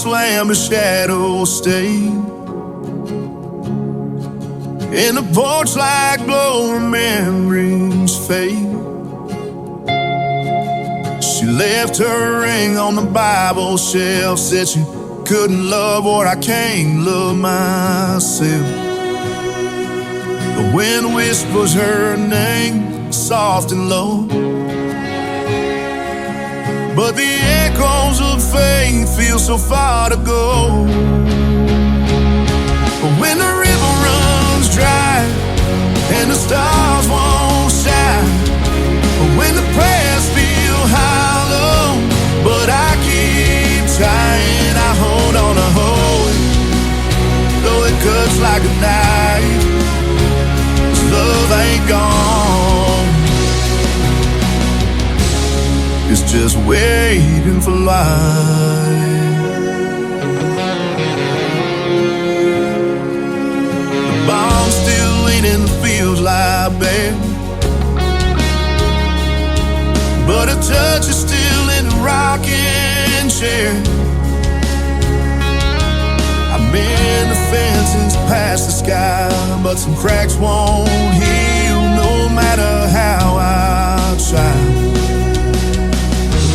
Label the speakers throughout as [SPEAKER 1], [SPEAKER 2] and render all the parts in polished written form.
[SPEAKER 1] slam, a shadow stay. In the porch light glow, memories fade. She left her ring on the Bible shelf, said she couldn't love what I can't love myself. The wind whispers her name, soft and low, but the echoes of faith feel so far to go. But when the river runs dry and the stars won't shine, but when the prayers feel hollow, but I keep trying, I hold on to hope, though it cuts like a knife. 'Cause love ain't gone, it's just waiting for life. The bomb's still ain't in the fields lie bare, but a touch is still in the rocking chair. I'm in the fences past the sky, but some cracks won't heal no matter how I try.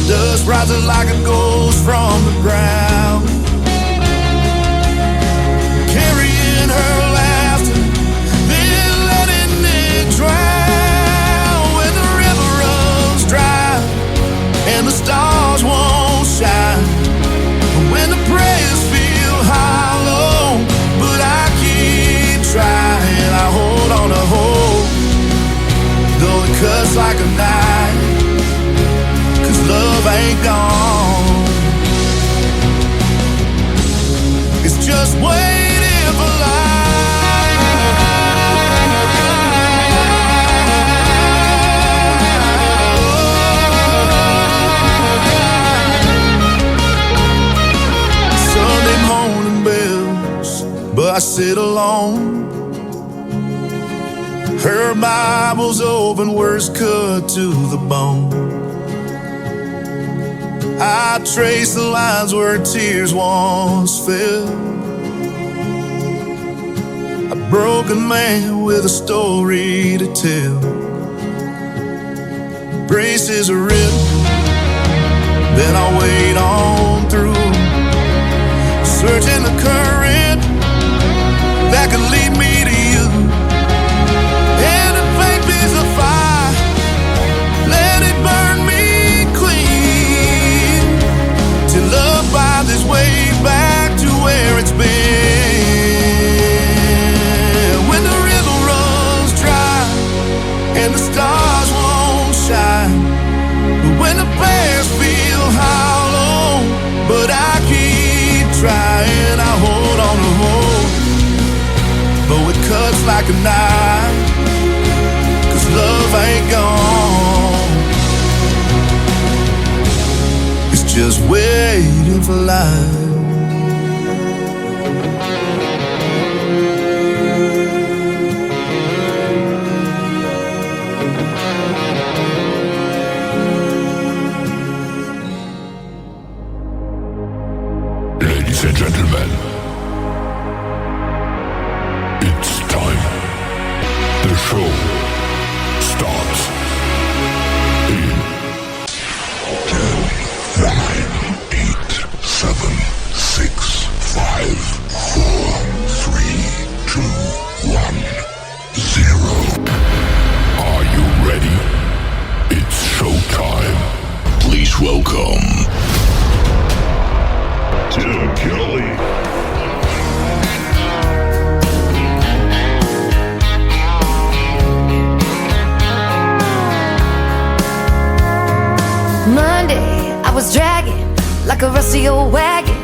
[SPEAKER 1] Dust rises like a ghost from the ground, carrying her laughter, then letting it drown. When the river runs dry and the stars won't shine, when the prayers feel hollow, but I keep trying, I hold on to hope, though it cuts like a knife. 'Cause love ain't gone, it's just waiting for life. Sunday morning bells, but I sit alone. Her Bible's open, words cut to the bone. I trace the lines where tears once fell. A broken man with a story to tell. Braces are ripped, then I wade on through, searching the current that could lead me to you. And if faith is a fire, let it burn me clean, till love finds its way back to where it's been. When the river runs dry and the stars won't shine, but when the prayers feel hollow, but I keep trying, I hold on to hope, though it cuts like a knife. 'Cause love ain't gone, it's just waiting for life.
[SPEAKER 2] Ladies and gentlemen, it's time. The show starts in 10, 9, 8, 7, 6, 5, 4, 3, 2, 1, 0. Are you ready? It's showtime. Please welcome Tim Kelly.
[SPEAKER 3] Monday, I was dragging like a rusty old wagon.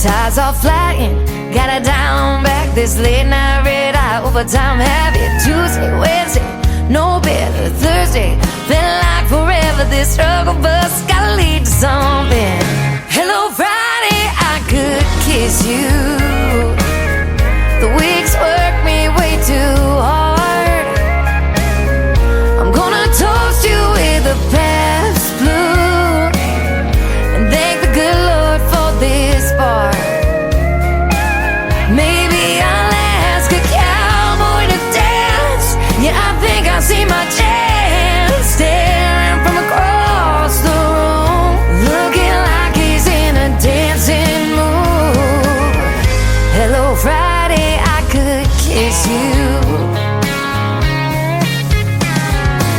[SPEAKER 3] Tires all flying, got it down back. This late night red eye, overtime habit. Tuesday, Wednesday, no better. Thursday, felt like forever. This struggle bus gotta lead to something. Hello, Friday, I could kiss you. The weeks work me way too hard. I'm gonna toast you with a past blue and thank the good Lord for this bar. Yeah, I think I see my chance staring from across the room, looking like he's in a dancing mood. Hello, Friday, I could kiss you.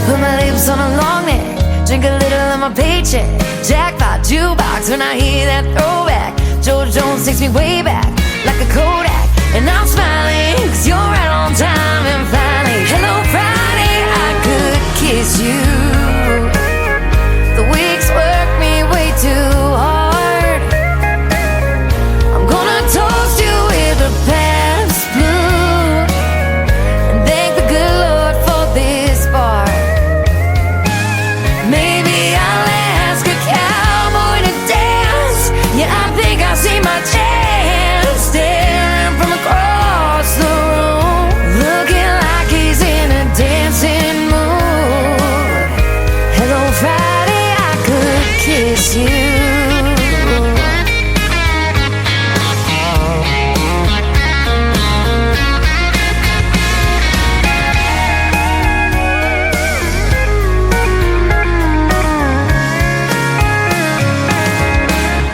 [SPEAKER 3] Put my lips on a long neck, drink a little of my paycheck. Jackpot jukebox when I hear that throwback. George Jones takes me way back like a Kodak, and I'm smiling 'cause you're right on time. And finally, hello Friday, I could kiss you. The weeks work me way too hard. I'm gonna toast you with a Pabst Blue and thank the good Lord for this bar. Maybe I'll ask a cowboy to dance. Yeah, I think I see my chance staring from across the room, looking like he's in a dancing mood. Hello Friday, I could kiss you.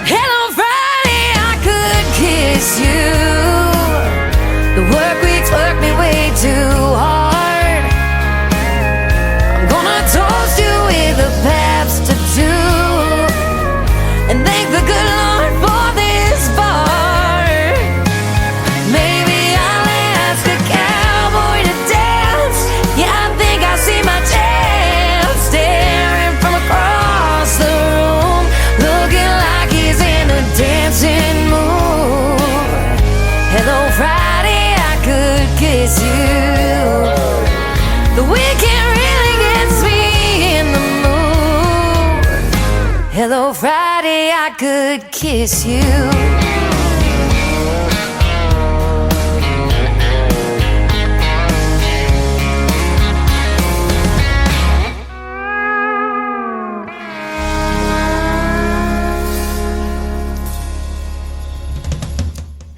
[SPEAKER 3] Hello Friday, I could kiss you. The work weeks work me way too hard. I'm gonna toast you with a Pabst or two and thank the good Lord for this bar. Maybe I'll ask a cowboy to dance. Yeah, I think I see my chance staring from across the room, looking like he's in a dancing mood. Hello Friday, I could kiss you. The weekend really gets me in the mood. Hello Friday, I could kiss you.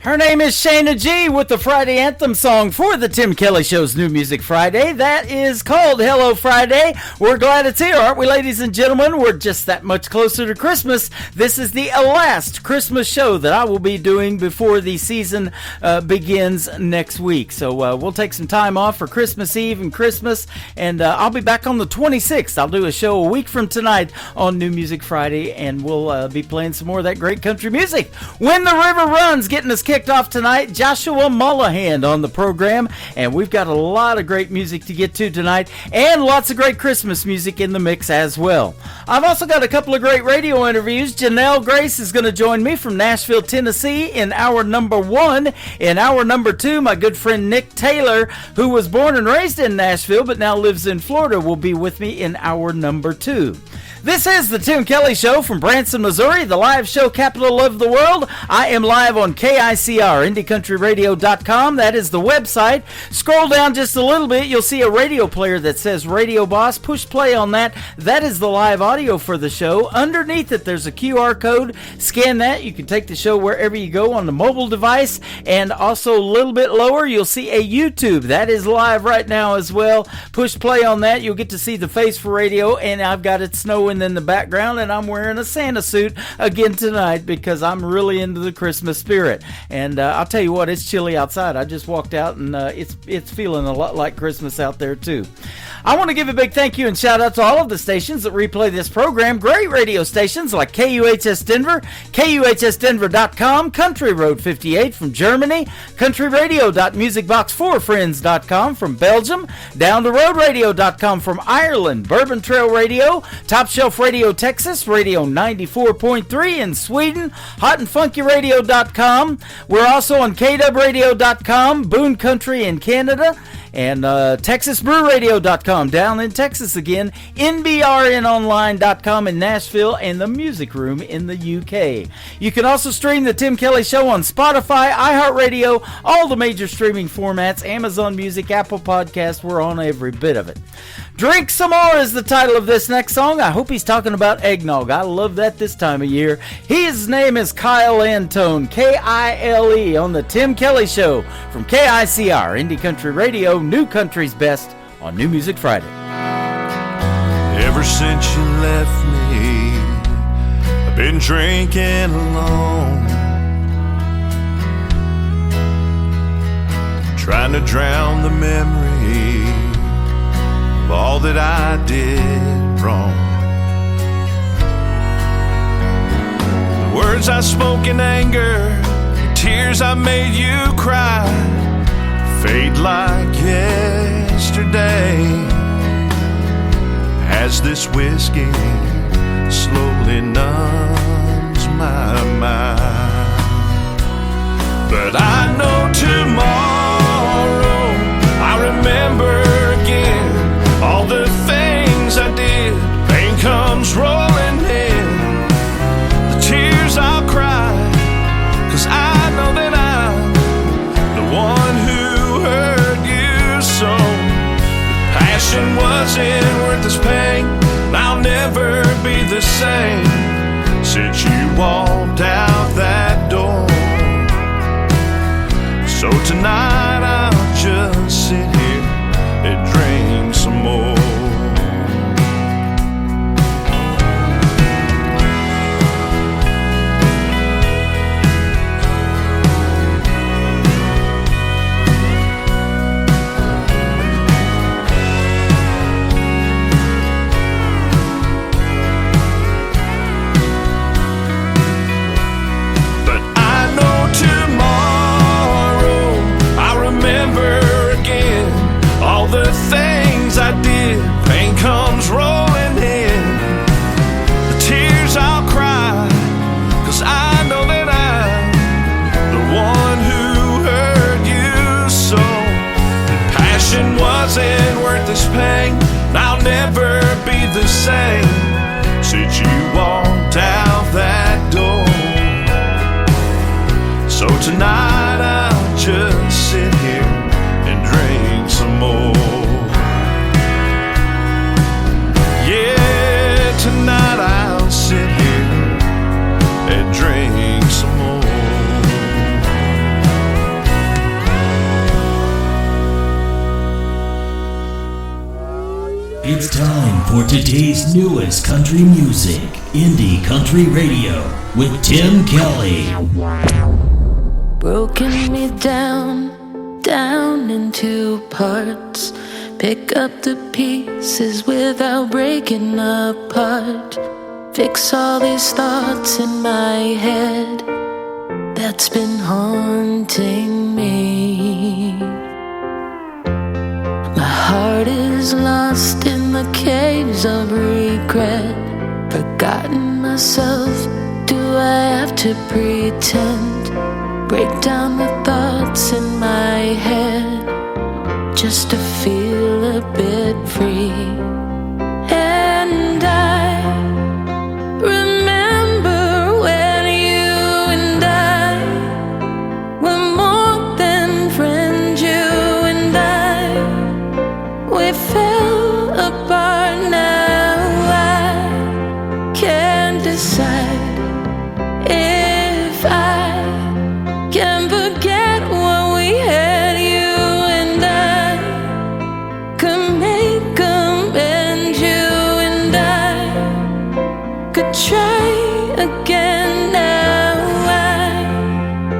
[SPEAKER 4] Her name is Shayna G with the Friday Anthem song for the Tim Kelly Show's New Music Friday. That is called Hello Friday. We're glad it's here, aren't we, ladies and gentlemen? We're just that much closer to Christmas. This is the last Christmas show that I will be doing before the season begins next week. So we'll take some time off for Christmas Eve and Christmas, and I'll be back on the 26th. I'll do a show a week from tonight on New Music Friday, and we'll be playing some more of that great country music. When the River Runs, getting us kicked off tonight, Joshua Mullahan on the program, and we've got a lot of great music to get to tonight and lots of great Christmas music in the mix as well. I've also got a couple of great radio interviews. Janelle Grace is going to join me from Nashville, Tennessee in hour number 1. In hour number 2, my good friend Nick Taylor, who was born and raised in Nashville but now lives in Florida, will be with me in hour number 2. This is the Tim Kelly Show from Branson, Missouri, the live show capital of the world. I am live on KICR, IndieCountryRadio.com. That is the website. Scroll down just a little bit. You'll see a radio player that says Radio Boss. Push play on that. That is the live audio for the show. Underneath it, there's a QR code. Scan that. You can take the show wherever you go on the mobile device. And also a little bit lower, you'll see a YouTube. That is live right now as well. Push play on that. You'll get to see the face for radio. And I've got it snowing in the background, and I'm wearing a Santa suit again tonight because I'm really into the Christmas spirit. And I'll tell you what, it's chilly outside. I just walked out, and it's feeling a lot like Christmas out there too. I want to give a big thank you and shout out to all of the stations that replay this program. Great radio stations like KUHS Denver, KUHSdenver.com, Country Road 58 from Germany, countryradio.musicbox4friends.com from Belgium, downtheroadradio.com from Ireland, Bourbon Trail Radio, Top Shelf Radio Texas, Radio 94.3 in Sweden, hotandfunkyradio.com. We're also on KWradio.com, Boone Country in Canada, and TexasBrewRadio.com down in Texas again, NBRNonline.com in Nashville, and the Music Room in the UK. You can also stream the Tim Kelly Show on Spotify, iHeartRadio, all the major streaming formats, Amazon Music, Apple Podcast. We're on every bit of it. Drink Some More is the title of this next song. I hope he's talking about eggnog. I love that this time of year. His name is Kyle Antone, Kile, on the Tim Kelly Show from KICR, Indie Country Radio, New Country's Best, on New Music Friday.
[SPEAKER 1] Ever since you left me, I've been drinking alone, trying to drown the memory of all that I did wrong. The words I spoke in anger, the tears I made you cry, fade like yesterday as this whiskey slowly numbs my mind. But I know tomorrow I remember again all the things I did. Pain comes rolling in, the tears I'll cry, 'cause I know that I'm the one who hurt you so. The passion wasn't worth this pain, and I'll never be the same since you walked out that door. So tonight I'll just sit here and drink some more. The things I did, pain comes rolling in, the tears I'll cry, 'cause I know that I'm the one who hurt you so. The passion wasn't worth this pain, and I'll never be the same since you walked out that door. So tonight I'll just sit here and drink some more. Yeah, tonight I'll sit here and drink some more.
[SPEAKER 5] It's time for today's newest country music, Indie Country Radio, with Tim Kelly.
[SPEAKER 6] Broken me down into parts. Pick up the pieces without breaking apart. Fix all these thoughts in my head that's been haunting me. My heart is lost in the caves of regret. Forgotten myself, do I have to pretend? Break down the thoughts in my head just to feel a bit free. And I remember when you and I were more than friends. You and I, we fell apart. Now I can't decide if I can forget what we had. You and I could make amends. You and I could try again. Now I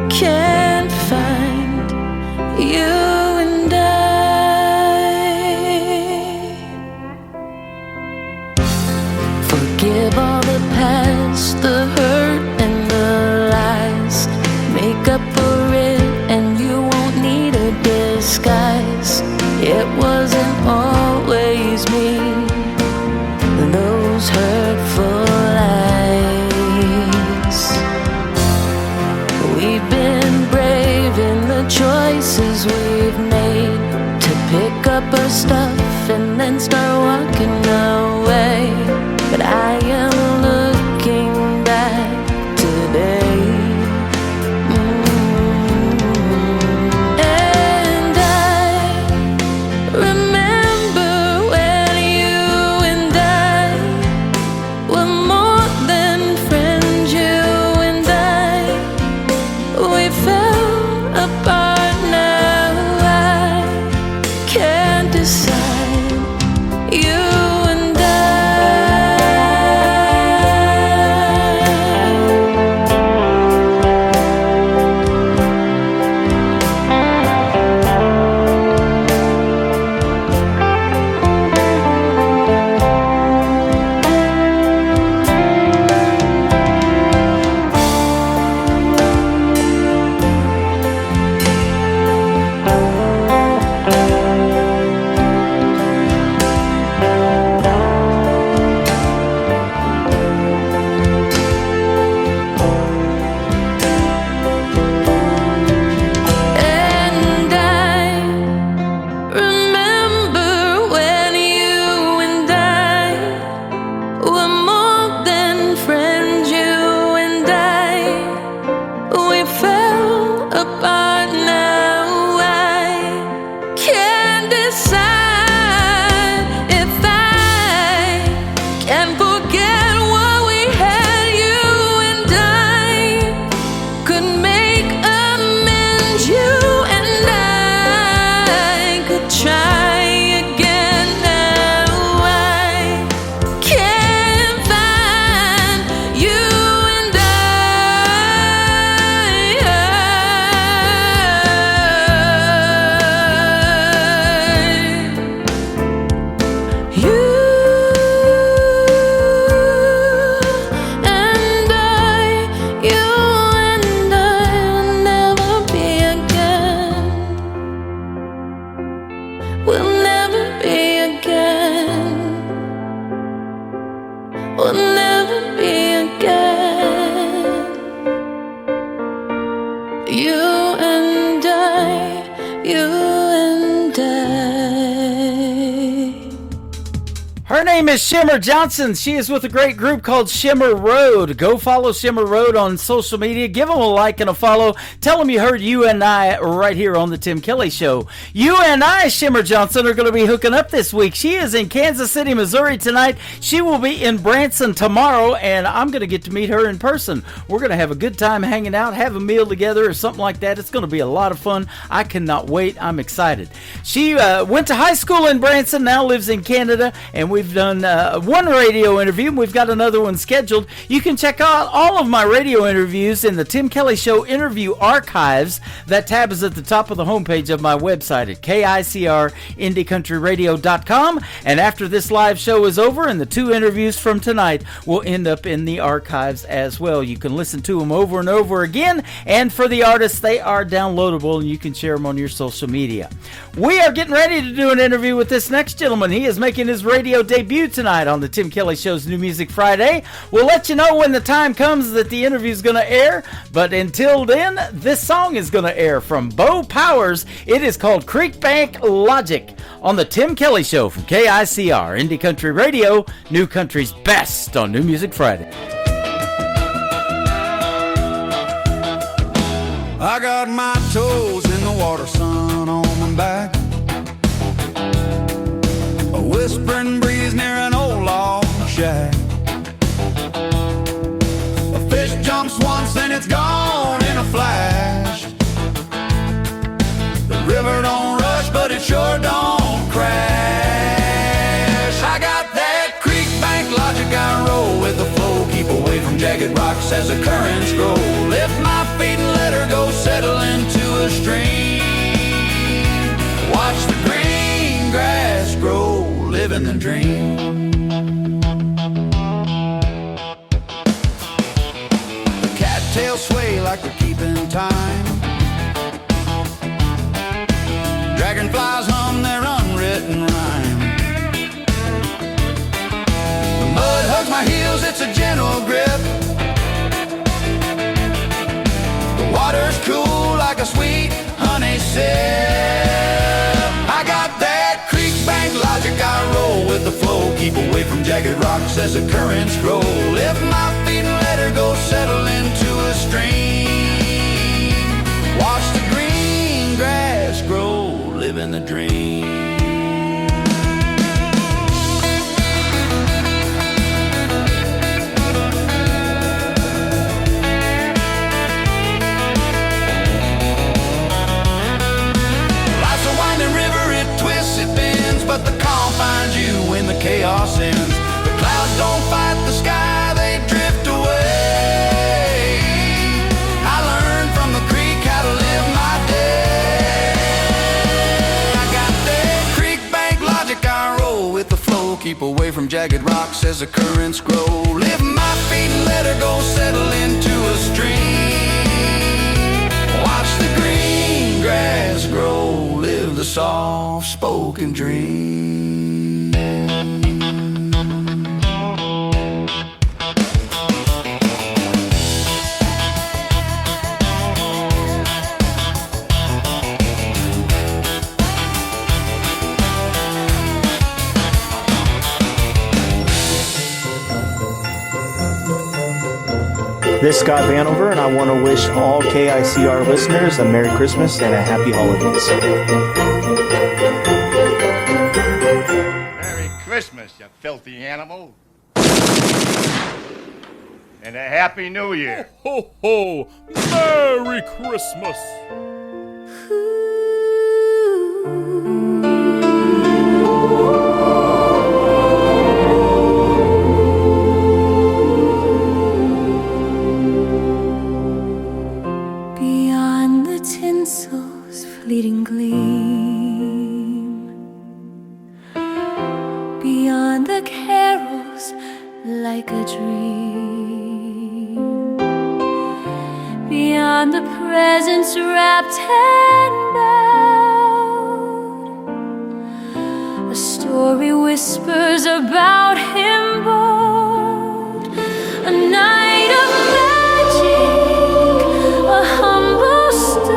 [SPEAKER 6] can't find you and forgive all the past, the hurt and the lies. Make up for it and you won't need a disguise. It wasn't always me, those hurtful lies. We've been brave in the choices we've made to pick up our stuff and then start walking away. But I am looking back today. And I remember when you and I were more than friends. You and I, we fell apart. Now I can't decide heart now. I can't decide if I can forget what we had. You and I could make amends. You and I could try again. Now I can't find you and you and I will never be again. We'll never be again. We'll never be again. You and I, you and I.
[SPEAKER 4] Her name is Shimmer Johnson. She is with a great group called Shimmer Road. Go follow Shimmer Road on social media. Give them a like and a follow. Tell them you heard You and I right here on the Tim Kelly Show. You and I, Shimmer Johnson, are going to be hooking up this week. She is in Kansas City, Missouri tonight. She will be in Branson tomorrow, and I'm going to get to meet her in person. We're going to have a good time hanging out, have a meal together or something like that. It's going to be a lot of fun. I cannot wait. I'm excited. She went to high school in Branson, now lives in Canada, and we've done one radio interview, and we've got another one scheduled. You can check out all of my radio interviews in the Tim Kelly Show interview archives. That tab is at the top of the homepage of my website at KICRIndieCountryRadio.com. And after this live show is over, and the two interviews from tonight will end up in the archives as well. You can listen to them over and over again, and for the artists, they are downloadable, and you can share them on your social media. We are getting ready to do an interview with this next gentleman. He is making his radio debut tonight on the Tim Kelly Show's New Music Friday. We'll let you know when the time comes that the interview is going to air, but until then, this song is going to air from Bo Powers. It is called Creek Bank Logic on the Tim Kelly Show from KICR, Indie Country Radio, New Country's best on New Music Friday.
[SPEAKER 1] I got my toes in the water, sun on my back. A whispering breeze near an old log shack. A fish jumps once and it's gone in a flash. The river don't rush, but it sure don't crash. I got that creek bank logic, I roll with the flow. Keep away from jagged rocks as the currents grow. Lift my feet and let her go, settle into a stream. Watch the green grass grow, living the dream. The cattails sway like they're keeping time. Dragonflies hum their unwritten rhyme. The mud hugs my heels, it's a gentle grip. The water's cool like a sweet honey sip. I got that creek bank logic, I roll with the flow. Keep away from jagged rocks as the currents grow. Lift my feet and let her go, settle into a stream. Watch the green grass grow, living the dream. But the calm finds you when the chaos ends. The clouds don't fight the sky, they drift away. I learned from the creek how to live my day. I got that creek bank logic, I roll with the flow. Keep away from jagged rocks as the currents grow. Lift my feet and let her go, settle into a stream. Watch the green grass grow, live the soft-spoken dream.
[SPEAKER 7] This is Scott Vanover, and I want to wish all KICR listeners a Merry Christmas and a Happy Holidays.
[SPEAKER 8] Merry Christmas, you filthy animal. And a Happy New Year.
[SPEAKER 9] Ho, ho, Merry Christmas.
[SPEAKER 6] Beyond the tinsel's fleeting gleam, beyond the carols like a dream, beyond the presents wrapped and bound, a story whispers about him bold, a night of magic, a humble stone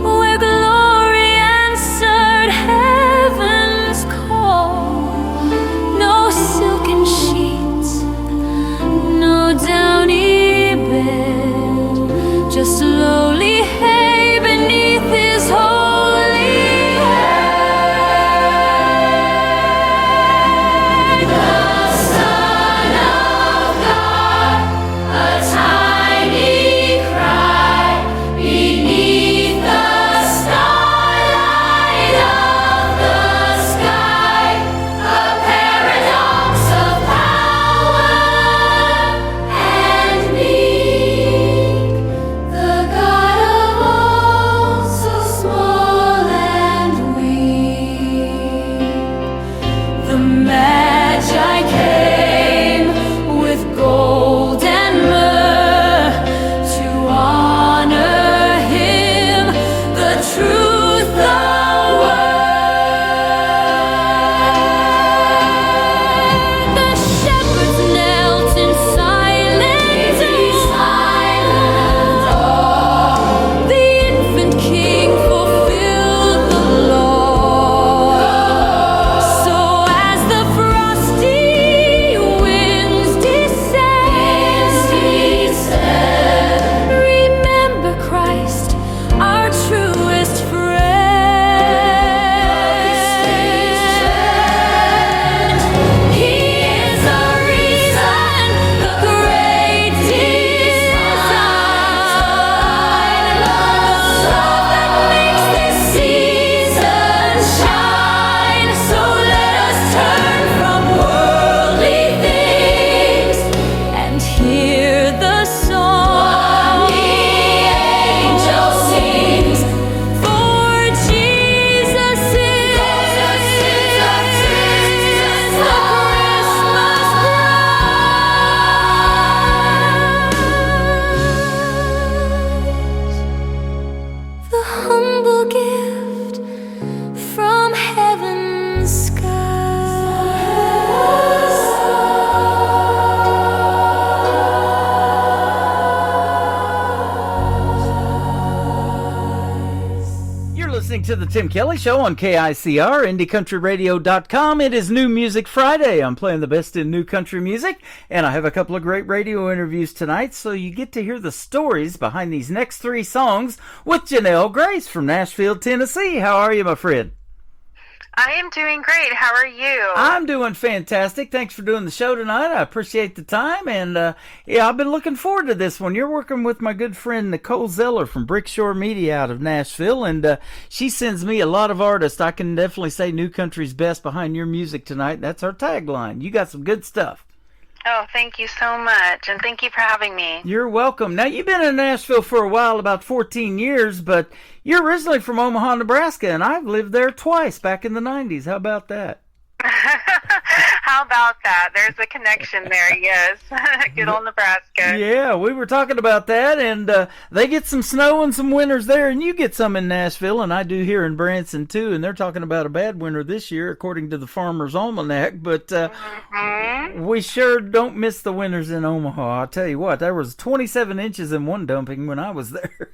[SPEAKER 6] where glory answered heaven's call. No silken sheets, no downy bed, just lowly hay beneath his holy head. The Son of God, a tiny cry beneath the starlight of the sky, a paradox of power and meek, the God of all, so small and weak. The Magi came with gold and myrrh to honor him, the truth, the word. The shepherds knelt in silent awe. The infant king fulfilled the law. So as the frosty winds descend, remember Christ, our truest friend. He is the reason, the great design, the love that makes this season shine. So let us turn from worldly things and hear the song the angel sings. For Jesus is the Christmas bride. The humble gift from heaven's skies.
[SPEAKER 4] You're listening to the Tim Kelly Show on KICR, IndieCountryRadio.com. It is New Music Friday. I'm playing the best in new country music, and I have a couple of great radio interviews tonight, so you get to hear the stories behind these next three songs with Janelle Grace from Nashville, Tennessee. How are you, my friend?
[SPEAKER 10] I am doing great. How are you?
[SPEAKER 4] I'm doing fantastic. Thanks for doing the show tonight. I appreciate the time, and yeah, I've been looking forward to this one. You're working with my good friend Nicole Zeller from Brickshore Media out of Nashville, and she sends me a lot of artists. I can definitely say new country's best behind your music tonight. That's our tagline. You got some good stuff.
[SPEAKER 10] Oh, thank you so much, and thank you for having me.
[SPEAKER 4] You're welcome. Now, you've been in Nashville for a while, about 14 years, but you're originally from Omaha, Nebraska, and I've lived there twice back in the 90s. How about that?
[SPEAKER 10] How about that? There's a connection there, yes. Good old Nebraska.
[SPEAKER 4] Yeah, we were talking about that, and they get some snow and some winters there, and you get some in Nashville, and I do here in Branson, too, and they're talking about a bad winter this year, according to the Farmer's Almanac, but we sure don't miss the winters in Omaha. I'll tell you what, there was 27 inches in one dumping when I was there.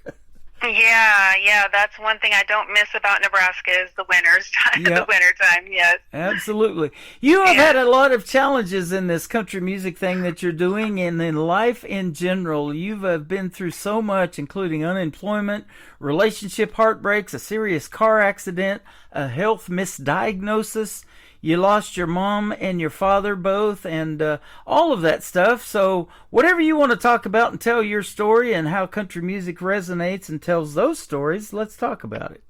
[SPEAKER 10] Yeah, that's one thing I don't miss about Nebraska is the winters time.
[SPEAKER 4] Yep.
[SPEAKER 10] The winter time, yes.
[SPEAKER 4] Absolutely. You have had a lot of challenges in this country music thing that you're doing, and in life in general. You've been through so much, including unemployment, relationship heartbreaks, a serious car accident, a health misdiagnosis. You lost your mom and your father both, and all of that stuff. So whatever you want to talk about and tell your story and how country music resonates and tells those stories, let's talk about it.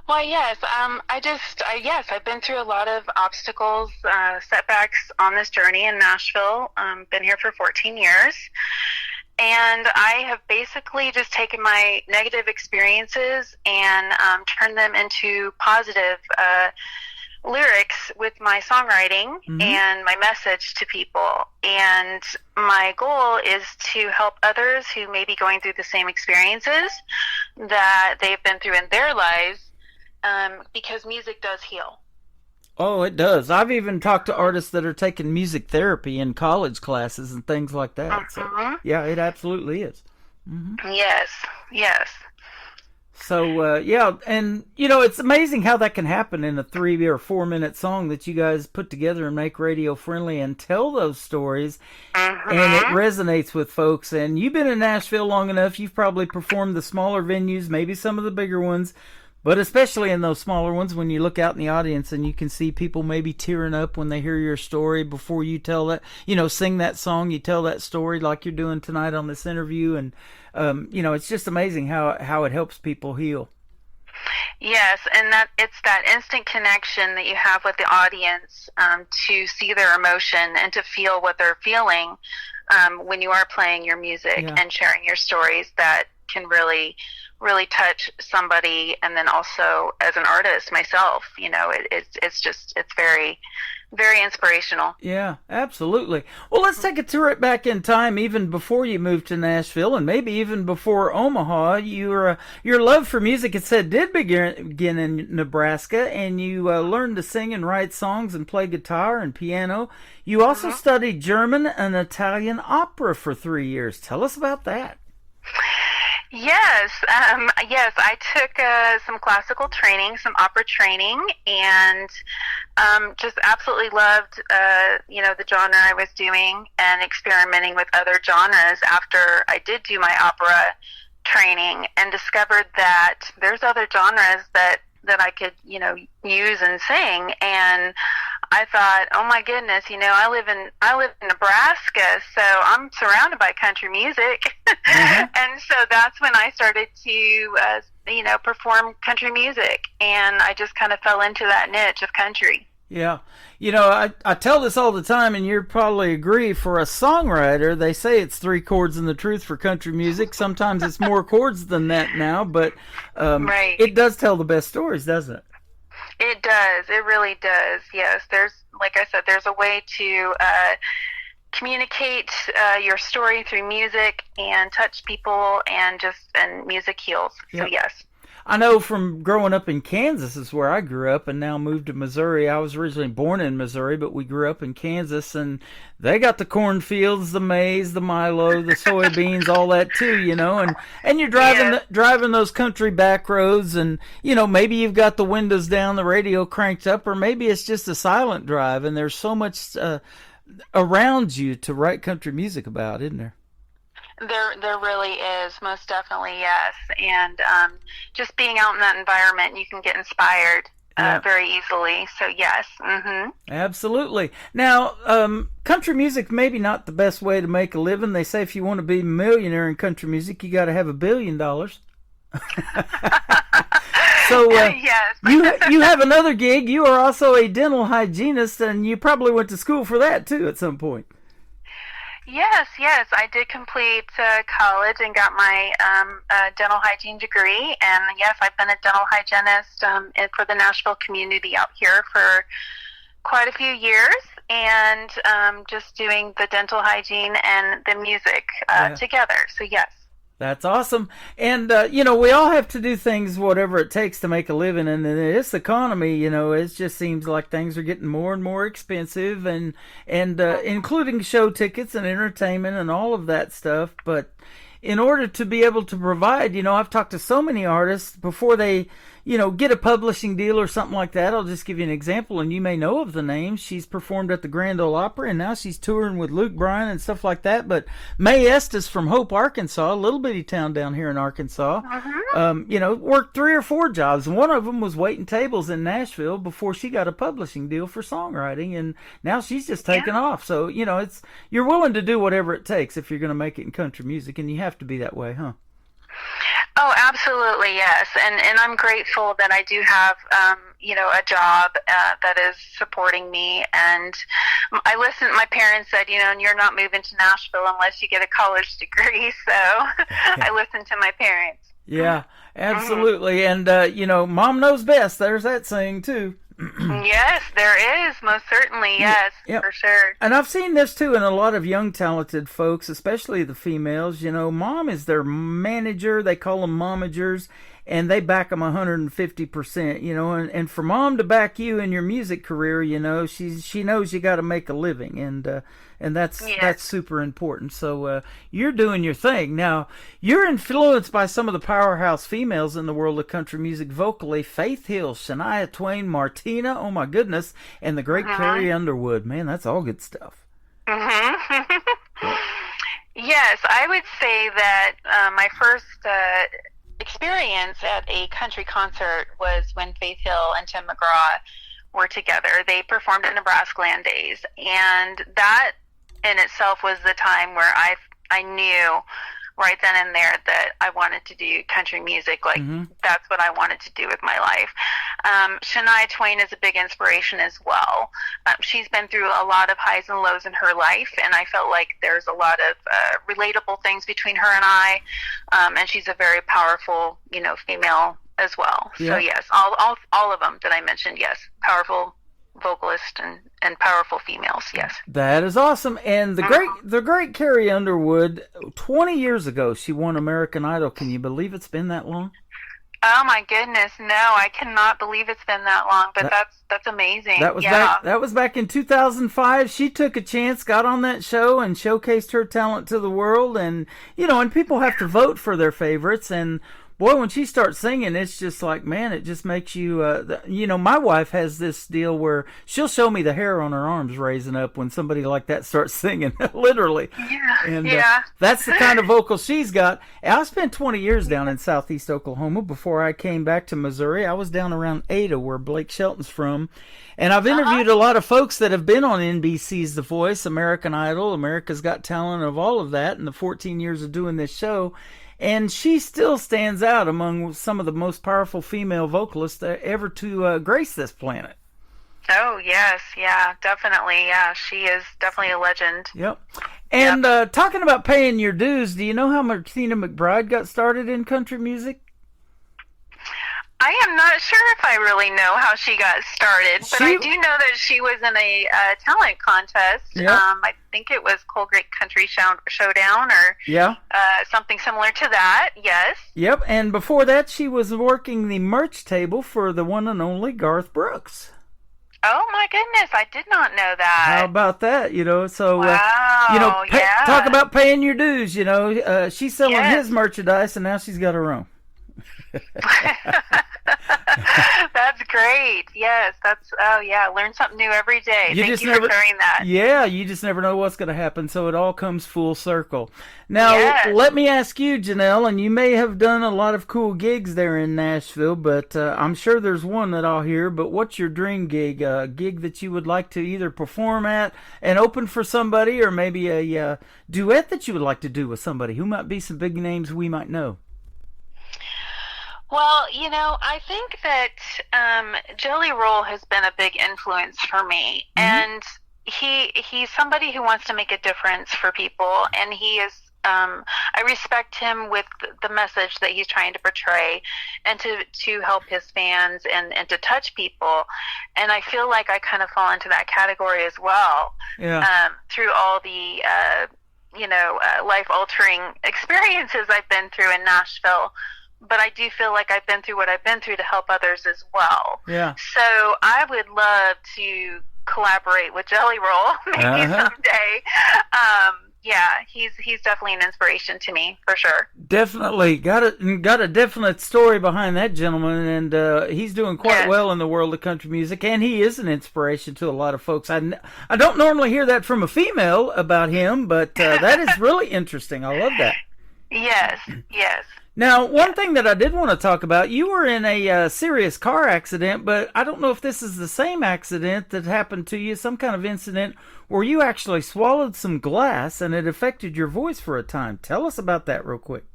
[SPEAKER 10] Well, yes, I've been through a lot of obstacles, setbacks on this journey in Nashville. Been here for 14 years. And I have basically just taken my negative experiences and turned them into positive lyrics with my songwriting and my message to people. And my goal is to help others who may be going through the same experiences that they've been through in their lives, because music does heal.
[SPEAKER 4] Oh, it does. I've even talked to artists that are taking music therapy in college classes and things like that. So, yeah, it absolutely is.
[SPEAKER 10] Yes.
[SPEAKER 4] So, yeah, and, it's amazing how that can happen in a 3 or 4 minute song that you guys put together and make radio friendly and tell those stories, and it resonates with folks. And you've been in Nashville long enough. You've probably performed the smaller venues, maybe some of the bigger ones. But especially in those smaller ones, when you look out in the audience and you can see people maybe tearing up when they hear your story before you tell that, sing that song, you tell that story like you're doing tonight on this interview. And, it's just amazing how it helps people heal.
[SPEAKER 10] Yes, and that it's that instant connection that you have with the audience, to see their emotion and to feel what they're feeling when you are playing your music and sharing your stories, that can really touch somebody. And then also as an artist myself, it's very, very inspirational.
[SPEAKER 4] Yeah, absolutely. Well, let's take a tour back in time, even before you moved to Nashville, and maybe even before Omaha. Your love for music, it said, did begin in Nebraska, and you learned to sing and write songs and play guitar and piano. You also studied German and Italian opera for 3 years. Tell us about that.
[SPEAKER 10] Yes, I took some classical training, some opera training, and just absolutely loved, the genre I was doing and experimenting with other genres after I did do my opera training, and discovered that there's other genres that I could, use and sing. And I thought, oh my goodness, I live in Nebraska, so I'm surrounded by country music. And so that's when I started to, perform country music, and I just kind of fell into that niche of country.
[SPEAKER 4] Yeah. I tell this all the time, and you probably agree, for a songwriter, they say it's 3 chords and the truth for country music. Sometimes it's more chords than that now, but it does tell the best stories, doesn't it?
[SPEAKER 10] It does. It really does. Yes. Like I said, there's a way to communicate your story through music and touch people, and music heals. Yep. So yes.
[SPEAKER 4] I know from growing up in Kansas is where I grew up, and now moved to Missouri. I was originally born in Missouri, but we grew up in Kansas, and they got the cornfields, the maize, the Milo, the soybeans, all that too, and you're driving those country back roads, and maybe you've got the windows down, the radio cranked up, or maybe it's just a silent drive, and there's so much around you to write country music about, isn't there?
[SPEAKER 10] There really is, most definitely, yes. And just being out in that environment, you can get inspired very easily. So yes.
[SPEAKER 4] Absolutely. Now, country music maybe not the best way to make a living. They say if you want to be a millionaire in country music, you got to have $1 billion. So
[SPEAKER 10] yes.
[SPEAKER 4] you have another gig. You are also a dental hygienist, and you probably went to school for that too at some point.
[SPEAKER 10] Yes, I did complete college and got my dental hygiene degree, and yes, I've been a dental hygienist for the Nashville community out here for quite a few years, and just doing the dental hygiene and the music together. So yes.
[SPEAKER 4] That's awesome. And, we all have to do things, whatever it takes to make a living. And in this economy, it just seems like things are getting more and more expensive, and including show tickets and entertainment and all of that stuff. But in order to be able to provide, I've talked to so many artists before they, get a publishing deal or something like that. I'll just give you an example, and you may know of the name. She's performed at the Grand Ole Opry, and now she's touring with Luke Bryan and stuff like that. But Mae Estes from Hope, Arkansas, a little bitty town down here in Arkansas, worked 3 or 4 jobs, and one of them was waiting tables in Nashville before she got a publishing deal for songwriting, and now she's just taken off. So, you're willing to do whatever it takes if you're going to make it in country music, and you have to be that way, huh?
[SPEAKER 10] Oh, absolutely, yes. And I'm grateful that I do have, a job that is supporting me. And my parents said, and you're not moving to Nashville unless you get a college degree. So I listened to my parents.
[SPEAKER 4] Yeah, absolutely. And, Mom knows best. There's that saying, too.
[SPEAKER 10] Yes, there is, most certainly, yes, for sure.
[SPEAKER 4] And I've seen this too in a lot of young talented folks, especially the females. Mom is their manager. They call them momagers, and they back them 150%. And for mom to back you in your music career, she knows you got to make a living, and that's super important. So you're doing your thing. Now, you're influenced by some of the powerhouse females in the world of country music vocally: Faith Hill, Shania Twain, Martina, oh my goodness, and the great Carrie Underwood. Man, that's all good stuff.
[SPEAKER 10] Yes, I would say that my first experience at a country concert was when Faith Hill and Tim McGraw were together. They performed at Nebraska Land Days, and that in itself was the time where I knew right then and there that I wanted to do country music. Like, that's what I wanted to do with my life. Shania Twain is a big inspiration as well. She's been through a lot of highs and lows in her life, and I felt like there's a lot of relatable things between her and I, and she's a very powerful, female as well. Yeah. So yes, all of them that I mentioned, yes, powerful vocalist and powerful females, yes.
[SPEAKER 4] That is awesome. And the great Carrie Underwood, 20 years ago she won American Idol. Can you believe it's been that long?
[SPEAKER 10] Oh my goodness, no, I cannot believe it's been that long, but that's amazing.
[SPEAKER 4] That was back in 2005. She took a chance, got on that show, and showcased her talent to the world. And and people have to vote for their favorites, and boy, when she starts singing, it's just like, man, it just makes you, my wife has this deal where she'll show me the hair on her arms raising up when somebody like that starts singing, literally.
[SPEAKER 10] Yeah,
[SPEAKER 4] and that's the kind of vocal she's got. And I spent 20 years down in southeast Oklahoma before I came back to Missouri. I was down around Ada, where Blake Shelton's from. And I've interviewed a lot of folks that have been on NBC's The Voice, American Idol, America's Got Talent, of all of that in the 14 years of doing this show. And she still stands out among some of the most powerful female vocalists ever to grace this planet.
[SPEAKER 10] Oh, yes. Yeah, definitely. Yeah, she is definitely a legend.
[SPEAKER 4] Yep. And talking about paying your dues, do you know how Martina McBride got started in country music?
[SPEAKER 10] I am not sure if I really know how she got started, but I do know that she was in a talent contest. Yep. I think it was Coal Creek Country Showdown or something similar to that, yes. Yep,
[SPEAKER 4] and before that she was working the merch table for the one and only Garth Brooks.
[SPEAKER 10] Oh my goodness, I did not know that.
[SPEAKER 4] How about that? So talk about paying your dues. She's selling his merchandise, and now she's got her own.
[SPEAKER 10] That's great. Yes, learn something new every day. Thank you for sharing that.
[SPEAKER 4] Yeah, you just never know what's going to happen, so it all comes full circle. Now, let me ask you, Janelle, and you may have done a lot of cool gigs there in Nashville, but I'm sure there's one that I'll hear, but what's your dream gig? A gig that you would like to either perform at and open for somebody, or maybe a duet that you would like to do with somebody who might be some big names we might know?
[SPEAKER 10] Well, I think that Jelly Roll has been a big influence for me, and he's somebody who wants to make a difference for people, and he is. I respect him with the message that he's trying to portray, and to help his fans and to touch people, and I feel like I kind of fall into that category as well. Yeah. Through all the life-altering experiences I've been through in Nashville. But I do feel like I've been through what I've been through to help others as well. Yeah. So I would love to collaborate with Jelly Roll maybe someday. he's definitely an inspiration to me for sure.
[SPEAKER 4] Definitely got a definite story behind that gentleman, and he's doing quite well in the world of country music, and he is an inspiration to a lot of folks. I don't normally hear that from a female about him, but that is really interesting. I love that.
[SPEAKER 10] Yes.
[SPEAKER 4] Now, one thing that I did want to talk about, you were in a serious car accident, but I don't know if this is the same accident that happened to you, some kind of incident where you actually swallowed some glass and it affected your voice for a time. Tell us about that real quick.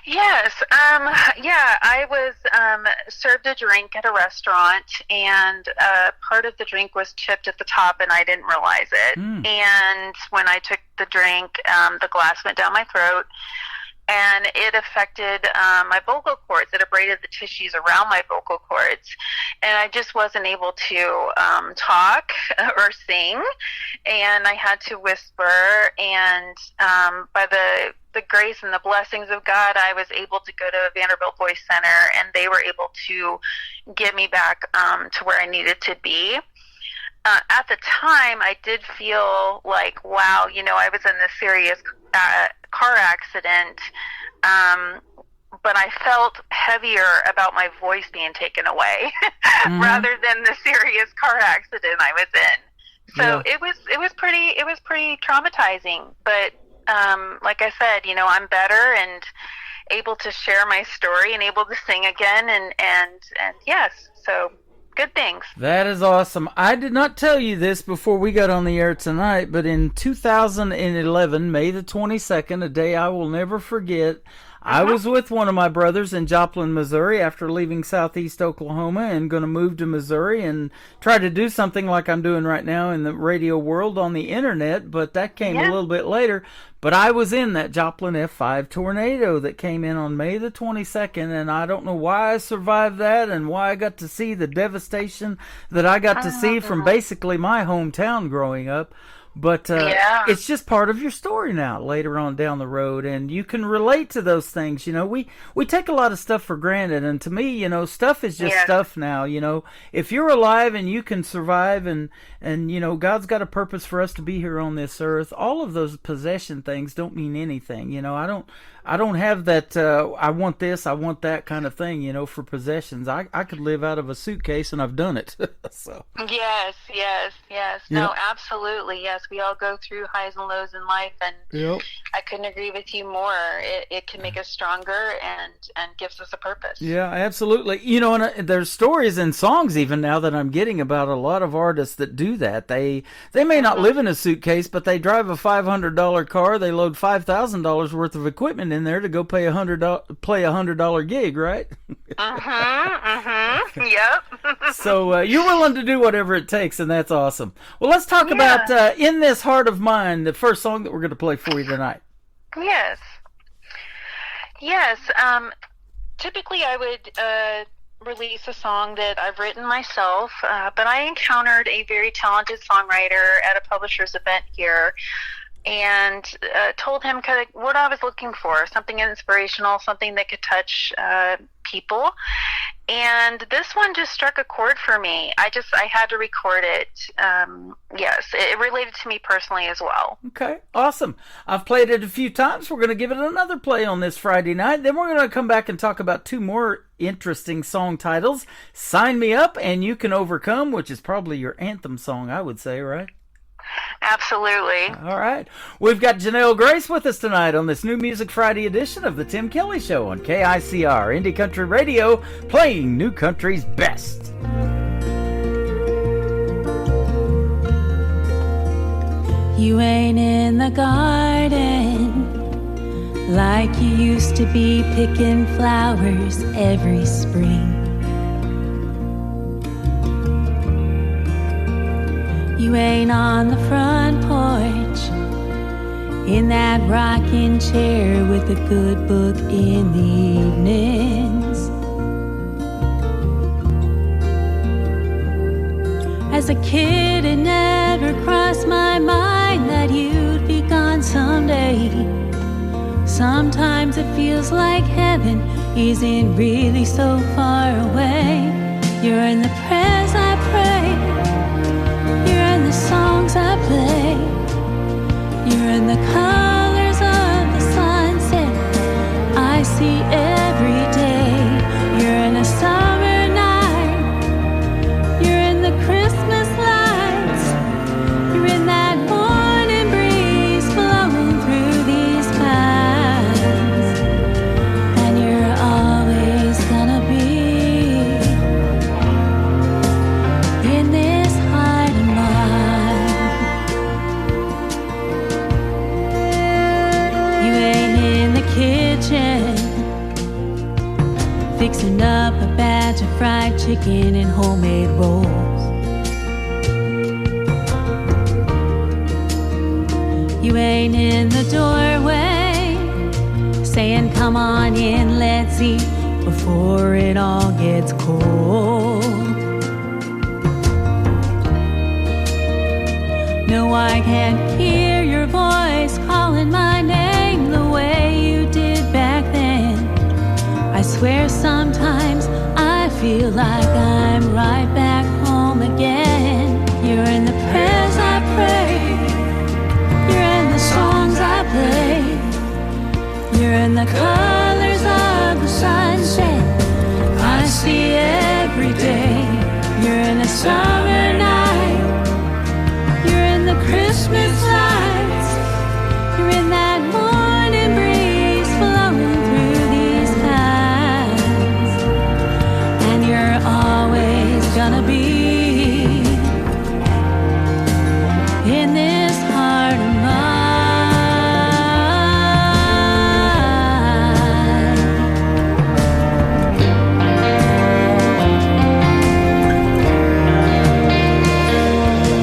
[SPEAKER 10] Yes. I was served a drink at a restaurant, and part of the drink was chipped at the top, and I didn't realize it. And when I took the drink, the glass went down my throat, and it affected my vocal cords. It abraded the tissues around my vocal cords, and I just wasn't able to talk or sing, and I had to whisper, and by the grace and the blessings of God, I was able to go to Vanderbilt Voice Center, and they were able to get me back to where I needed to be. At the time, I did feel like, wow, I was in this serious car accident, but I felt heavier about my voice being taken away rather than the serious car accident I was in. So it was pretty traumatizing. But like I said, I'm better and able to share my story and able to sing again, and yes, so. Good things. That
[SPEAKER 4] is awesome. I did not tell you this before we got on the air tonight, but in 2011, May the 22nd, a day I will never forget, I was with one of my brothers in Joplin, Missouri after leaving Southeast Oklahoma and going to move to Missouri and try to do something like I'm doing right now in the radio world on the internet, but that came a little bit later. But I was in that Joplin F5 tornado that came in on May the 22nd, and I don't know why I survived that and why I got to see the devastation that I got to see from basically my hometown growing up. But it's just part of your story now later on down the road, and you can relate to those things. We take a lot of stuff for granted, and to me, stuff is just stuff now. If you're alive and you can survive, and God's got a purpose for us to be here on this earth, all of those possession things don't mean anything. I don't have that I want this, I want that kind of thing, for possessions. I could live out of a suitcase, and I've done it. So. Yes.
[SPEAKER 10] No, absolutely. Yes, we all go through highs and lows in life, and I couldn't agree with you more. It can make us stronger and gives us a purpose.
[SPEAKER 4] Yeah, absolutely. And there's stories and songs even now that I'm getting about a lot of artists that do that. They may not live in a suitcase, but they drive a $500 car. They load $5,000 worth of equipment in there to go play $100 gig, right?
[SPEAKER 10] Yep.
[SPEAKER 4] So you're willing to do whatever it takes, and that's awesome. Well, let's talk about In This Heart of Mine, the first song that we're going to play for you tonight.
[SPEAKER 10] Yes. Typically I would release a song that I've written myself, but I encountered a very talented songwriter at a publisher's event here, and told him kind of what I was looking for, something inspirational, something that could touch people. And this one just struck a chord for me. I had to record it. Yes, it related to me personally as well.
[SPEAKER 4] Okay, awesome. I've played it a few times. We're going to give it another play on this Friday night. Then we're going to come back and talk about two more interesting song titles. Sign Me Up and You Can Overcome, which is probably your anthem song, I would say, right?
[SPEAKER 10] Absolutely.
[SPEAKER 4] All right. We've got Janelle Grace with us tonight on this New Music Friday edition of The Tim Kelly Show on KICR, Indie Country Radio, playing New Country's best.
[SPEAKER 6] You ain't in the garden like you used to be, picking flowers every spring. You ain't on the front porch in that rocking chair with a good book in the evenings. As a kid, it never crossed my mind that you'd be gone someday. Sometimes it feels like heaven isn't really so far away. You're in the prayers I pray, you're in the songs I play, you're You're in the colors of the sunset I see every day. You're in a summer night. You're in the Christmas lights. You're in that morning breeze blowing through these pines. And you're always gonna be in this heart of mine. You ain't in the kitchen fixing up a batch of fried chicken and homemade rolls. You ain't in the doorway saying, come on in, let's eat before it all gets cold. No, I can't hear your voice calling my name the way you did back then. I swear sometimes I feel like I'm right back home again. You're in the prayers I pray. You're in the songs I play. You're in the colors of the sunset I see every day. You're in a summer night. You're in the Christmas lights. You're in that morning breeze blowing through these pines. And you're always gonna be in this heart of mine.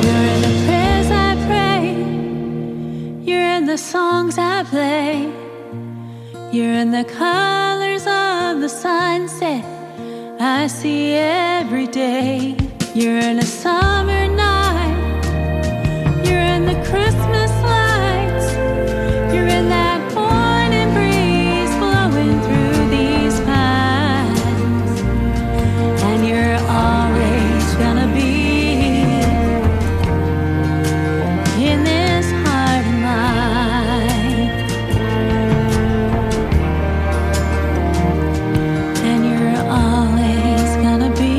[SPEAKER 6] You're in the prayers I pray. You're in the songs I play. You're in the colors of the sunset I see every day. You're in a summer night. You're in the Christmas lights. You're in that morning breeze blowing through these pines. And you're always gonna be in this heart of mine. And you're always gonna be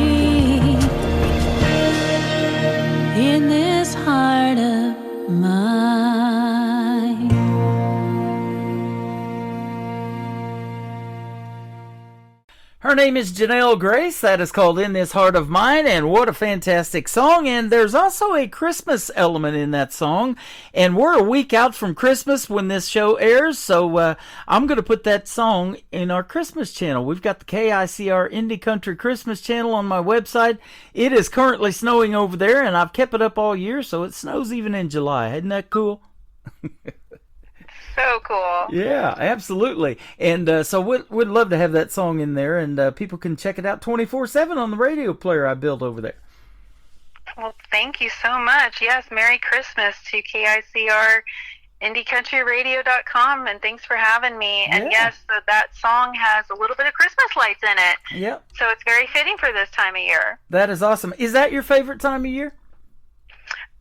[SPEAKER 6] in this heart of mine.
[SPEAKER 4] Her name is Janelle Grace. That is called In This Heart of Mine, and what a fantastic song. And there's also a Christmas element in that song, and we're a week out from Christmas when this show airs, so I'm going to put that song in our Christmas channel. We've got the KICR Indie Country Christmas channel on my website. It is currently snowing over there, and I've kept it up all year, so it snows even in July. Isn't that cool?
[SPEAKER 10] So cool.
[SPEAKER 4] Yeah, absolutely. And so we'd love to have that song in there, and people can check it out 24/7 on the radio player I built over there.
[SPEAKER 10] Well, thank you so much. Yes, Merry Christmas to KICR IndieCountryRadio.com, and thanks for having me. And yes, so that song has a little bit of Christmas lights in it.
[SPEAKER 4] Yep.
[SPEAKER 10] So it's very fitting for this time of year.
[SPEAKER 4] That is awesome. Is that your favorite time of year?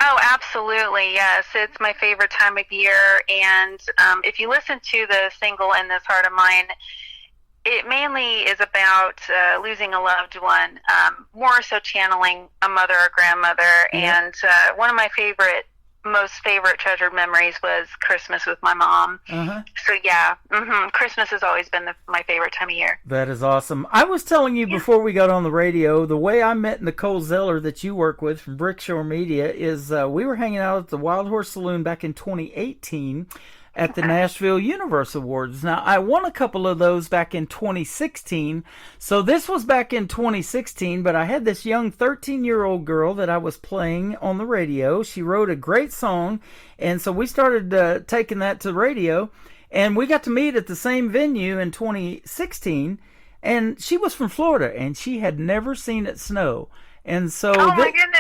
[SPEAKER 10] Oh, absolutely, yes. It's my favorite time of year, and if you listen to the single In This Heart of Mine, it mainly is about losing a loved one, more so channeling a mother or grandmother, and one of my most favorite treasured memories was Christmas with my mom. So yeah, Christmas has always been my favorite time of year.
[SPEAKER 4] That is awesome. I was telling you before we got on the radio, the way I met Nicole Zeller that you work with from Brickshore Media is we were hanging out at the Wild Horse Saloon back in 2018 at the Nashville Universe Awards. Now, I won a couple of those back in 2016, so this was back in 2016, but I had this young 13-year-old girl that I was playing on the radio. She wrote a great song, and so we started taking that to radio, and we got to meet at the same venue in 2016, and she was from Florida, and she had never seen it snow. And so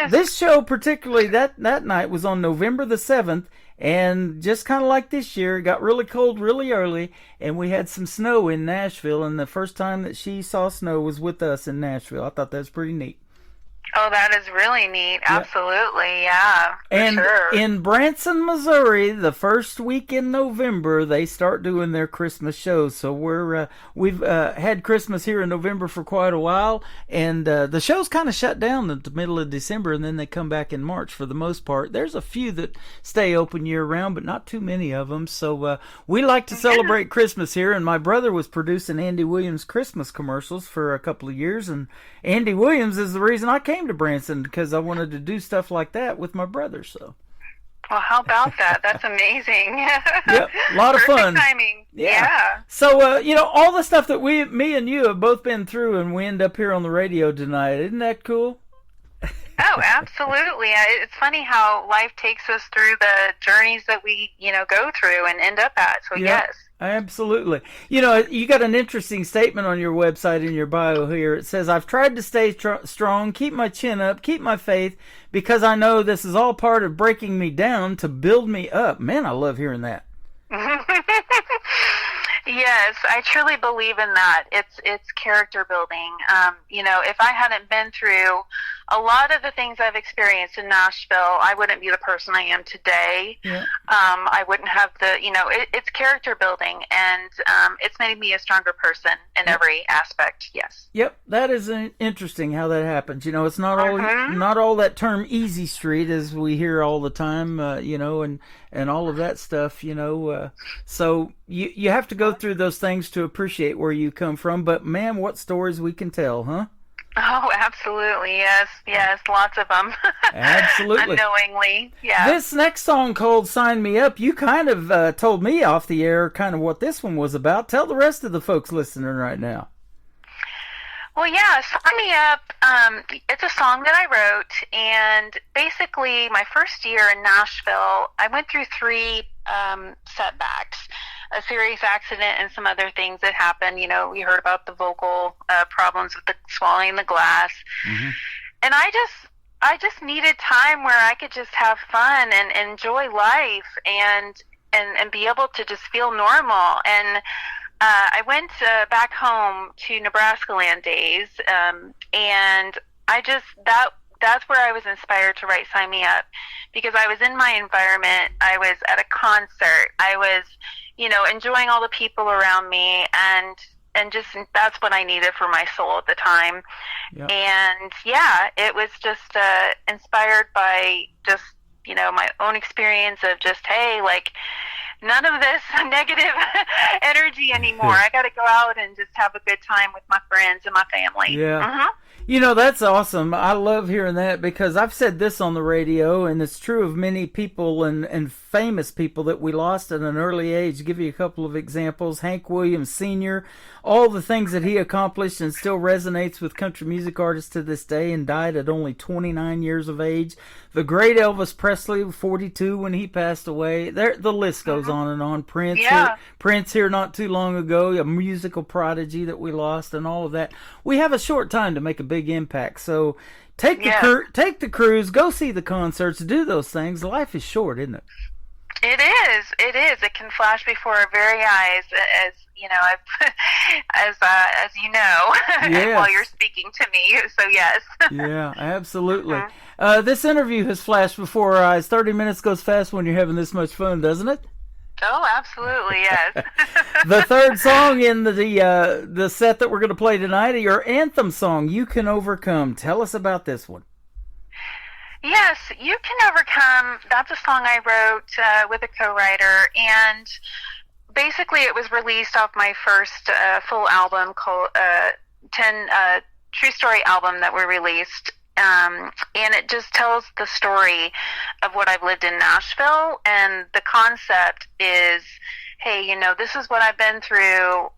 [SPEAKER 4] this show particularly that night was on November the 7th, and just kind of like this year, it got really cold really early, and we had some snow in Nashville, and the first time that she saw snow was with us in Nashville. I thought that was pretty neat.
[SPEAKER 10] Oh, that is really neat. Absolutely, yeah. For
[SPEAKER 4] And
[SPEAKER 10] sure.
[SPEAKER 4] in Branson, Missouri, the first week in November, they start doing their Christmas shows. So we've had Christmas here in November for quite a while, and the shows kind of shut down at the middle of December, and then they come back in March for the most part. There's a few that stay open year round, but not too many of them. So we like to celebrate Christmas here, and my brother was producing Andy Williams Christmas commercials for a couple of years, and Andy Williams is the reason I came to Branson, because I wanted to do stuff like that with my brother. So,
[SPEAKER 10] well, how about that? That's amazing.
[SPEAKER 4] yep, a lot of
[SPEAKER 10] Perfect
[SPEAKER 4] fun.
[SPEAKER 10] timing. Yeah.
[SPEAKER 4] So, all the stuff that me and you have both been through, and we end up here on the radio tonight. Isn't that cool?
[SPEAKER 10] Oh, absolutely. It's funny how life takes us through the journeys that we, go through and end up at. So, yes.
[SPEAKER 4] Absolutely. You got an interesting statement on your website in your bio here. It says, I've tried to stay strong, keep my chin up, keep my faith, because I know this is all part of breaking me down to build me up. Man, I love hearing that.
[SPEAKER 10] Yes, I truly believe in that. It's character building. If I hadn't been through a lot of the things I've experienced in Nashville, I wouldn't be the person I am today.
[SPEAKER 4] Yeah.
[SPEAKER 10] I wouldn't have it's character building, and it's made me a stronger person in every aspect. Yes.
[SPEAKER 4] Yep, that is interesting how that happens. It's not all that term easy street as we hear all the time, and all of that stuff, so you have to go through those things to appreciate where you come from. But man, what stories we can tell, huh?
[SPEAKER 10] Oh, absolutely. Yes, lots of them.
[SPEAKER 4] Absolutely.
[SPEAKER 10] Unknowingly, yeah.
[SPEAKER 4] This next song called Sign Me Up, you kind of told me off the air kind of what this one was about. Tell the rest of the folks listening right now.
[SPEAKER 10] Well, yeah, Sign Me Up, it's a song that I wrote, and basically my first year in Nashville, I went through 3 setbacks, a serious accident and some other things that happened. We heard about the vocal problems with the swallowing the glass. Mm-hmm. And I just needed time where I could just have fun and enjoy life and be able to just feel normal. And I went back home to Nebraska Land days, and that's where I was inspired to write Sign Me Up, because I was in my environment. I was at a concert. I was, enjoying all the people around me, and just that's what I needed for my soul at the time. Yep. And yeah, it was just inspired by just, my own experience of just, hey, like, none of this negative energy anymore. I got to go out and just have a good time with my friends and my family.
[SPEAKER 4] Yeah.
[SPEAKER 10] Mm-hmm.
[SPEAKER 4] That's awesome. I love hearing that, because I've said this on the radio, and it's true of many people and famous people that we lost at an early age. I'll give you a couple of examples. Hank Williams Sr., all the things that he accomplished and still resonates with country music artists to this day, and died at only 29 years of age. The great Elvis Presley, 42 when he passed away. The list goes on and on. Prince here not too long ago, a musical prodigy that we lost, and all of that. We have a short time to make a big impact, so take the cruise, go see the concerts, do those things. Life is short, isn't it?
[SPEAKER 10] It is. It can flash before our very eyes, as as you know,
[SPEAKER 4] yes.
[SPEAKER 10] while you're speaking to me. So yes.
[SPEAKER 4] Yeah, absolutely. This interview has flashed before our eyes. 30 minutes goes fast when you're having this much fun, doesn't it?
[SPEAKER 10] Oh, absolutely, yes.
[SPEAKER 4] The third song in the set that we're going to play tonight, your anthem song, You Can Overcome. Tell us about this one.
[SPEAKER 10] Yes, You Can Overcome. That's a song I wrote with a co-writer, and basically it was released off my first full album called 10 True Story album that we released. And it just tells the story of what I've lived in Nashville, and the concept is, hey, this is what I've been through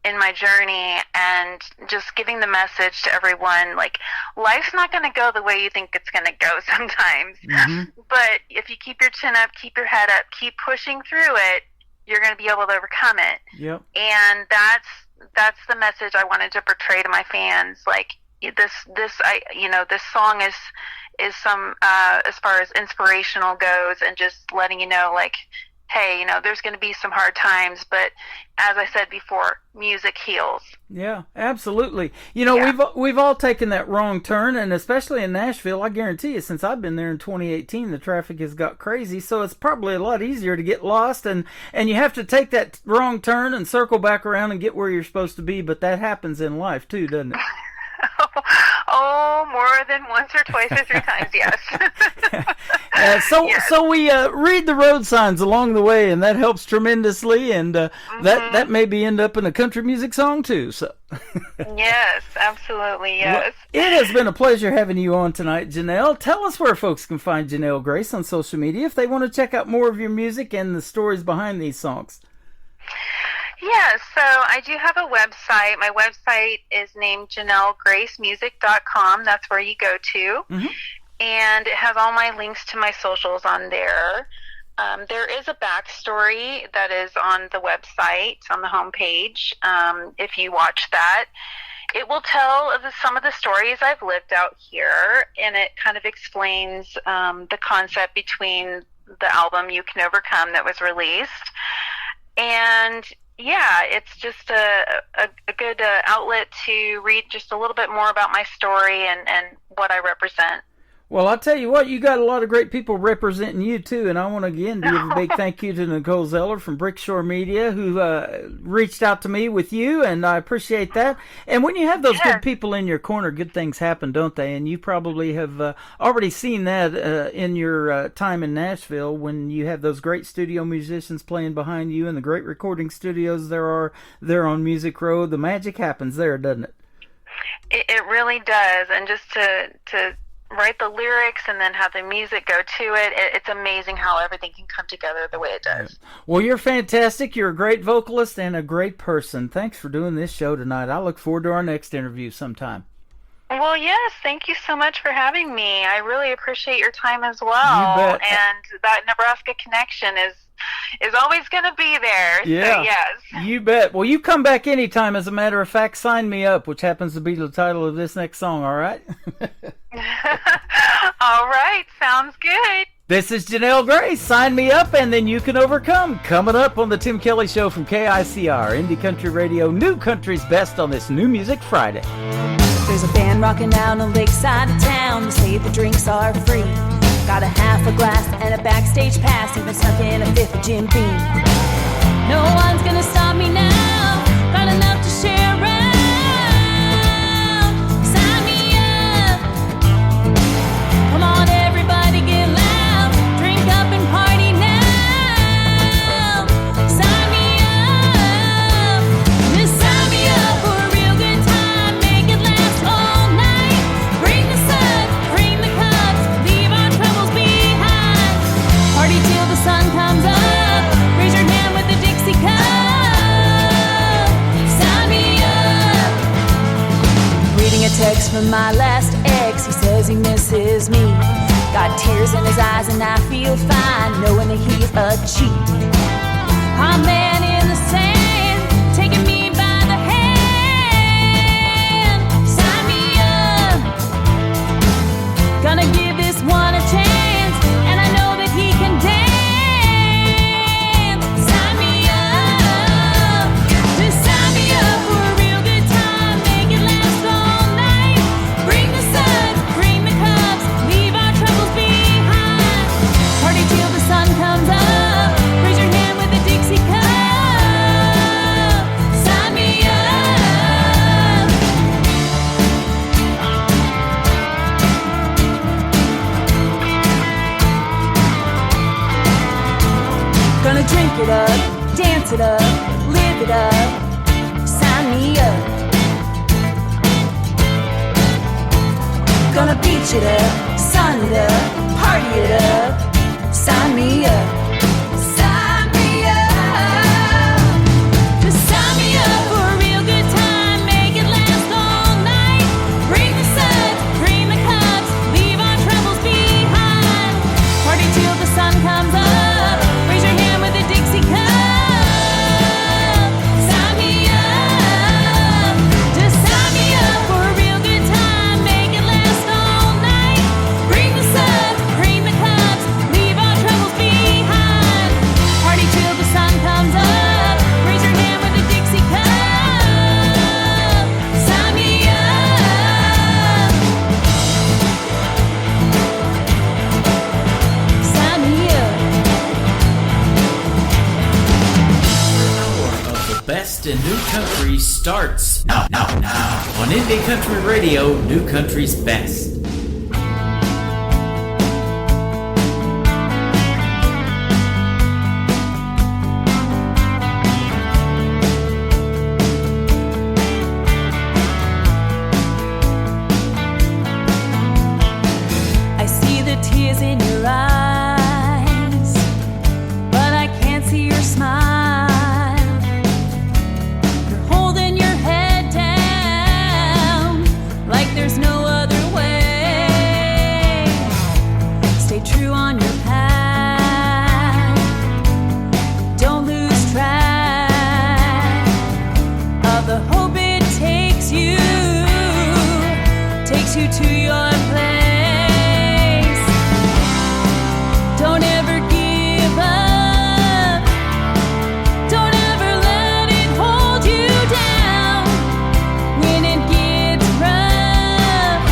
[SPEAKER 10] in my journey, and just giving the message to everyone, like, life's not going to go the way you think it's going to go sometimes. Mm-hmm. But if you keep your chin up, keep your head up, keep pushing through it, you're going to be able to overcome it.
[SPEAKER 4] Yep.
[SPEAKER 10] And that's the message I wanted to portray to my fans. Like, this song is some as far as inspirational goes, and just letting you know, like, hey, there's going to be some hard times, but as I said before, music heals.
[SPEAKER 4] Yeah, absolutely. We've all taken that wrong turn, and especially in Nashville, I guarantee you, since I've been there in 2018, the traffic has got crazy, so it's probably a lot easier to get lost, and you have to take that wrong turn and circle back around and get where you're supposed to be, but that happens in life too, doesn't it?
[SPEAKER 10] Oh, more than once or twice or 3 times, yes.
[SPEAKER 4] So we read the road signs along the way, and that helps tremendously, and that maybe end up in a country music song too. So.
[SPEAKER 10] Yes, absolutely, yes.
[SPEAKER 4] Well, it has been a pleasure having you on tonight, Janelle. Tell us where folks can find Janelle Grace on social media if they want to check out more of your music and the stories behind these songs.
[SPEAKER 10] Yeah, so I do have a website. My website is named JanelleGraceMusic.com. That's where you go to. Mm-hmm. And it has all my links to my socials on there. There is a backstory that is on the website, on the homepage. If you watch that, it will tell some of the stories I've lived out here, and it kind of explains the concept between the album You Can Overcome that was released. And yeah, it's just a good outlet to read just a little bit more about my story and what I represent.
[SPEAKER 4] Well, I'll tell you what, you got a lot of great people representing you, too, and I want to, again, give a big thank you to Nicole Zeller from Brickshore Media, who reached out to me with you, and I appreciate that. And when you have those good people in your corner, good things happen, don't they? And you probably have already seen that in your time in Nashville, when you have those great studio musicians playing behind you and the great recording studios there are there on Music Row. The magic happens there, doesn't it?
[SPEAKER 10] It really does, and just to write the lyrics and then have the music go to it. It's amazing how everything can come together the way it does.
[SPEAKER 4] Well, you're fantastic. You're a great vocalist and a great person. Thanks for doing this show tonight. I look forward to our next interview sometime.
[SPEAKER 10] Well, yes, thank you so much for having me. I really appreciate your time as well.
[SPEAKER 4] You bet.
[SPEAKER 10] And that Nebraska connection is always going to be there.
[SPEAKER 4] Yeah,
[SPEAKER 10] so yes.
[SPEAKER 4] You bet. Well, you come back anytime. As a matter of fact, Sign Me Up, which happens to be the title of this next song, all right?
[SPEAKER 10] All right, sounds good.
[SPEAKER 4] This is Janelle Grace, Sign Me Up, and Then You Can Overcome. Coming up on the Tim Kelly Show from KICR, Indie Country Radio, New Country's Best on this New Music Friday.
[SPEAKER 11] There's a band rocking down on Lakeside of town. They say the drinks are free. Got a half a glass and a backstage pass, even snuck in a fifth of Jim Beam. No one's gonna stop me now. Got enough to share around. Sign me up. Come on, everybody, get loud. Drink up and party now. Sign me up. Just sign me up for a real good time. Make it last all night. Bring the suds, bring the cups. Leave our troubles behind. Party till the sun comes up. Raise your hand with the Dixie cup. Sign me up. Reading a text from my last ex. He says he misses me. Got tears in his eyes and I feel fine knowing that he's a cheat. I'm man in the sand, taking me by the hand. Sign me up. Gonna give this one a chance, and I know that he can dance. Sign me up. Just sign me up for a real good time. Make it last all night. Bring the sun, bring the cups. Leave our troubles behind. Party till the sun comes up. Raise your hand with the Dixie cup. Sign me up. Gonna drink it up, dance it up, live it up. Sign me up. Gonna beach it up, sun it up, party it up. Sign me up. Sign me up. Just sign me up for a real good time. Make it last all night. Bring the suds, bring the cups. Leave our troubles behind. Party till the sun comes up. Raise your hand with a Dixie cup. Sign me up. Just sign me up for a real good time. Make it last all night. Bring the suds, bring the cups. Leave our troubles behind.
[SPEAKER 5] Country starts now on Indie Country Radio, New Country's Best.
[SPEAKER 11] I see the tears in your eyes, but I can't see your smile. You're holding your head down like there's no other way. Stay true on your path. Don't lose track of the hope it takes you to your place. Don't ever give up. Don't ever let it hold you down. When it gets rough,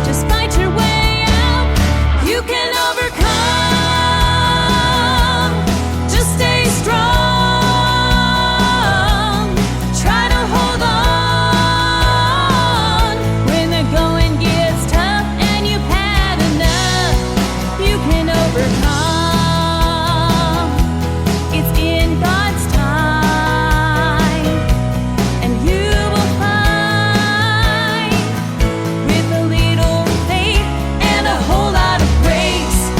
[SPEAKER 11] just fight your way out. You can overcome. Just stay strong. Try to hold on. When the going gets tough and you've had enough, you can overcome. It's in God's time, and you will find, with a little faith and a whole lot of grace,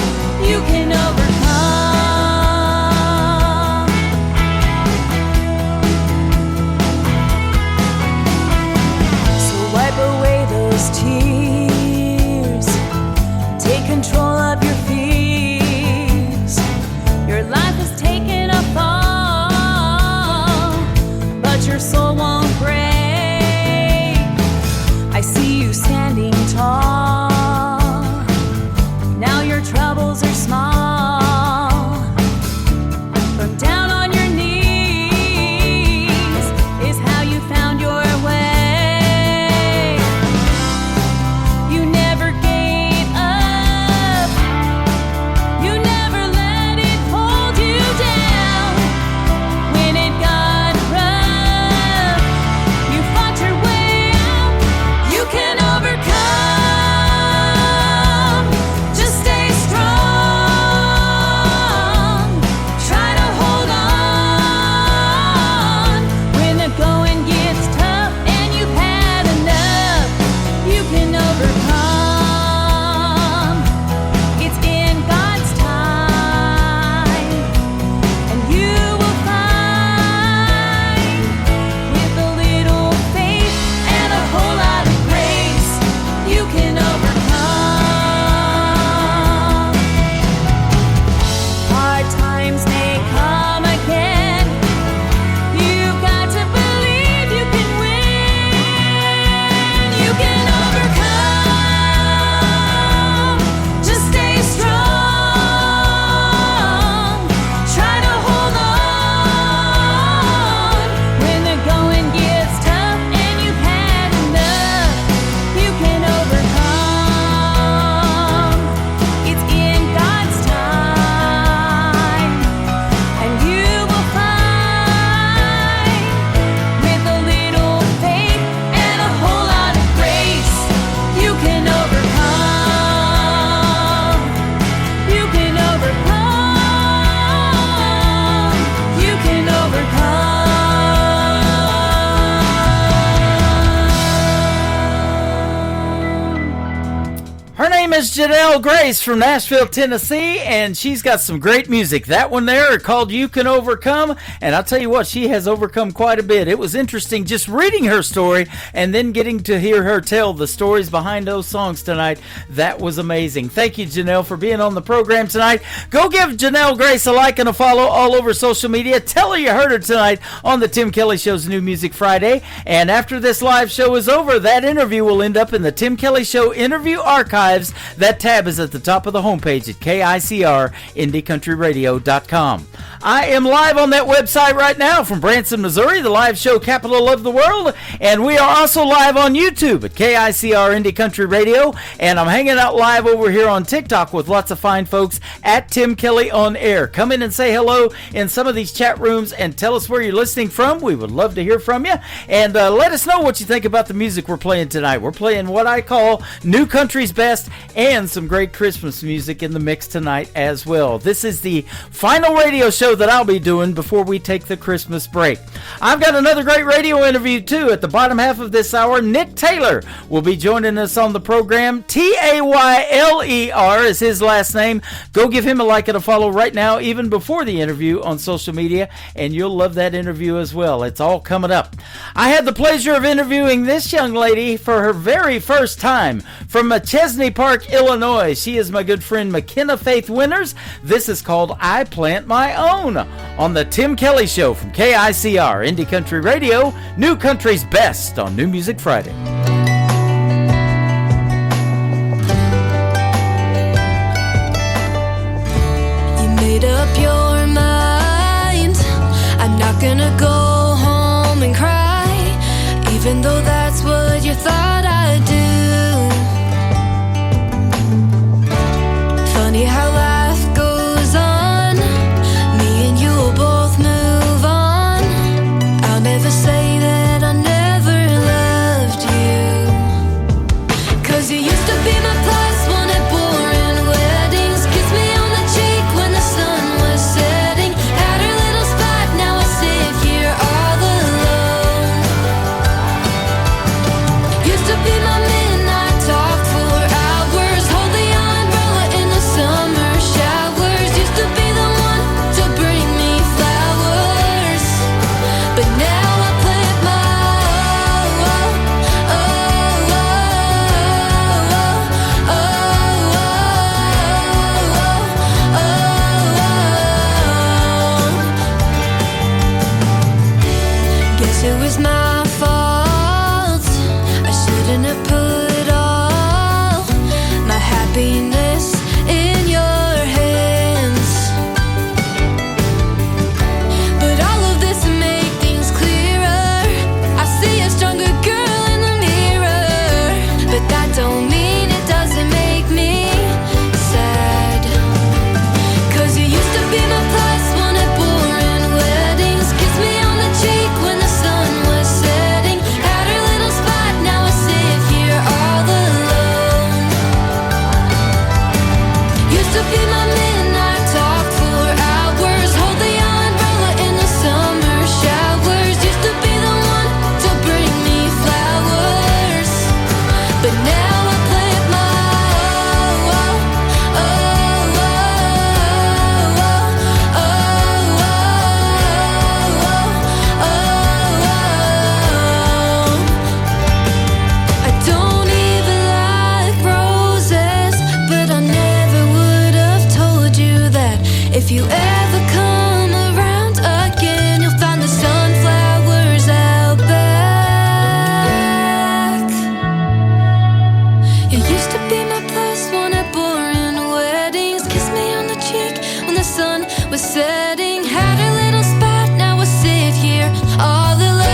[SPEAKER 11] you can overcome. So wipe away those tears. Take control of your fears. Your life has taken a fall, but your soul won't break. I see you standing tall. Now your troubles are small. From down on your knees is how you found your way. You never gave up. You never let it hold you down. When it got rough, you fought your way out. You can overcome. Just stay strong. Try to hold on. When the going gets tough and you've had enough, you can overcome. It's in God's time, and you will find, with a little faith and a whole lot of grace, you can overcome. Hard times may come again. You've got to believe you can win. You can overcome. Just stay strong. Try to hold on. When the going gets tough and you've had enough, you can overcome. It's in God's time, and you will find, with a little faith and a whole lot of grace, you can overcome. You can overcome. You can overcome.
[SPEAKER 4] Her name is Janelle Grace from Nashville, Tennessee, and she's got some great music. That one there called You Can Overcome, and I'll tell you what, she has overcome quite a bit. It was interesting just reading her story and then getting to hear her tell the stories behind those songs tonight. That was amazing. Thank you, Janelle, for being on the program tonight. Go give Janelle Grace a like and a follow all over social media. Tell her you heard her tonight on the Tim Kelly Show's New Music Friday, and after this live show is over, that interview will end up in the Tim Kelly Show interview archives That tab is at the top of the homepage at KICRIndieCountryRadio.com. I am live on that website right now from Branson, Missouri, the live show capital of the world, and we are also live on YouTube at KICR Indie Country Radio, and I'm hanging out live over here on TikTok with lots of fine folks at Tim Kelly on Air. Come in and say hello in some of these chat rooms and tell us where you're listening from. We would love to hear from you, and let us know what you think about the music we're playing tonight. We're playing what I call new country's best and some great Christmas music in the mix tonight as well. This is the final radio show that I'll be doing before we take the Christmas break. I've got another great radio interview too at the bottom half of this hour. Nick Taylor will be joining us on the program. Tayler is his last name. Go give him a like and a follow right now, even before the interview on social media, and you'll love that interview as well. It's all coming up. I had the pleasure of interviewing this young lady for her very first time from Chesney Park, Illinois. She is my good friend McKenna Faith Winters. This is called I Plant My Own on the Tim Kelly Show from KICR Indie Country Radio, New Country's Best on New Music Friday.
[SPEAKER 6] You made up your mind. I'm not gonna go home and cry, even though that's what you thought I'd do. Funny how life goes on. Me and you will both move on. I'll never say that I never loved you, 'cause you used to be my plus one at boring weddings. Kiss me on the cheek when the sun was setting. Had her little spot, now I sit here all alone. Used to be my midnight talk for hours. Hold the umbrella in the summer showers. Used to be the one to bring me flowers, but now I plant my Guess it was my fault. I shouldn't have put all my happiness in your hands. But all of this make things clearer. I see a stronger girl in the mirror, but that don't mean it doesn't make me sad. 'Cause you used to be my plus one at boring weddings. Kiss me on the cheek when the sun was setting. Had her little spot, now I sit here all alone. Used to be my midnight talk for hours. Hold the umbrella in the summer showers. Used to be the one to bring me flowers, but now I plant my I don't even like roses, but I never would have told you that. If you ever come around again, you'll find the sunflowers out back. You used to be my plus one at boring weddings. Kiss me on the cheek when the sun was setting. Had a little spot, now I sit here all alone.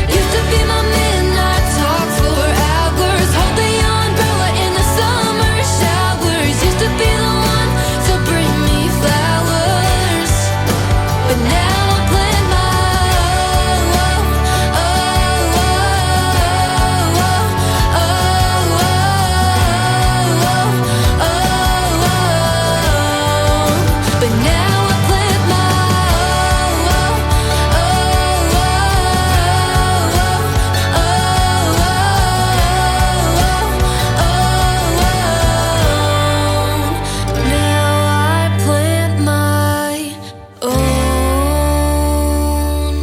[SPEAKER 6] Used to be my midnight talk for hours. Hold the umbrella in the summer showers. Used to be the one to bring me flowers, but now I plant my but now I plant my now I plant my own.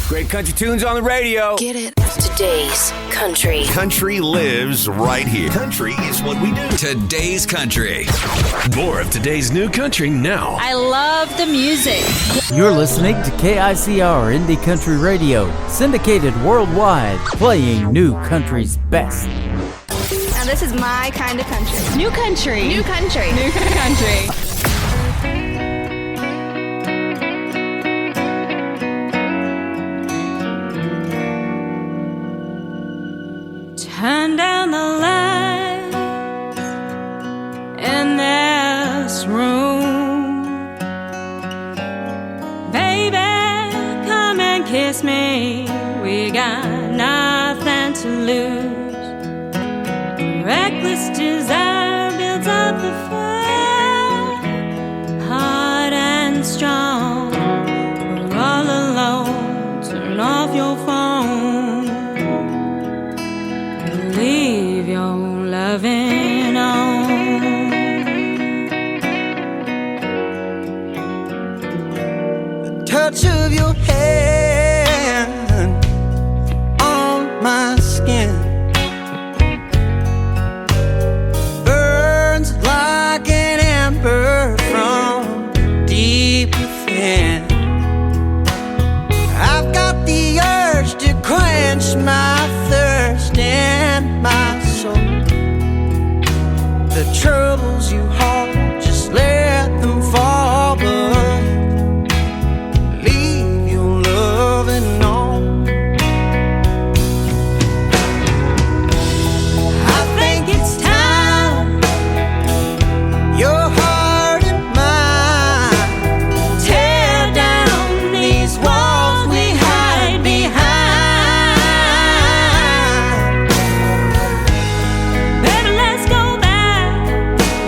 [SPEAKER 12] Great country tunes on the radio.
[SPEAKER 6] Get it?
[SPEAKER 12] Today's country.
[SPEAKER 13] Country lives right here. Country is what we do. Today's country. More of today's new country now.
[SPEAKER 11] I love the music.
[SPEAKER 4] You're listening to KICR Indie Country Radio, syndicated worldwide, playing new country's best.
[SPEAKER 14] Now this is my kind of country.
[SPEAKER 11] New country.
[SPEAKER 14] New country.
[SPEAKER 11] New country. Turn down the lights in this room. Baby, come and kiss me. We got nothing to lose. Reckless desire builds up the fire, hard and strong. We're all alone. Turn off your phone. Leave your loving on.
[SPEAKER 15] The touch of your hand on my skin burns like an ember from deep within. I've got the urge to quench my thirst and my soul. The troubles you hold, just let them fall, but leave your loving on. I think it's time your heart and mine tear down these walls we hide behind. Baby, let's go back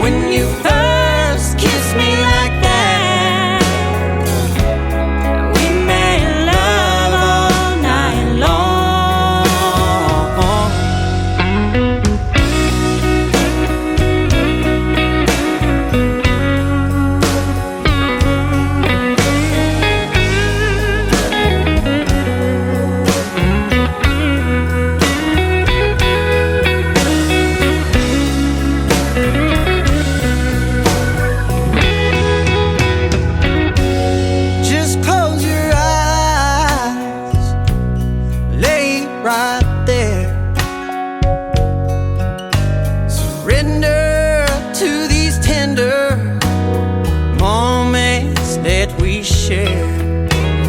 [SPEAKER 15] when you first kissed me like that. We made love all night long. Just close your eyes, lay right there. Surrender to these tender moments that we share.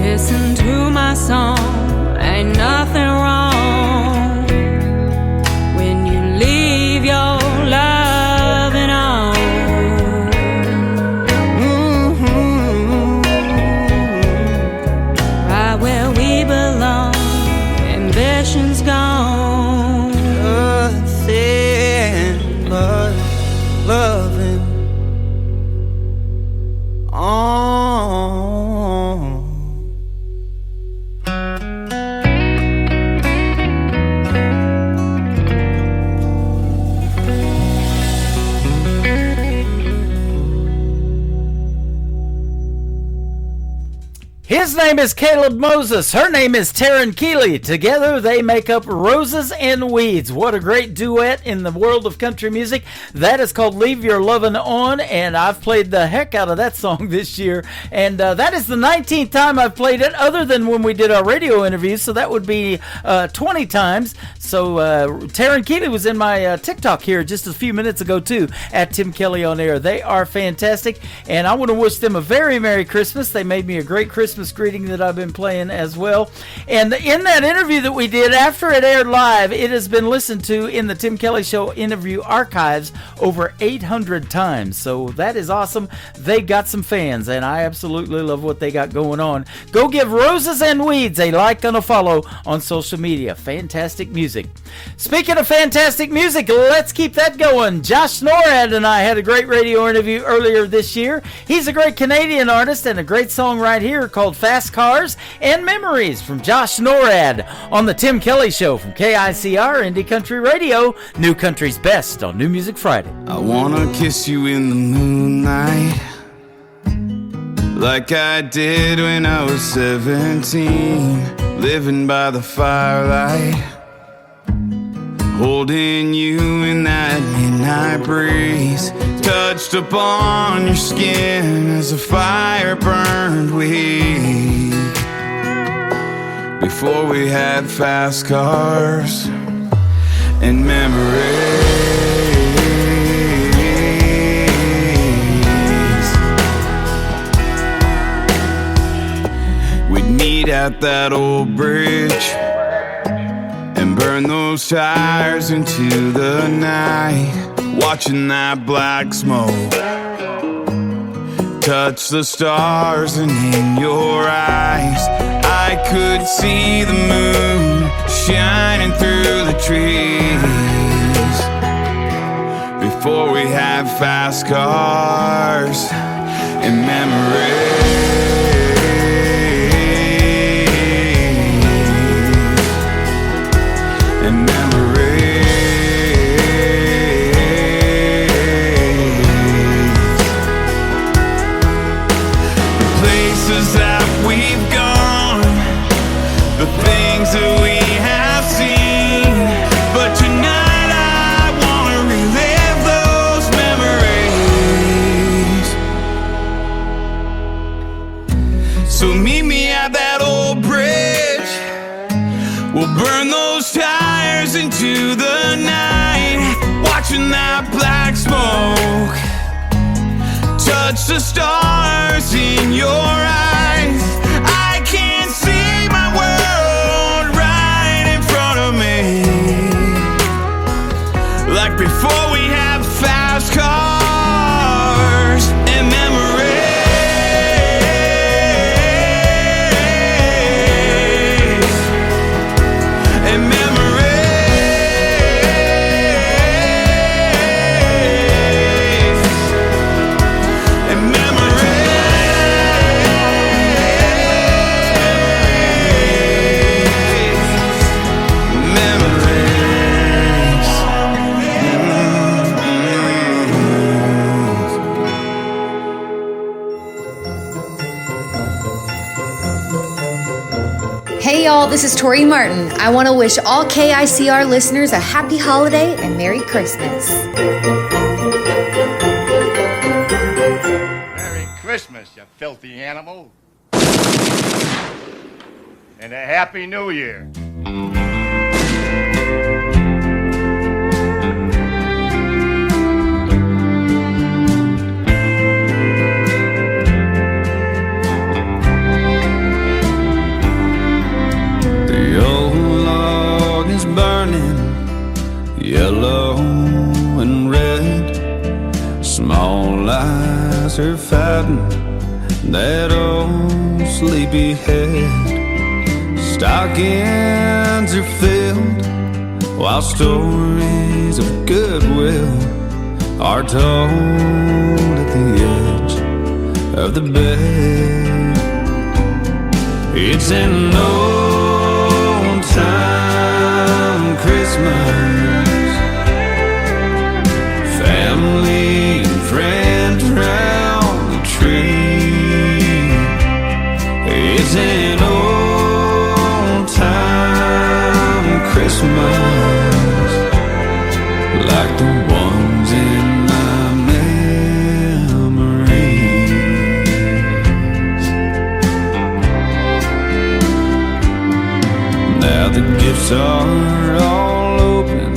[SPEAKER 11] Listen to my song, ain't nothing wrong when you leave your loving on. Right where we belong, ambition's gone.
[SPEAKER 15] Nothing but loving on.
[SPEAKER 4] His name is Caleb Moses. Her name is Taryn Keeley. Together they make up Roses and Weeds. What a great duet in the world of country music. That is called Leave Your Lovin' On, and I've played the heck out of that song this year. And that is the 19th time I've played it, other than when we did our radio interviews, so that would be 20 times. So Taryn Keeley was in my TikTok here just a few minutes ago, too, at Tim Kelly On Air. They are fantastic, and I want to wish them a very Merry Christmas. They made me a great Christmas greeting that I've been playing as well. And in that interview that we did, after it aired live, it has been listened to in the Tim Kelly Show interview archives over 800 times. So that is awesome. They got some fans, and I absolutely love what they got going on. Go give Roses and Weeds a like and a follow on social media. Fantastic music. Speaking of fantastic music, let's keep that going. Josh Norad and I had a great radio interview earlier this year. He's a great Canadian artist, and a great song right here called Fast Cars and Memories from Josh Norad on the Tim Kelly Show from KICR Indie Country Radio, New Country's Best on New Music Friday.
[SPEAKER 16] I wanna kiss you in the moonlight, like I did when I was 17. living by the firelight, holding you in that midnight breeze, touched upon your skin as the fire burned weak. Before we had fast cars and memories, we'd meet at that old bridge and burn those tires into the night, watching that black smoke touch the stars, and in your eyes I could see the moon shining through the trees. Before we had fast cars and memories, that we have seen, but tonight I wanna relive those memories. So meet me at that old bridge, we'll burn those tires into the night, watching that black smoke touch the stars in your eyes. I can't see my world like before we had fast cars and memories, and memories, and
[SPEAKER 17] Hey y'all, this is Tori Martin. I want to wish all KICR listeners a happy holiday and Merry Christmas.
[SPEAKER 8] Merry Christmas, you filthy animal. And a Happy New Year.
[SPEAKER 16] Yellow and red, small eyes are fighting that old sleepy head. Stockings are filled while stories of goodwill are told at the edge of the bed. It's an old time Christmas, family and friends round the tree. It's an old time Christmas, like the ones in my memories. Now the gifts are all open,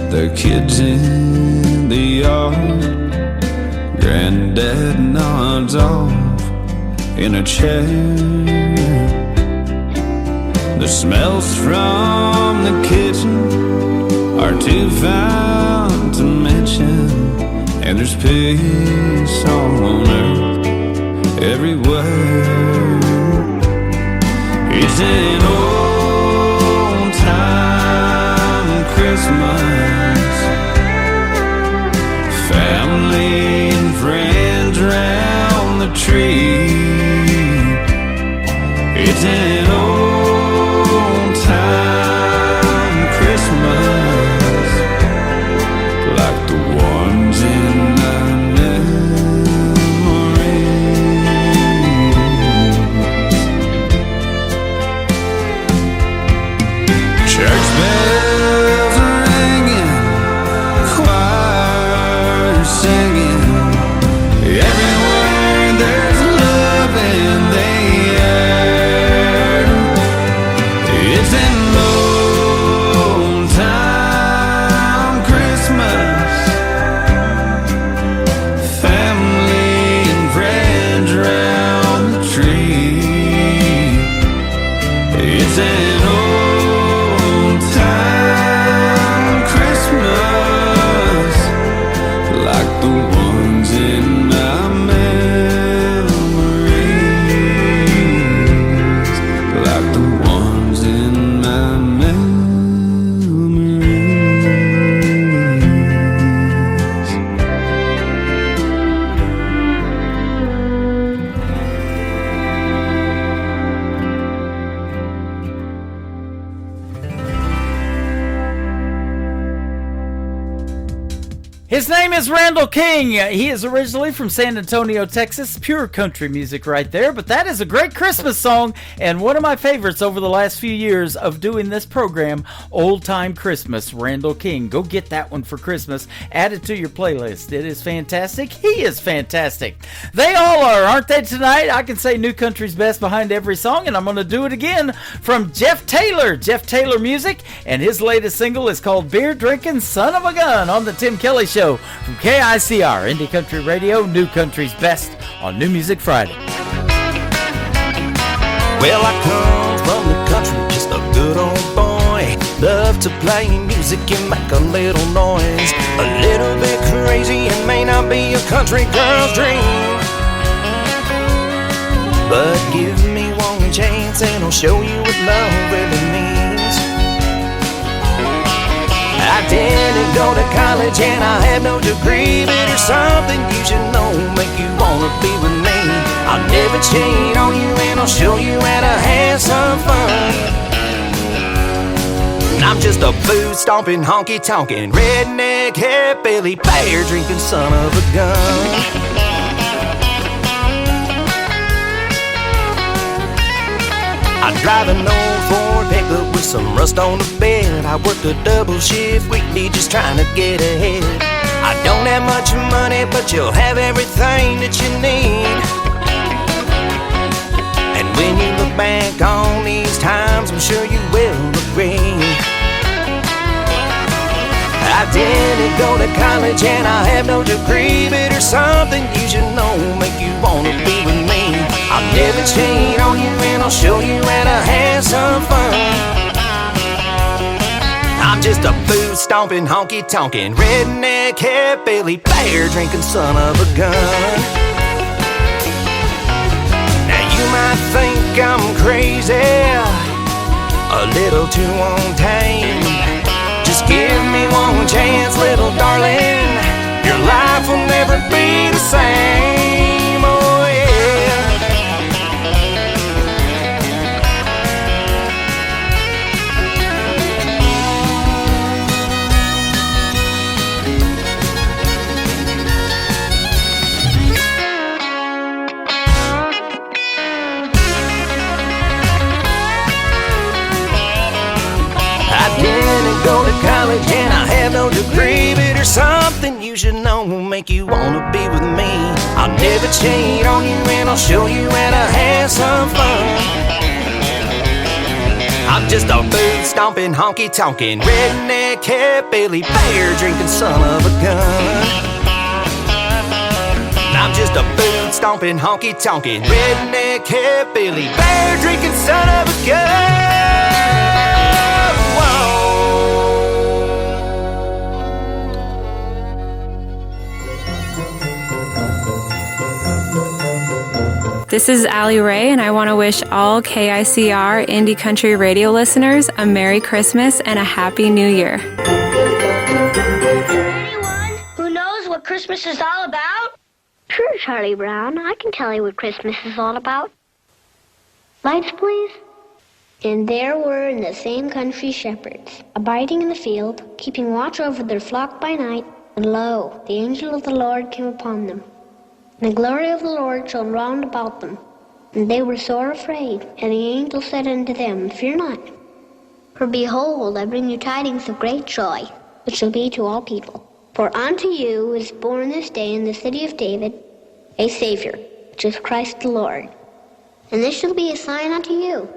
[SPEAKER 16] the kids in the yard. Granddad nods off in a chair. The smells from the kitchen are too fine to mention, and there's peace on earth everywhere. It's an old time Christmas, family and friends round the tree. It's an old time Christmas, like the ones in my memories. is an old time Christmas, like the ones in my memories, like the ones in my memories.
[SPEAKER 4] His name is Randall King. He is originally from San Antonio, Texas. Pure country music right there. But that is a great Christmas song and one of my favorites over the last few years of doing this program, Old Time Christmas, Randall King. Go get that one for Christmas. Add it to your playlist. It is fantastic. He is fantastic. They all are, aren't they, tonight? I can say New Country's best behind every song, and I'm going to do it again from Jeff Taylor. Jeff Taylor Music, and his latest single is called Beer Drinking Son of a Gun on the Tim Kelly Show. From KICR, Indie Country Radio, New Country's best on New Music Friday.
[SPEAKER 18] Well, I come from the country, just a good old boy. Love to play music and make a little noise. A little bit crazy and may not be a country girl's dream, but give me one chance and I'll show you what love really means. I didn't go to college and I had no degree, but there's something you should know, make you wanna be with me. I'll never cheat on you and I'll show you how to have some fun. I'm just a food stomping, honky tonkin', redneck, hillbilly, beer drinking son of a gun. I drive an old Ford pickup with some rust on the bed. I worked a double shift weekly just trying to get ahead. I don't have much money, but you'll have everything that you need. And when you look back on these times, I'm sure you will agree. I didn't go to college and I have no degree, but there's something you should know, make you wanna be with me. I'll never cheat on you and I'll show you how to have some fun. I'm just a food stomping, honky tonkin', redneck, hillbilly, beer drinking son of a gun. Now you might think I'm crazy, a little too on tame. Just give me one chance, little darling. Your life will never be the same. Oh yeah. I didn't go to college and I have no degree, but there's something you should know, make you wanna be with me. I'll never cheat on you and I'll show you how to have some fun. I'm just a food stomping, honky tonkin', redneck, hillbilly, beer drinking son of a gun. I'm just a food stomping, honky tonkin', redneck, hillbilly, beer drinking son of a gun.
[SPEAKER 19] This is Allie Ray, and I want to wish all KICR Indie Country Radio listeners a Merry Christmas and a Happy New Year.
[SPEAKER 20] Anyone who knows what Christmas is all about? Sure, Charlie Brown. I can tell you what Christmas is all about. Lights, please. And there were in the same country shepherds, abiding in the field, keeping watch over their flock by night. And lo, the angel of the Lord came upon them. And the glory of the Lord shone round about them. And they were sore afraid. And the angel said unto them, Fear not. For behold, I bring you tidings of great joy, which shall be to all people. For unto you is born this day in the city of David a Savior, which is Christ the Lord. And this shall be a sign unto you.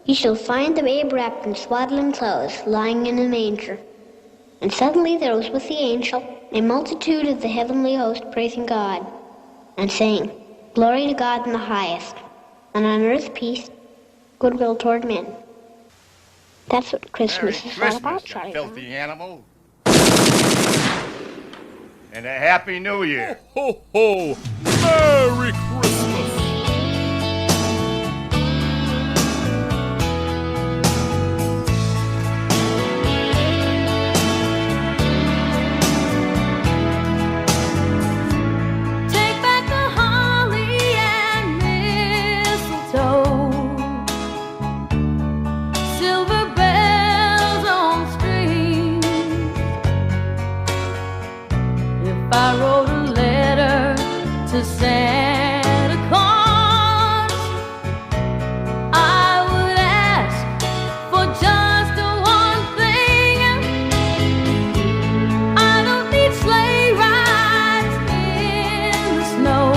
[SPEAKER 20] Ye shall find the babe wrapped in swaddling clothes, lying in a manger. And suddenly there was with the angel a multitude of the heavenly host praising God, and saying, Glory to God in the highest, and on earth peace, goodwill toward men. That's what Christmas
[SPEAKER 8] Merry
[SPEAKER 20] is all about,
[SPEAKER 8] Christmas, you
[SPEAKER 20] Charlie
[SPEAKER 8] filthy
[SPEAKER 20] Brown.
[SPEAKER 8] animal. And a Happy New Year.
[SPEAKER 9] Ho, ho, Merry Christmas.
[SPEAKER 11] Take back the holly and mistletoe, silver bells on strings. If I wrote a letter to Santa Claus, I would ask for just one thing. I don't need sleigh rides in the snow.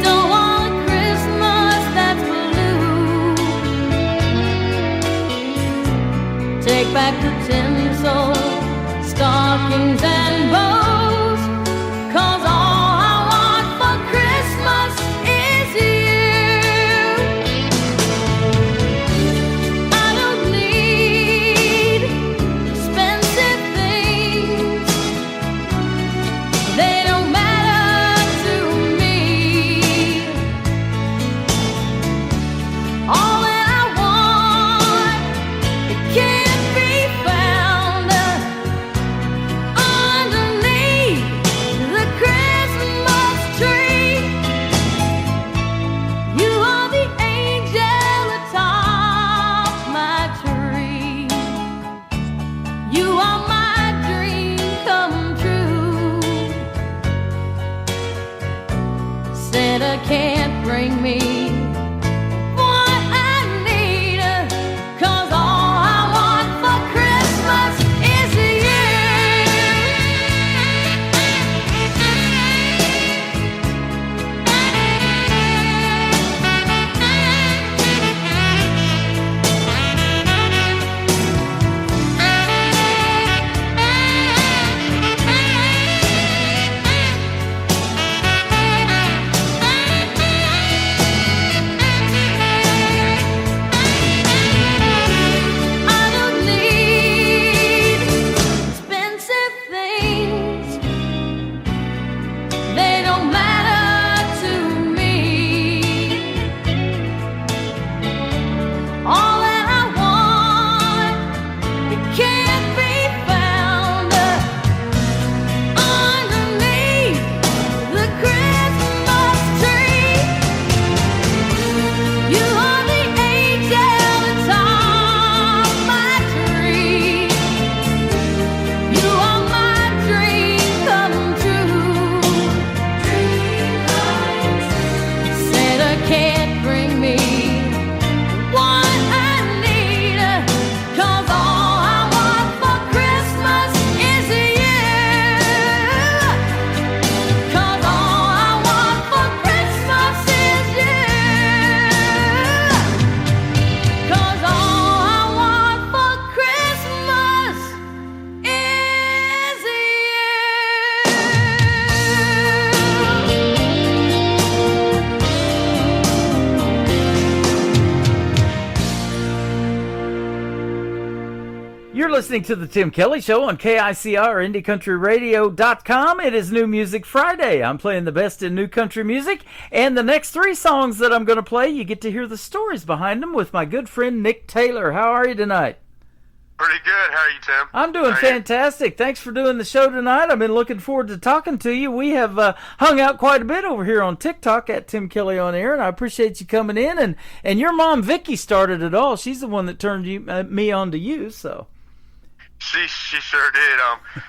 [SPEAKER 11] Don't want a Christmas that's blue. Take back the tinsel, stockings and bows, 'cause all I want for Christmas is you. I don't need expensive things, they don't matter to me. All that I want, it can't be found underneath the Christmas tree. You are the angel atop my tree. You are my dream come true. Santa can't bring me what I need, 'cause all I want for Christmas is you. I don't need expensive things, they don't matter to me. All that I want, it can't be found underneath the Christmas tree. You are the angel atop my tree. You are my dream come true. Santa can't bring me what I need, 'cause all I want for Christmas is you. 'Cause all I want for Christmas is you. 'Cause all I want for Christmas is
[SPEAKER 4] You're listening to the Tim Kelly Show on KICR IndieCountryRadio.com. It is New Music Friday. I'm playing the best in new country music, and the next three songs that I'm going to play, you get to hear the stories behind them with my good friend Nick Taylor. How are you tonight?
[SPEAKER 21] Pretty good. How are you, Tim?
[SPEAKER 4] I'm doing fantastic. Thanks for doing the show tonight. I've been looking forward to talking to you. We have hung out quite a bit over here on TikTok at Tim Kelly on Air, and I appreciate you coming in. And your mom, Vicky, started it all. She's the one that turned me on to you, so...
[SPEAKER 21] She sure did.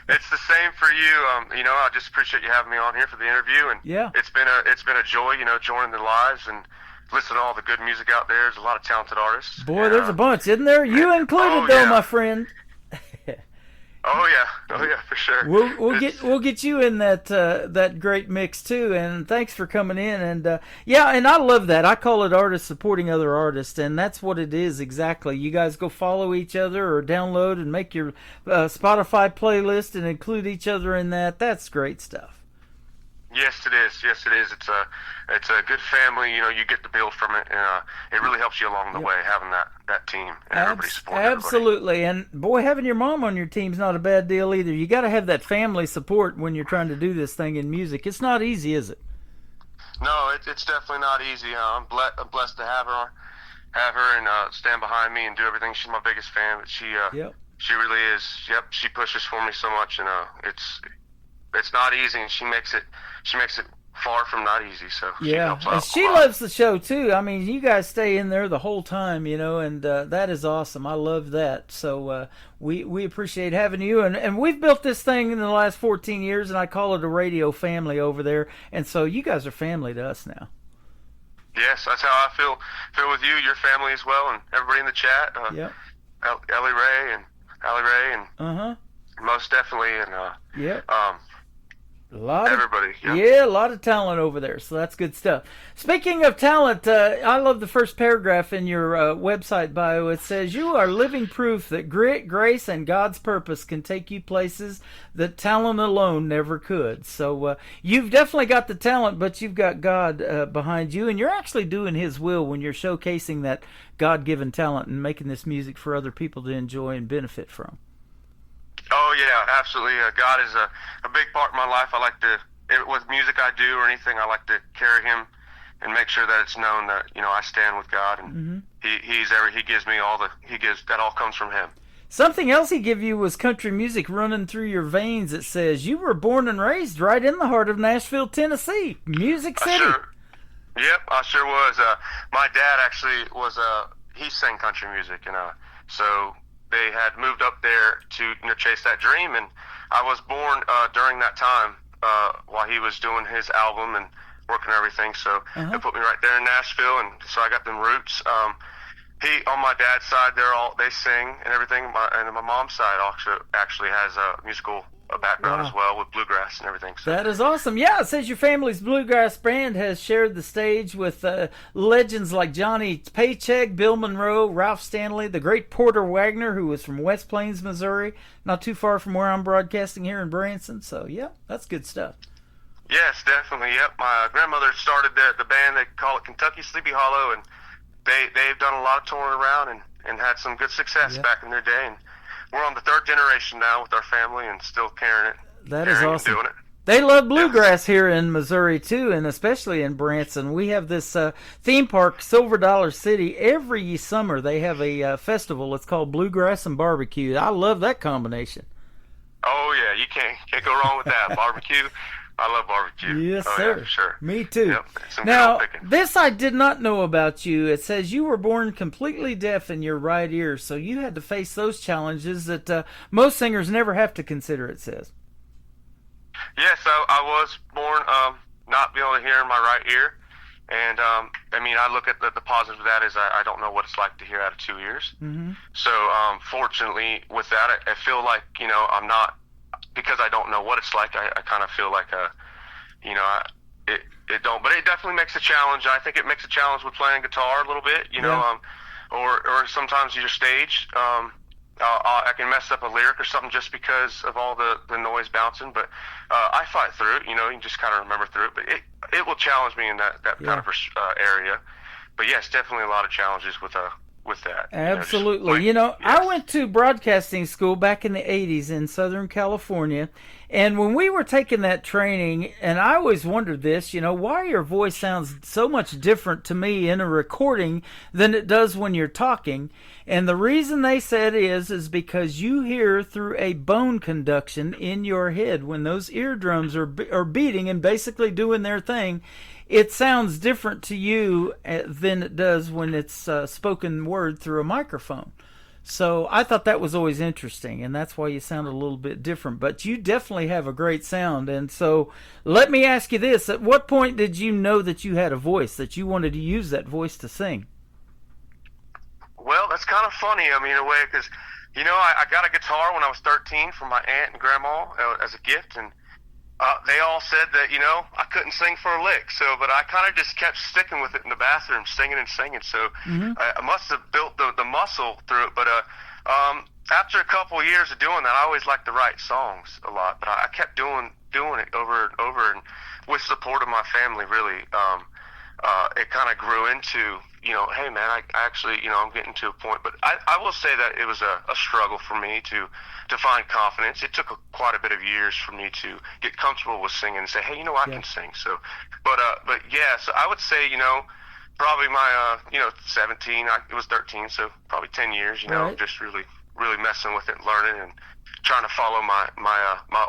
[SPEAKER 21] It's the same for you. I just appreciate you having me on here for the interview, and
[SPEAKER 4] yeah,
[SPEAKER 21] it's been a joy, joining the lives and listening to all the good music out there. There's a lot of talented artists.
[SPEAKER 4] Boy, there's a bunch, isn't there? You included, though, my friend.
[SPEAKER 21] Oh yeah, for sure.
[SPEAKER 4] We'll get you in that great mix too. And thanks for coming in. And and I love that. I call it artists supporting other artists, and that's what it is exactly. You guys go follow each other or download and make your Spotify playlist and include each other in that. That's great stuff.
[SPEAKER 21] Yes, it is. Yes, it is. It's a good family. You know, you get to build from it, and it really helps you along the way having that team and everybody supporting
[SPEAKER 4] Absolutely. And boy, having your mom on your team's not a bad deal either. You got to have that family support when you're trying to do this thing in music. It's not easy, is it?
[SPEAKER 21] No, it's definitely not easy. I'm blessed to have her and stand behind me and do everything. She's my biggest fan, but she really is. Yep, she pushes for me so much, and it's not easy, and she makes it far from not easy. So she helps out
[SPEAKER 4] and she loves the show too. I mean, you guys stay in there the whole time, you know, and that is awesome. I love that. So we appreciate having you, and we've built this thing in the last 14 years, and I call it a radio family over there. And so you guys are family to us now.
[SPEAKER 21] Yes, that's how I feel with you, your family as well, and everybody in the chat. Ellie Ray and most definitely, and everybody.
[SPEAKER 4] A lot of talent over there, so that's good stuff. Speaking of talent, I love the first paragraph in your website bio. It says, "You are living proof that grit, grace, and God's purpose can take you places that talent alone never could." So you've definitely got the talent, but you've got God behind you, and you're actually doing His will when you're showcasing that God-given talent and making this music for other people to enjoy and benefit from.
[SPEAKER 21] Oh yeah, absolutely. God is a big part of my life. I like to, with music I do or anything, I like to carry Him and make sure that it's known that, you know, I stand with God, and He gives me that all comes from Him.
[SPEAKER 4] Something else He gave you was country music running through your veins. It says you were born and raised right in the heart of Nashville, Tennessee, Music City.
[SPEAKER 21] I sure was. My dad actually was he sang country music, and so they had moved up there to chase that dream, and I was born during that time while he was doing his album and working everything. So they put me right there in Nashville, and so I got them roots. He, on my dad's side, they sing and everything, and my mom's side actually has a musical background as well with bluegrass and everything. So.
[SPEAKER 4] That is awesome. Yeah, it says your family's bluegrass band has shared the stage with legends like Johnny Paycheck, Bill Monroe, Ralph Stanley, the great Porter Wagner, who was from West Plains, Missouri, not too far from where I'm broadcasting here in Branson. So, yeah, that's good stuff.
[SPEAKER 21] Yes, definitely. Yep, my grandmother started the band. They call it Kentucky Sleepy Hollow, and they've done a lot of touring around and had some good success back in their day. And we're on the third generation now with our family and still carrying it.
[SPEAKER 4] That is awesome.
[SPEAKER 21] Doing it.
[SPEAKER 4] They love bluegrass here in Missouri, too, and especially in Branson. We have this theme park, Silver Dollar City. Every summer they have a festival. It's called Bluegrass and Barbecue. I love that combination.
[SPEAKER 21] Oh, yeah. You can't go wrong with that. Barbecue. I love barbecue.
[SPEAKER 4] Yes,
[SPEAKER 21] sir.
[SPEAKER 4] Yeah,
[SPEAKER 21] for sure.
[SPEAKER 4] Me too.
[SPEAKER 21] Yep.
[SPEAKER 4] Now, this I did not know about you. It says you were born completely deaf in your right ear, so you had to face those challenges that most singers never have to consider, it says.
[SPEAKER 21] Yes, I was born not being able to hear in my right ear. And, I mean, I look at the positive of that is I don't know what it's like to hear out of two ears.
[SPEAKER 4] Mm-hmm.
[SPEAKER 21] So, fortunately, with that, I feel like, you know, I'm not, because I don't know what it's like, I kind of feel like, you know, it don't, but it definitely makes a challenge. I think it makes a challenge with playing guitar a little bit, you know, or sometimes your stage, I can mess up a lyric or something just because of all the noise bouncing, but I fight through it, you know, you just kind of remember through it, but it will challenge me in that kind of area. But yes, definitely a lot of challenges with that.
[SPEAKER 4] Absolutely. You know, I went to broadcasting school back in the 80s in Southern California, and when we were taking that training, and I always wondered this, you know, why your voice sounds so much different to me in a recording than it does when you're talking. And the reason they said is because you hear through a bone conduction in your head. When those eardrums are beating and basically doing their thing, it sounds different to you than it does when it's spoken word through a microphone. So I thought that was always interesting, and that's why you sound a little bit different. But you definitely have a great sound. And so let me ask you this. At what point did you know that you had a voice, that you wanted to use that voice to sing?
[SPEAKER 21] Well, that's kind of funny, I mean, in a way, because, you know, I got a guitar when I was 13 from my aunt and grandma as a gift, and they all said that, you know, I couldn't sing for a lick, but I kind of just kept sticking with it in the bathroom, singing and singing, so I must have built the muscle through it, but after a couple of years of doing that, I always liked to write songs a lot, but I kept doing doing it over and over, and with support of my family, really, it kind of grew into, hey man, I actually, I'm getting to a point. But I will say that it was a struggle for me to find confidence. It took quite a bit of years for me to get comfortable with singing and say, hey, I can sing. So, but yeah, so I would say, probably my, 17, it was 13, so probably 10 years,
[SPEAKER 4] Right.
[SPEAKER 21] just really messing with it, and learning, and trying to follow my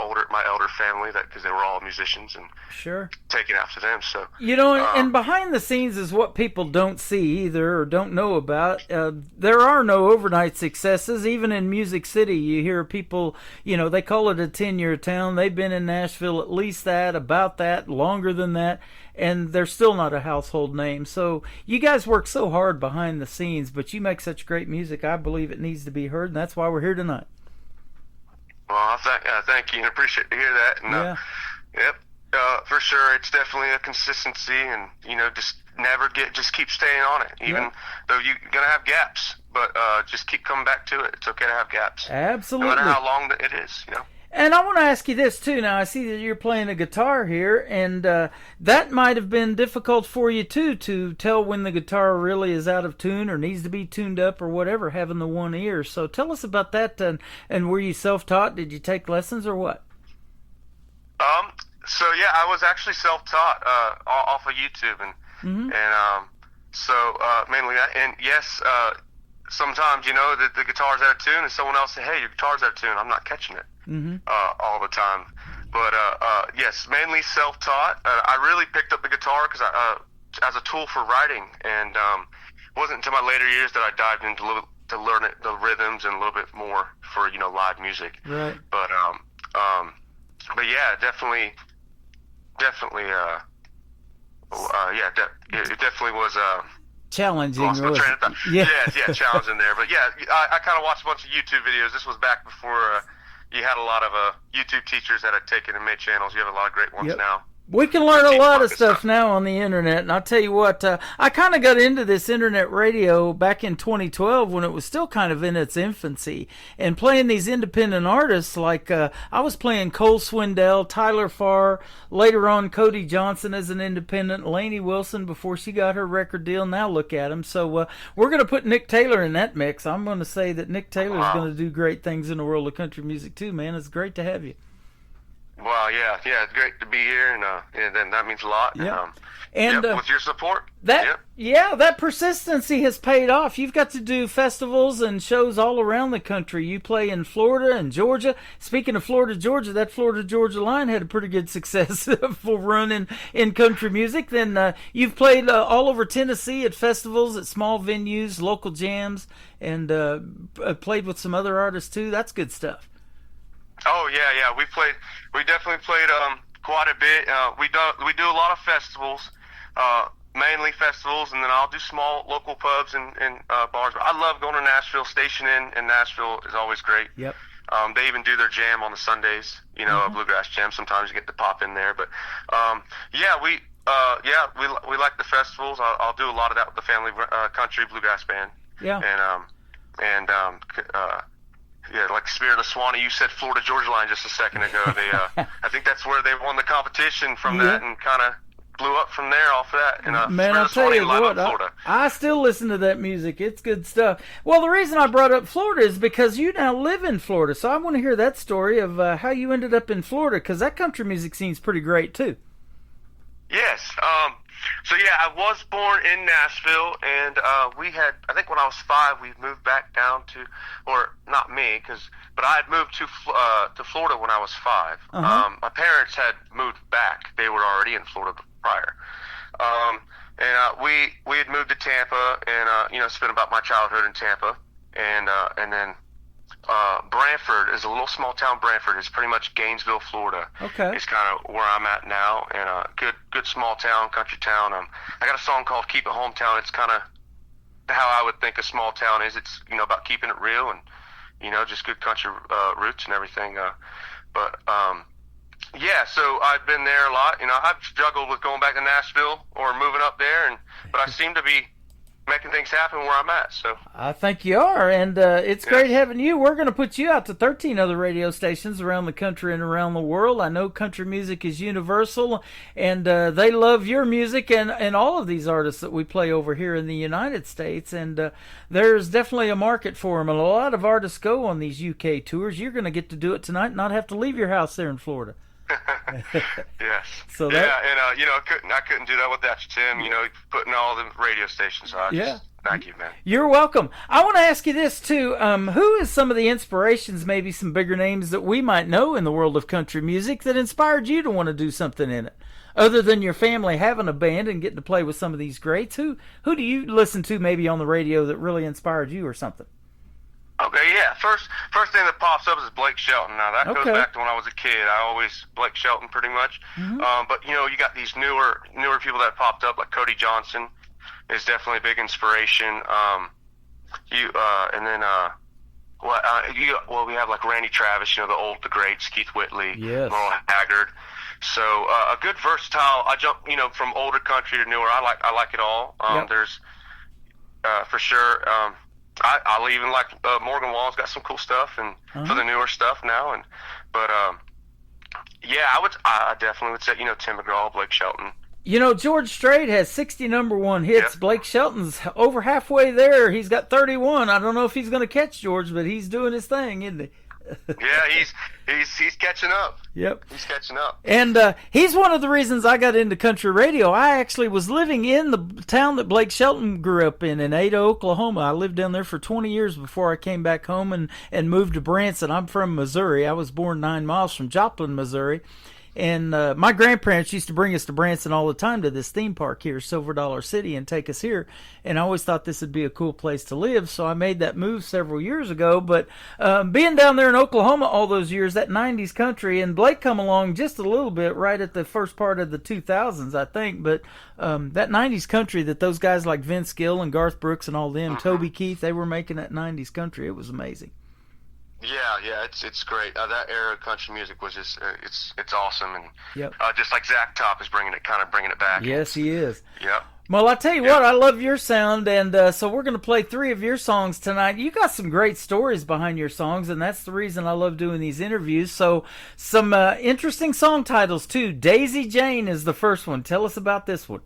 [SPEAKER 21] elder family, because they were all musicians, and
[SPEAKER 4] Sure.
[SPEAKER 21] taking after them. So
[SPEAKER 4] and behind the scenes is what people don't see either, or don't know about. There are no overnight successes. Even in Music City, you hear people, they call it a 10-year town. They've been in Nashville at least about that, longer than that, and they're still not a household name. So you guys work so hard behind the scenes, but you make such great music. I believe it needs to be heard, and that's why we're here tonight.
[SPEAKER 21] Well, thank you, and appreciate to hear that. And, yep, for sure, it's definitely a consistency, and just keep staying on it, even though you're gonna have gaps. But just keep coming back to it. It's okay to have gaps,
[SPEAKER 4] Absolutely.
[SPEAKER 21] no matter how long it is.
[SPEAKER 4] And I want to ask you this too. Now I see that you're playing a guitar here, and that might have been difficult for you too, to tell when the guitar really is out of tune or needs to be tuned up or whatever, having the one ear. So tell us about that. And were you self-taught? Did you take lessons or what?
[SPEAKER 21] So yeah, I was actually self-taught off of YouTube, and so mainly that. And yes, sometimes that the guitar's out of tune, and someone else say, "Hey, your guitar's out of tune." I'm not catching it. All the time, but yes, mainly self-taught. I really picked up the guitar because as a tool for writing, and it wasn't until my later years that I dived into to learn the rhythms and a little bit more for live music.
[SPEAKER 4] Right.
[SPEAKER 21] But yeah, definitely. It definitely was
[SPEAKER 4] challenging.
[SPEAKER 21] Lost my train of thought.
[SPEAKER 4] Yeah,
[SPEAKER 21] challenging there. But yeah, I kind of watched a bunch of YouTube videos. This was back before. You had a lot of YouTube teachers that had taken and made channels. You have a lot of great ones now.
[SPEAKER 4] We can learn a lot of stuff now on the internet, and I'll tell you what, I kind of got into this internet radio back in 2012 when it was still kind of in its infancy, and playing these independent artists like I was playing Cole Swindell, Tyler Farr, later on Cody Johnson as an independent, Lainey Wilson before she got her record deal. Now look at him. So we're going to put Nick Taylor in that mix. I'm going to say that Nick Taylor is going to do great things in the world of country music too, man. It's great to have you.
[SPEAKER 21] Well, yeah, it's great to be here, and then that means a lot.
[SPEAKER 4] Yeah.
[SPEAKER 21] With your support.
[SPEAKER 4] That persistency has paid off. You've got to do festivals and shows all around the country. You play in Florida and Georgia. Speaking of Florida, Georgia, that Florida-Georgia line had a pretty good successful run in country music. Then you've played all over Tennessee at festivals, at small venues, local jams, and played with some other artists too. That's good stuff.
[SPEAKER 21] Oh yeah, we definitely played quite a bit. We do a lot of festivals, mainly festivals, and then I'll do small local pubs and bars. But I love going to Nashville. Station in Nashville is always great.
[SPEAKER 4] Yep.
[SPEAKER 21] They even do their jam on the Sundays, a bluegrass jam. Sometimes you get to pop in there, but we like the festivals. I'll do a lot of that with the family country bluegrass band.
[SPEAKER 4] Yeah.
[SPEAKER 21] Yeah, like Spirit of Swanee, you said Florida Georgia line just a second ago. They, I think that's where they won the competition from that, and kind of blew up from there off of that. And,
[SPEAKER 4] man, I'll tell you what, I still listen to that music. It's good stuff. Well, the reason I brought up Florida is because you now live in Florida, so I want to hear that story of how you ended up in Florida, because that country music scene's pretty great too.
[SPEAKER 21] Yes. So yeah, I was born in Nashville, and we had, I think when I was 5, we moved back down to, or not me, but I had moved to Florida when I was 5. My parents had moved back; they were already in Florida prior, and we had moved to Tampa, and spent about my childhood in Tampa, and then. Branford is a little small town. Branford is pretty much Gainesville, Florida.
[SPEAKER 4] Okay.
[SPEAKER 21] It's kind of where I'm at now, and good small town, country town. I got a song called "Keep It Hometown." It's kind of how I would think a small town is. It's about keeping it real and just good country roots and everything. So I've been there a lot. I've struggled with going back to Nashville or moving up there, but I seem to be making things happen where I'm at. So
[SPEAKER 4] I think you are, and it's great having you. We're going to put you out to 13 other radio stations around the country and around the world. I know country music is universal, and they love your music and all of these artists that we play over here in the United States, and there's definitely a market for them. And a lot of artists go on these UK tours. You're going to get to do it tonight and not have to leave your house there in Florida.
[SPEAKER 21] Yes.
[SPEAKER 4] So
[SPEAKER 21] and I couldn't do that without you, Tim. Putting all the radio stations on. Thank you, man.
[SPEAKER 4] You're welcome. I want to ask you this too. Who is some of the inspirations, maybe some bigger names that we might know in the world of country music that inspired you to want to do something in it? Other than your family having a band and getting to play with some of these greats, who do you listen to maybe on the radio that really inspired you or something?
[SPEAKER 21] Okay, yeah. First thing that pops up is Blake Shelton. Now that goes back to when I was a kid. Blake Shelton pretty much.
[SPEAKER 4] Mm-hmm.
[SPEAKER 21] But you got these newer people that popped up, like Cody Johnson is definitely a big inspiration. We have like Randy Travis, the greats, Keith Whitley, Merle Haggard. So a good versatile. I jump, from older country to newer. I like it all. There's for sure. I'll even like Morgan Wallen's got some cool stuff and for the newer stuff now, I definitely would say Tim McGraw, Blake Shelton.
[SPEAKER 4] George Strait has 60 number one hits. Blake Shelton's over halfway there. He's got 31. I don't know if he's going to catch George, but he's doing his thing, isn't he?
[SPEAKER 21] Yeah, he's catching up.
[SPEAKER 4] Yep.
[SPEAKER 21] He's catching up.
[SPEAKER 4] And he's one of the reasons I got into country radio. I actually was living in the town that Blake Shelton grew up in Ada, Oklahoma. I lived down there for 20 years before I came back home and moved to Branson. I'm from Missouri. I was born 9 miles from Joplin, Missouri. And my grandparents used to bring us to Branson all the time to this theme park here, Silver Dollar City, and take us here. And I always thought this would be a cool place to live, so I made that move several years ago. But being down there in Oklahoma all those years, that 90s country, and Blake come along just a little bit right at the first part of the 2000s, I think. But that 90s country that those guys like Vince Gill and Garth Brooks and all them, Toby Keith, they were making that 90s country. It was amazing.
[SPEAKER 21] Yeah, it's great. That era of country music was just it's awesome, and
[SPEAKER 4] yep.
[SPEAKER 21] Just like Zach Top is bringing it back.
[SPEAKER 4] Yes, he is.
[SPEAKER 21] Yep.
[SPEAKER 4] Well, I tell you what, I love your sound, and so we're going to play 3 of your songs tonight. You got some great stories behind your songs, and that's the reason I love doing these interviews. So some interesting song titles too. Daisy Jane is the first one. Tell us about this one.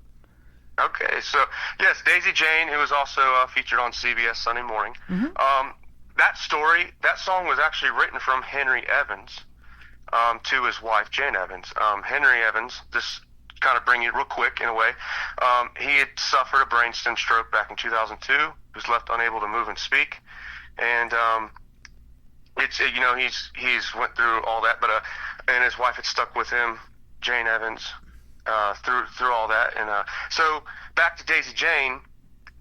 [SPEAKER 21] Okay, so yes, Daisy Jane, who was also featured on CBS Sunday Morning.
[SPEAKER 4] Mm-hmm.
[SPEAKER 21] That song was actually written from Henry Evans to his wife, Jane Evans. Henry Evans, this kind of bring you real quick in a way, he had suffered a brainstem stroke back in 2002, was left unable to move and speak. And he's went through all that, but and his wife had stuck with him, Jane Evans, through all that. And so back to Daisy Jane,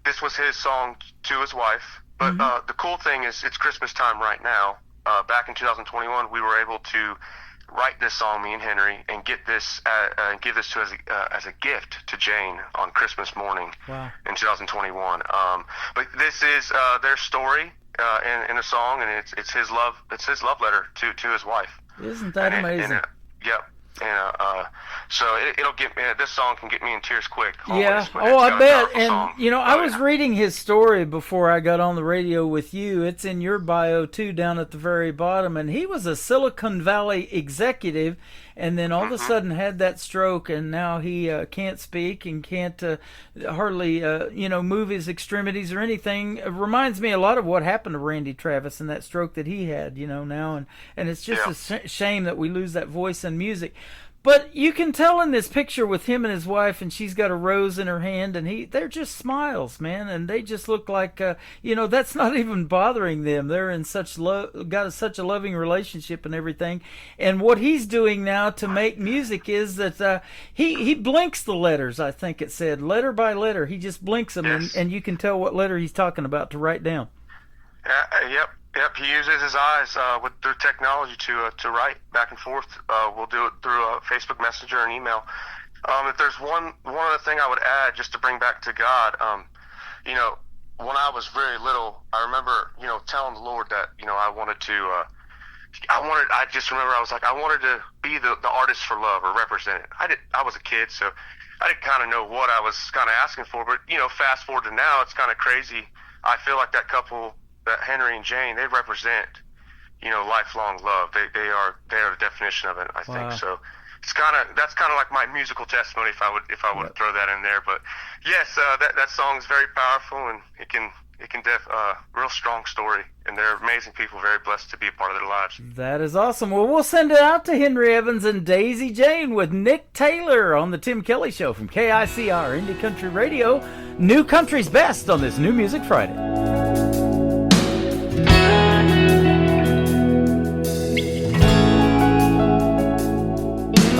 [SPEAKER 21] this was his song to his wife. But the cool thing is it's Christmas time right now. Back in 2021, we were able to write this song, me and Henry, and get this and give this to as a gift to Jane on Christmas morning in 2021. But this is their story in a song, and it's his love letter to his wife.
[SPEAKER 4] Isn't that amazing?
[SPEAKER 21] Yep. And so it'll get me. This song can get me in tears quick.
[SPEAKER 4] Yeah. I bet. And I was reading his story before I got on the radio with you. It's in your bio too, down at the very bottom. And he was a Silicon Valley executive, and then all of a sudden had that stroke, and now he can't speak and can't hardly move his extremities or anything. It reminds me a lot of what happened to Randy Travis and that stroke that he had. Now, and it's just a shame that we lose that voice and music. But you can tell in this picture with him and his wife, and she's got a rose in her hand, and they're just smiles, man, and they just look like, that's not even bothering them. They're in such such a loving relationship and everything. And what he's doing now to make music is that he blinks the letters. I think it said letter by letter. He just blinks them, and you can tell what letter he's talking about to write down.
[SPEAKER 21] Yep, he uses his eyes through technology to write back and forth. We'll do it through Facebook Messenger and email. If there's one other thing I would add, just to bring back to God, when I was very little, I remember telling the Lord that I wanted to. I just remember I was like, I wanted to be the artist for love or represent it. I was a kid, so I didn't kind of know what I was kind of asking for. But fast forward to now, it's kind of crazy. I feel like that couple, that Henry and Jane, they represent lifelong love. They are the definition of it, I think. So that's kind of like my musical testimony if I would throw that in there. But yes, that song is very powerful, and it can real strong story, and they're amazing people, very blessed to be a part of their lives.
[SPEAKER 4] That is awesome. Well, we'll send it out to Henry Evans and Daisy Jane with Nick Taylor on the Tim Kelly Show from KICR Indie Country Radio. New Country's Best on this New Music Friday.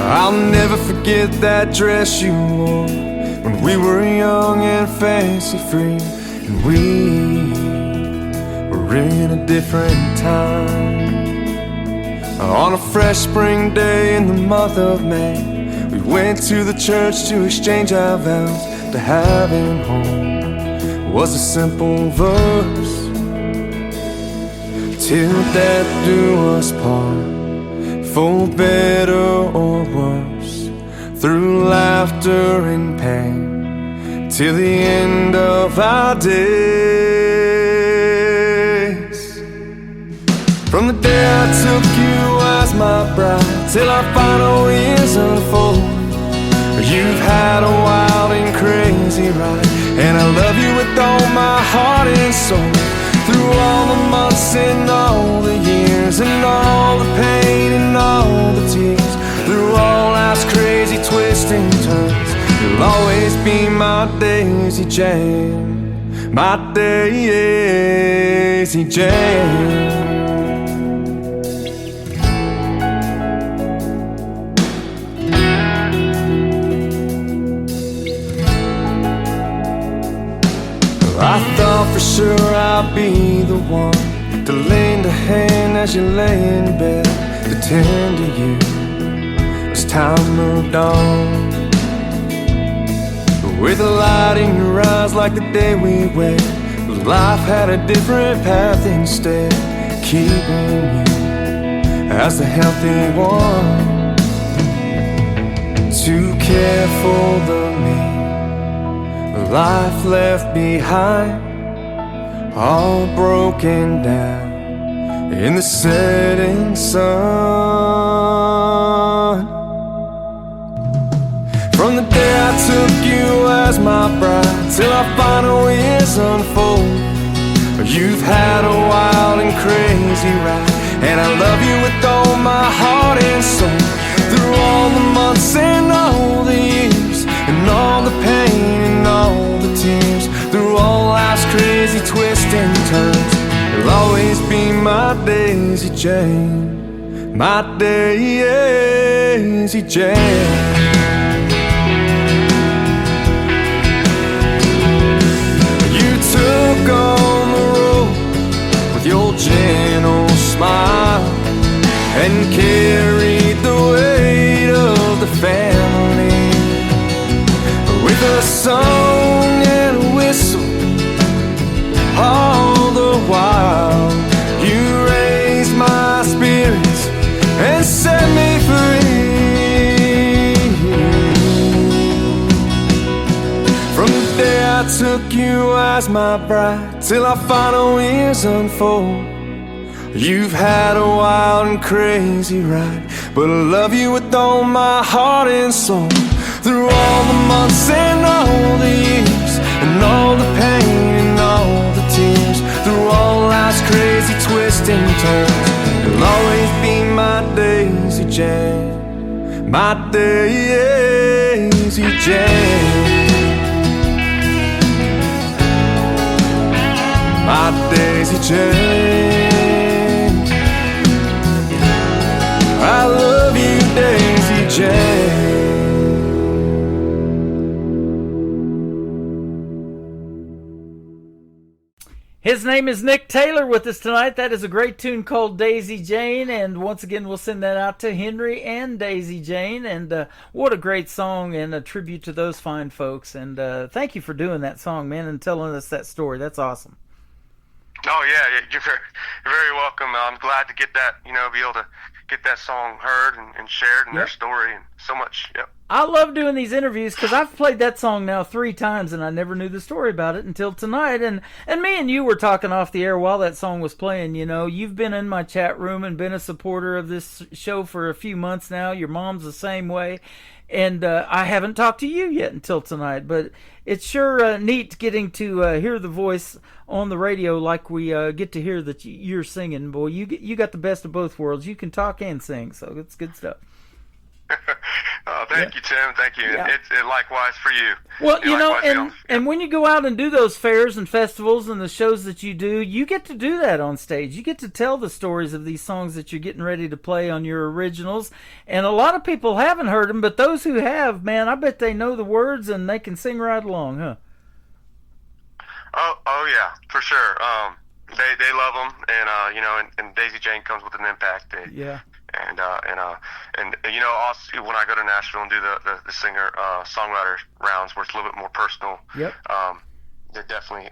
[SPEAKER 16] I'll never forget that dress you wore when we were young and fancy-free, and we were in a different time. On a fresh spring day in the month of May, we went to the church to exchange our vows. To having home was a simple verse. Till death do us part, for better or worse, through laughter and pain, till the end of our days. From the day I took you as my bride, till our final years unfold, you've had a wild and crazy ride, and I love you with all my heart and soul. Through all the months and all the years, and all the pain and all the tears, through all life's crazy twists and turns, you'll always be my Daisy Jane, my Daisy Jane. I thought for sure I'd be the one to lend a hand as you lay in bed, to tend to you as time moved on. But with a light in your eyes like the day we wed, life had a different path instead, keeping you as the healthy one, to care for the me life left behind, all broken down in the setting sun. From the day I took you as my bride, till our final years unfold, you've had a wild and crazy ride, and I love you with all my heart and soul. Through all the months and all the years, and all the pain and all the tears, through all life's crazy twists and turns, you'll always be my Daisy Jane, my Daisy Jane. You took on the road with your gentle smile, and carried the weight of the family with a song and a whistle. All the while you raised my spirits and set me free. From the day I took you as my bride, till our final years unfold, you've had a wild and crazy ride, but I love you with all my heart and soul. Through all the months and all the years, and all the pain and all the tears, through all life's crazy twists and turns, you'll always be my Daisy Jane, my Daisy Jane, my Daisy Jane. I love you, Daisy Jane.
[SPEAKER 4] His name is Nick Taylor with us tonight. That is a great tune called Daisy Jane, and once again we'll send that out to Henry and Daisy Jane. And what a great song, and a tribute to those fine folks. And thank you for doing that song, man, and telling us that story. That's awesome.
[SPEAKER 21] Oh yeah, you're very welcome. I'm glad to get that, be able to get that song heard and shared, and their story, and so much. Yep.
[SPEAKER 4] I love doing these interviews because I've played that song now 3 times and I never knew the story about it until tonight. And me and you were talking off the air while that song was playing. You know, you've been in my chat room and been a supporter of this show for a few months now. Your mom's the same way. And I haven't talked to you yet until tonight, but it's sure neat getting to hear the voice on the radio like we get to hear that you're singing. Boy, you got the best of both worlds. You can talk and sing, so it's good stuff.
[SPEAKER 21] Thank you, Tim. Thank you.
[SPEAKER 4] Yeah.
[SPEAKER 21] It likewise for you.
[SPEAKER 4] Well, you know, and when you go out and do those fairs and festivals and the shows that you do, you get to do that on stage. You get to tell the stories of these songs that you're getting ready to play on your originals. And a lot of people haven't heard them, but those who have, man, I bet they know the words and they can sing right along, huh?
[SPEAKER 21] Oh yeah, for sure. They love them, and you know, and Daisy Jane comes with an impact.
[SPEAKER 4] Yeah.
[SPEAKER 21] And you know, also when I go to Nashville and do the singer songwriter rounds where it's a little bit more personal,
[SPEAKER 4] yep.
[SPEAKER 21] They definitely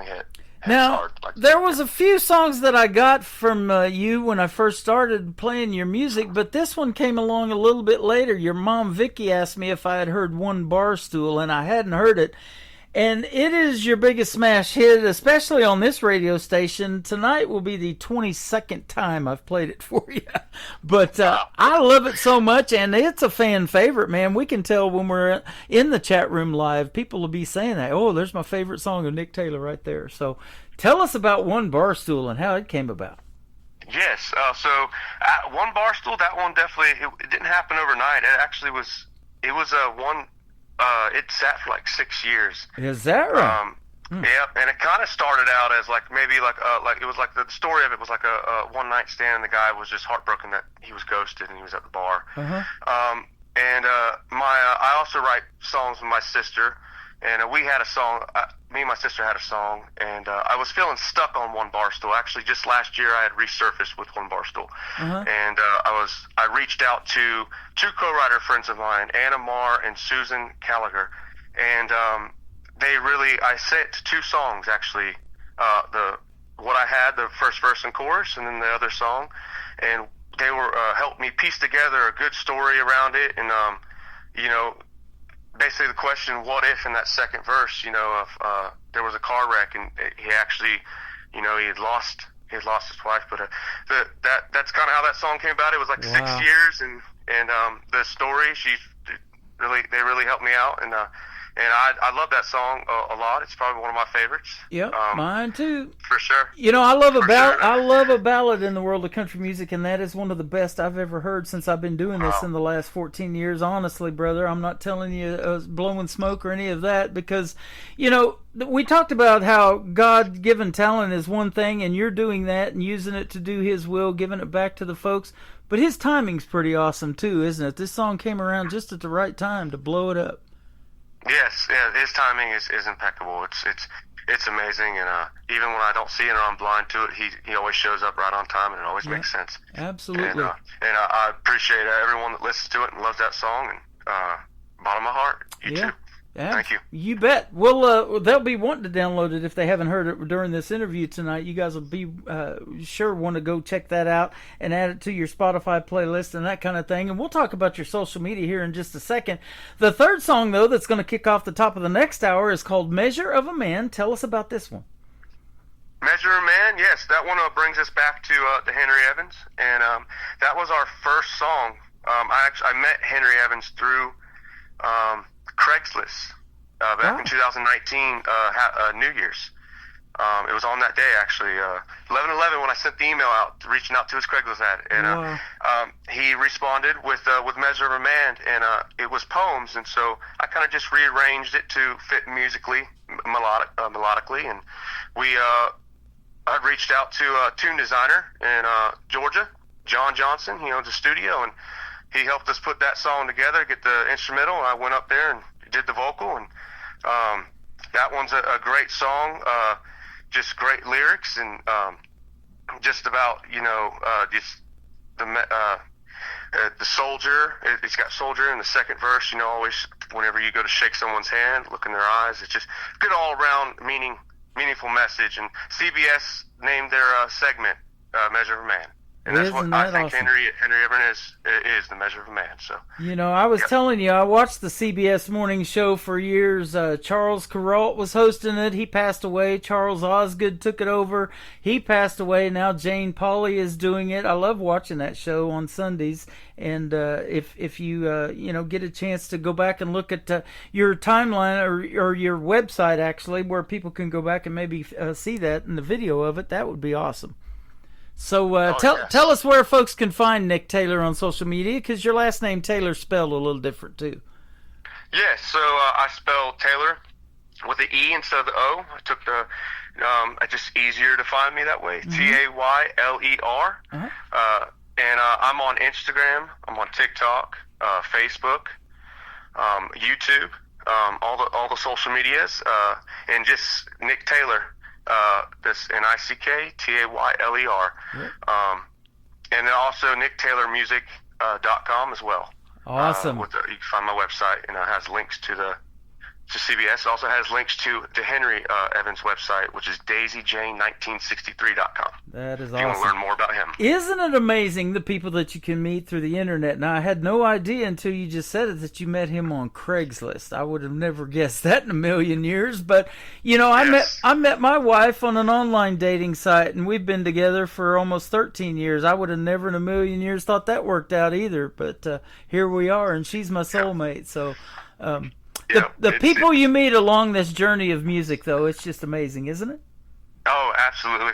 [SPEAKER 21] hit.
[SPEAKER 4] Now,
[SPEAKER 21] hard,
[SPEAKER 4] there was a few songs that I got from you when I first started playing your music, but this one came along a little bit later. Your mom, Vicky, asked me if I had heard One Bar Stool, and I hadn't heard it. And it is your biggest smash hit, especially on this radio station. Tonight will be the 22nd time I've played it for you. But I love it so much, and it's a fan favorite, man. We can tell when we're in the chat room live, people will be saying that, oh, there's my favorite song of Nick Taylor right there. So tell us about One Bar Stool and how it came about.
[SPEAKER 21] Yes. So One Bar Stool, that one definitely, it didn't happen overnight. It actually was, it was one... it sat for like 6 years.
[SPEAKER 4] Is that right?
[SPEAKER 21] Yeah, and it kind of started out as like maybe like it was like the story of it was like a one night stand, and the guy was just heartbroken that he was ghosted and he was at the bar.
[SPEAKER 4] Uh-huh.
[SPEAKER 21] And I also write songs with my sister, and we had a song. Me and my sister had a song, and I was feeling stuck on One Bar Stool. Actually, just last year I had resurfaced with One Bar Stool, and I reached out to 2 co-writer friends of mine, Anna Marr and Susan Gallagher, and I sent 2 songs actually. What I had, the first verse and chorus, and then the other song, and they were helped me piece together a good story around it, and you know. Basically, the question, what if in that second verse, you know, if there was a car wreck and he actually, you know, he had lost his wife, but that's kind of how that song came about. It was like 6 years, and the story, they really helped me out, and I love that song a lot. It's probably one of my favorites.
[SPEAKER 4] Yep, mine too.
[SPEAKER 21] For sure.
[SPEAKER 4] You know, I love a ballad in the world of country music, and that is one of the best I've ever heard since I've been doing this in the last 14 years. Honestly, brother, I'm not telling you blowing smoke or any of that, because, you know, we talked about how God-given talent is one thing, and you're doing that and using it to do His will, giving it back to the folks. But His timing's pretty awesome too, isn't it? This song came around just at the right time to blow it up.
[SPEAKER 21] Yes, yeah, his timing is impeccable. It's amazing, and even when I don't see it or I'm blind to it, he always shows up right on time, and it always makes sense.
[SPEAKER 4] Absolutely.
[SPEAKER 21] And I appreciate everyone that listens to it and loves that song, and bottom of my heart, you too.
[SPEAKER 4] Yeah,
[SPEAKER 21] thank you.
[SPEAKER 4] You bet. Well, they'll be wanting to download it if they haven't heard it during this interview tonight. You guys will be sure want to go check that out and add it to your Spotify playlist and that kind of thing. And we'll talk about your social media here in just a second. The third song, though, that's going to kick off the top of the next hour is called Measure of a Man. Tell us about this one.
[SPEAKER 21] Measure of a Man, yes. That one brings us back to Henry Evans. And that was our first song. I met Henry Evans through... Craigslist back in 2019, New Year's. It was on that day, actually, 11/11, when I sent the email out, reaching out to his Craigslist ad, and he responded with Measure of a Man, and it was poems, and so I kind of just rearranged it to fit musically, melodically, and I reached out to a tune designer in Georgia, John Johnson. He owns a studio, and he helped us put that song together, get the instrumental, and I went up there and did the vocal, and that one's a great song, just great lyrics, and just about, you know, just the soldier. It's got soldier in the second verse, you know, always whenever you go to shake someone's hand, look in their eyes. It's just good all-around meaningful message, and CBS named their segment Measure of a Man. And that's
[SPEAKER 4] Isn't
[SPEAKER 21] what I
[SPEAKER 4] that
[SPEAKER 21] think
[SPEAKER 4] awesome?
[SPEAKER 21] Henry Evern is the measure of a man. So
[SPEAKER 4] You know, I was telling you, I watched the CBS morning show for years. Charles Kuralt was hosting it. He passed away. Charles Osgood took it over. He passed away. Now Jane Pauley is doing it. I love watching that show on Sundays. And if you you know, get a chance to go back and look at your timeline or your website, actually, where people can go back and maybe see that and the video of it, that would be awesome. So tell us where folks can find Nick Taylor on social media, because your last name Taylor's spelled a little different too.
[SPEAKER 21] yes, so I spelled Taylor with an E instead of the O. I took the it's just easier to find me that way. Tayler. And I'm on Instagram. I'm on TikTok, Facebook, YouTube, all the social medias, and just Nick Taylor. This NickTayler. And then also NickTaylorMusic.com as well.
[SPEAKER 4] Awesome.
[SPEAKER 21] You can find my website, and it has links to CBS. It also has links to Henry Evans' website, which is DaisyJane1963.com.
[SPEAKER 4] That is
[SPEAKER 21] if you want to
[SPEAKER 4] awesome.
[SPEAKER 21] learn more about him.
[SPEAKER 4] Isn't it amazing, the people that you can meet through the internet? Now, I had no idea until you just said it that you met him on Craigslist. I would have never guessed that in a million years. But, you know, I met my wife on an online dating site, and we've been together for almost 13 years. I would have never in a million years thought that worked out either. But here we are, and she's my soulmate. So the people you meet along this journey of music, though, it's just amazing, isn't it?
[SPEAKER 21] Oh, absolutely.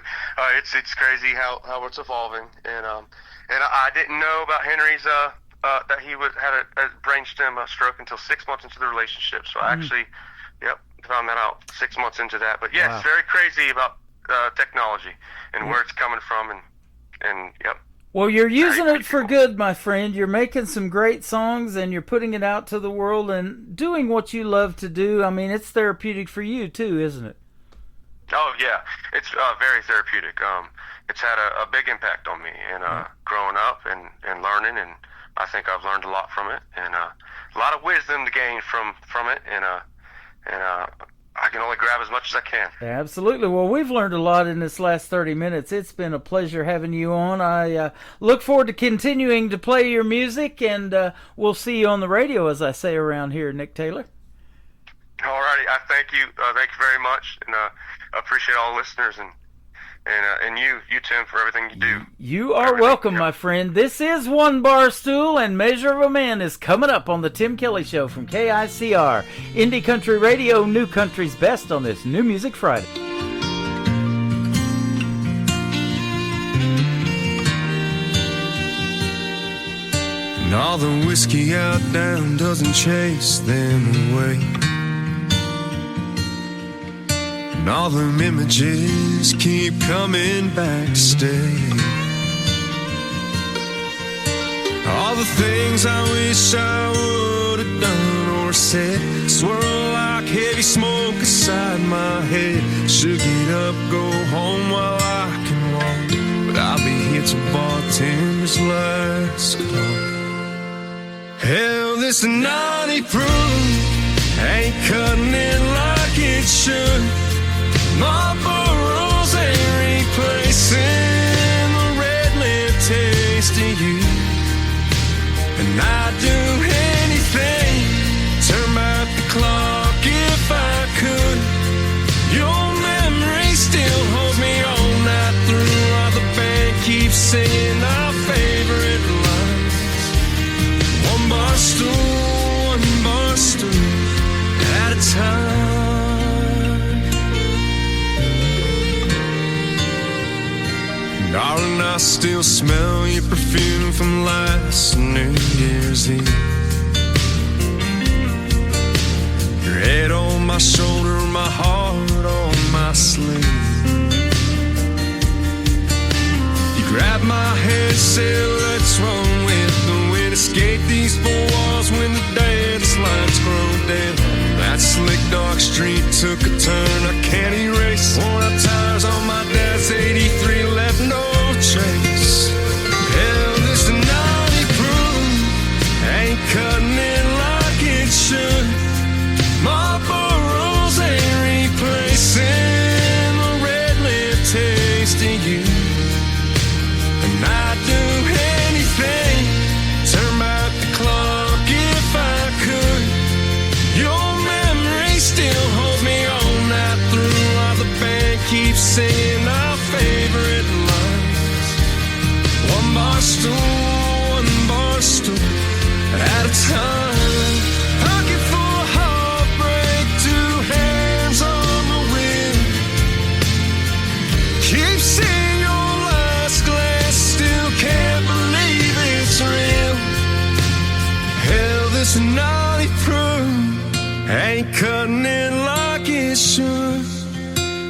[SPEAKER 21] It's crazy how it's evolving, and I didn't know about Henry's that he had a brainstem stroke until 6 months into the relationship. So I actually, found that out 6 months into that. But yes, very crazy about technology and where it's coming from, and yep.
[SPEAKER 4] Well, you're using it for good, my friend. You're making some great songs, and you're putting it out to the world and doing what you love to do. I mean, it's therapeutic for you too, isn't it?
[SPEAKER 21] Oh yeah, it's very therapeutic. It's had a big impact on me, and growing up and learning, and I think I've learned a lot from it, and a lot of wisdom to gain from it, and I can only grab as much as I can.
[SPEAKER 4] Absolutely. Well, we've learned a lot in this last 30 minutes. It's been a pleasure having you on. I look forward to continuing to play your music, and we'll see you on the radio, as I say around here, Nick Taylor.
[SPEAKER 21] All righty. I thank you. Thank you very much, and I appreciate all the listeners and you, Tim, for everything you do.
[SPEAKER 4] You are welcome, my friend. This is One Bar Stool, and Measure of a Man is coming up on the Tim Kelly Show from KICR. Indie Country Radio, New Country's Best on this New Music Friday.
[SPEAKER 16] And all the whiskey out down doesn't chase them away. And all them images keep coming back to stay. All the things I wish I would have done or said swirl like heavy smoke inside my head. Should get up, go home while I can walk, but I'll be here till bartender's last call. Hell, this 90 proof ain't cutting it like it should. Marlboro's ain't replacing the red lip taste of you. And I'd do anything, turn back the clock if I could. Your memory still holds me all night through, while the band keeps singing our favorite lines. One bar stool at a time. Darling, I still smell your perfume from last New Year's Eve. Your head on my shoulder, my heart on my sleeve. You grabbed my head, said, what's wrong with the wind? Escape these four walls when the dance lights grow dim. That slick dark street took a turn I can't erase. Worn out tires on my dad's 83 left no trace. Hell, this 90 proof ain't cutting it like it should. Marlboro's ain't replacing the red lip taste of you. And I'd personally proved. Ain't cutting it like it should.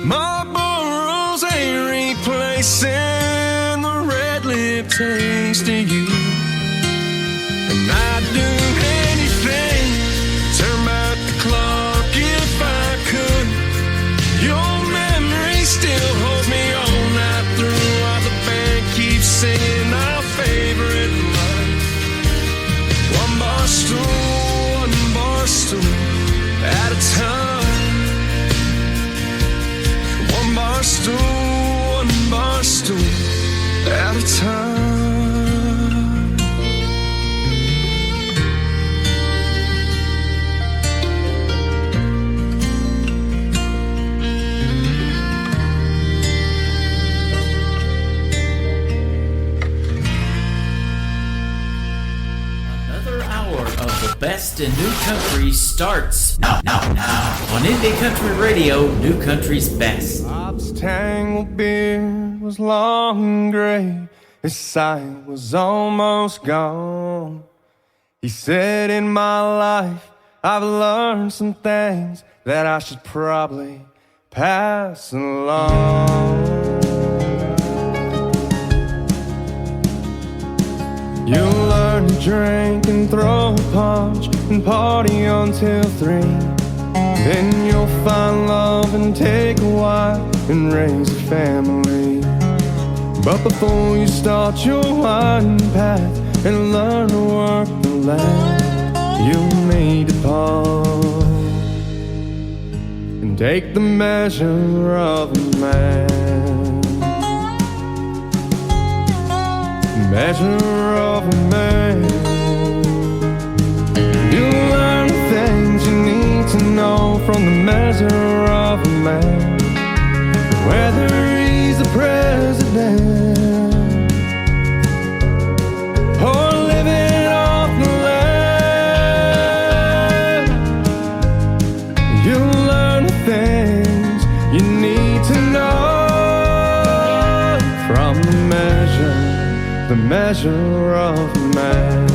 [SPEAKER 16] Marlboro's ain't replacing the red lip taste of you. And I'd do anything, turn back the clock if I could. Your memory still holds me all night through, while the band keeps singing our favorite line. One bar stool at a time. One bar stool at a time.
[SPEAKER 4] Best in New Country starts now on Indie Country Radio, New Country's Best.
[SPEAKER 16] Bob's tangled beard was long and gray, his sight was almost gone. He said, in my life I've learned some things that I should probably pass along. You'll learn to drink and throw a punch and party until 3. Then you'll find love and take a wife and raise a family. But before you start your winding path and learn to work the land, you'll need to pause and take the measure of a man. Measure of a man. You'll learn the things you need to know from the measure of a man. Whether he's the president or living off the land, you'll learn the things you need to know from the measure of a man.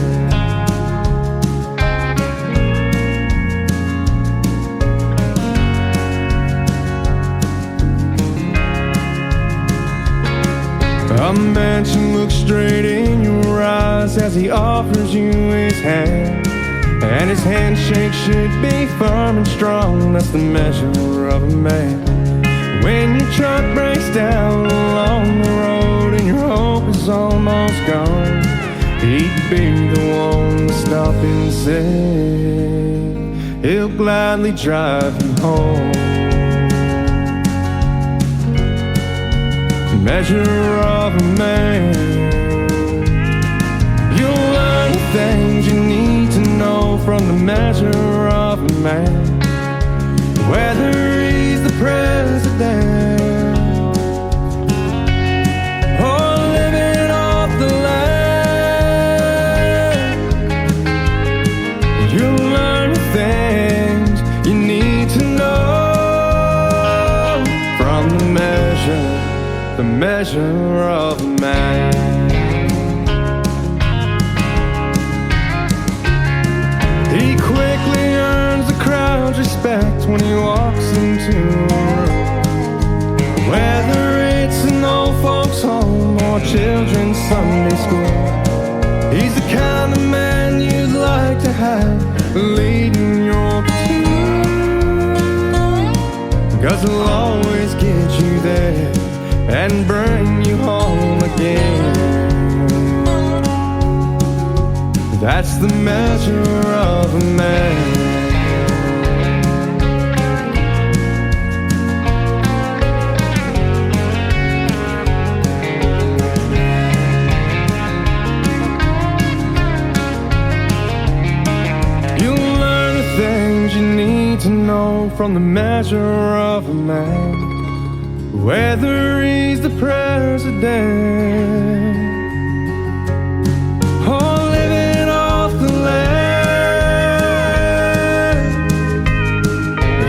[SPEAKER 16] A man should look straight in your eyes as he offers you his hand, and his handshake should be firm and strong. That's the measure of a man. When your truck breaks down along the road and your hope is almost gone, he'd be the one to stop and say he'll gladly drive you home. Measure of a man. You'll learn the things you need to know from the measure of a man. Whether he's the president or living off the land, you'll learn the things you need to know from the measure of a man. He quickly earns the crowd's respect when he walks into a room, whether it's an old folks home or children's Sunday school. He's the kind of man you'd like to have leading your platoon, 'cause he'll always get you there and bring you home again. That's the measure of a man. You'll learn the things you need to know from the measure of a man. Whether he's the president or living off the land,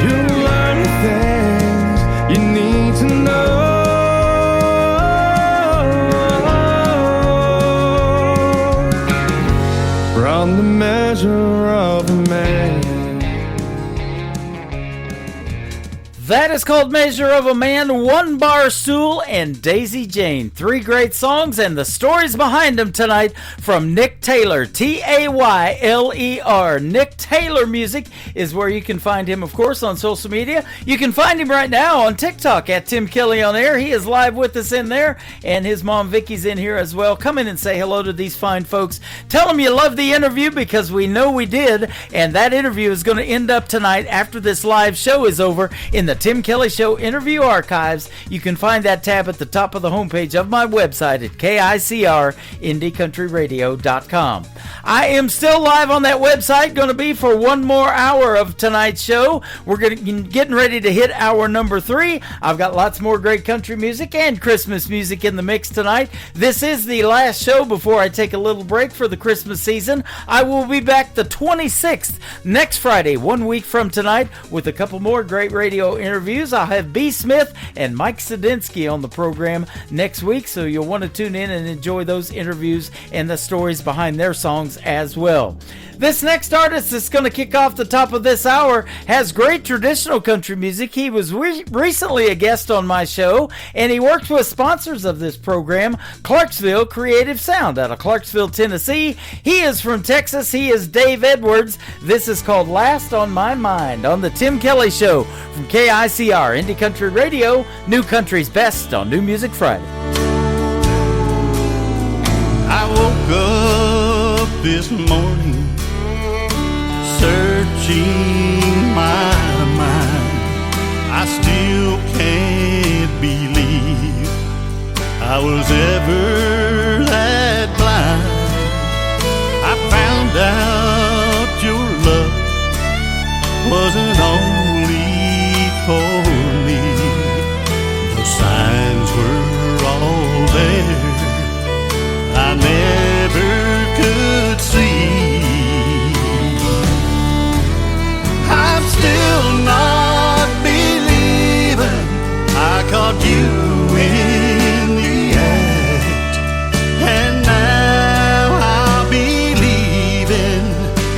[SPEAKER 16] you'll learn the things you need to know from the measure of
[SPEAKER 4] That is called Measure of a Man, One Bar Stool, and Daisy Jane. 3 great songs and the stories behind them tonight from Nick Taylor, Tayler. Nick Taylor Music is where you can find him, of course, on social media. You can find him right now on TikTok at Tim Kelly on Air. He is live with us in there, and his mom Vicky's in here as well. Come in and say hello to these fine folks. Tell them you love the interview, because we know we did, and that interview is going to end up tonight after this live show is over in the Tim Kelly Show Interview Archives. You can find that tab at the top of the homepage of my website at KICRIndieCountryRadio.com. I am still live on that website, going to be for one more hour of tonight's show. We're getting ready to hit hour number 3. I've got lots more great country music and Christmas music in the mix tonight. This is the last show before I take a little break for the Christmas season. I will be back the 26th, next Friday, 1 week from tonight, with a couple more great radio interviews. I'll have B. Smith and Mike Sadinsky on the program next week, so you'll want to tune in and enjoy those interviews and the stories behind their songs as well. This next artist that's going to kick off the top of this hour has great traditional country music. He was recently a guest on my show, and he worked with sponsors of this program, Clarksville Creative Sound out of Clarksville, Tennessee. He is from Texas. He is Dave Edwards. This is called Last on My Mind on the Tim Kelly Show from KICR Indie Country Radio, New Country's Best on New Music Friday.
[SPEAKER 2] I woke up this morning searching my mind. I still can't believe I was ever that blind. I found out your love wasn't only for me. The signs were all there I never could see. I'm still not believing I caught you in the act, and now I'm believing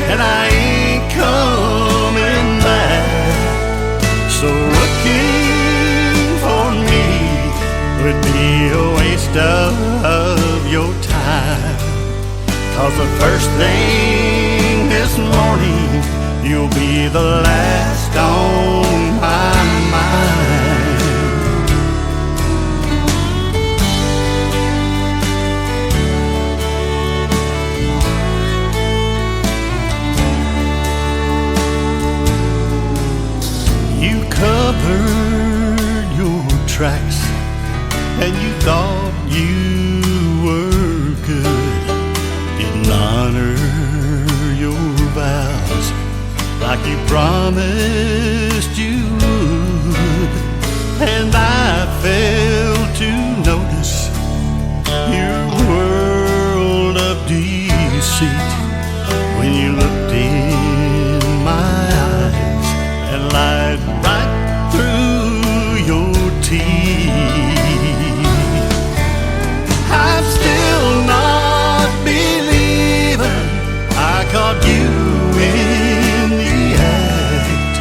[SPEAKER 2] that I ain't coming back. So looking for me would be a waste of your time, 'cause the first thing this morning you'll be the last on my mind. You covered your tracks and you thought you were good, didn't honor your vows like you promised you would. And I failed to notice your world of deceit when you looked in my eyes and lied right through your teeth. I'm still not believing I caught you in the act,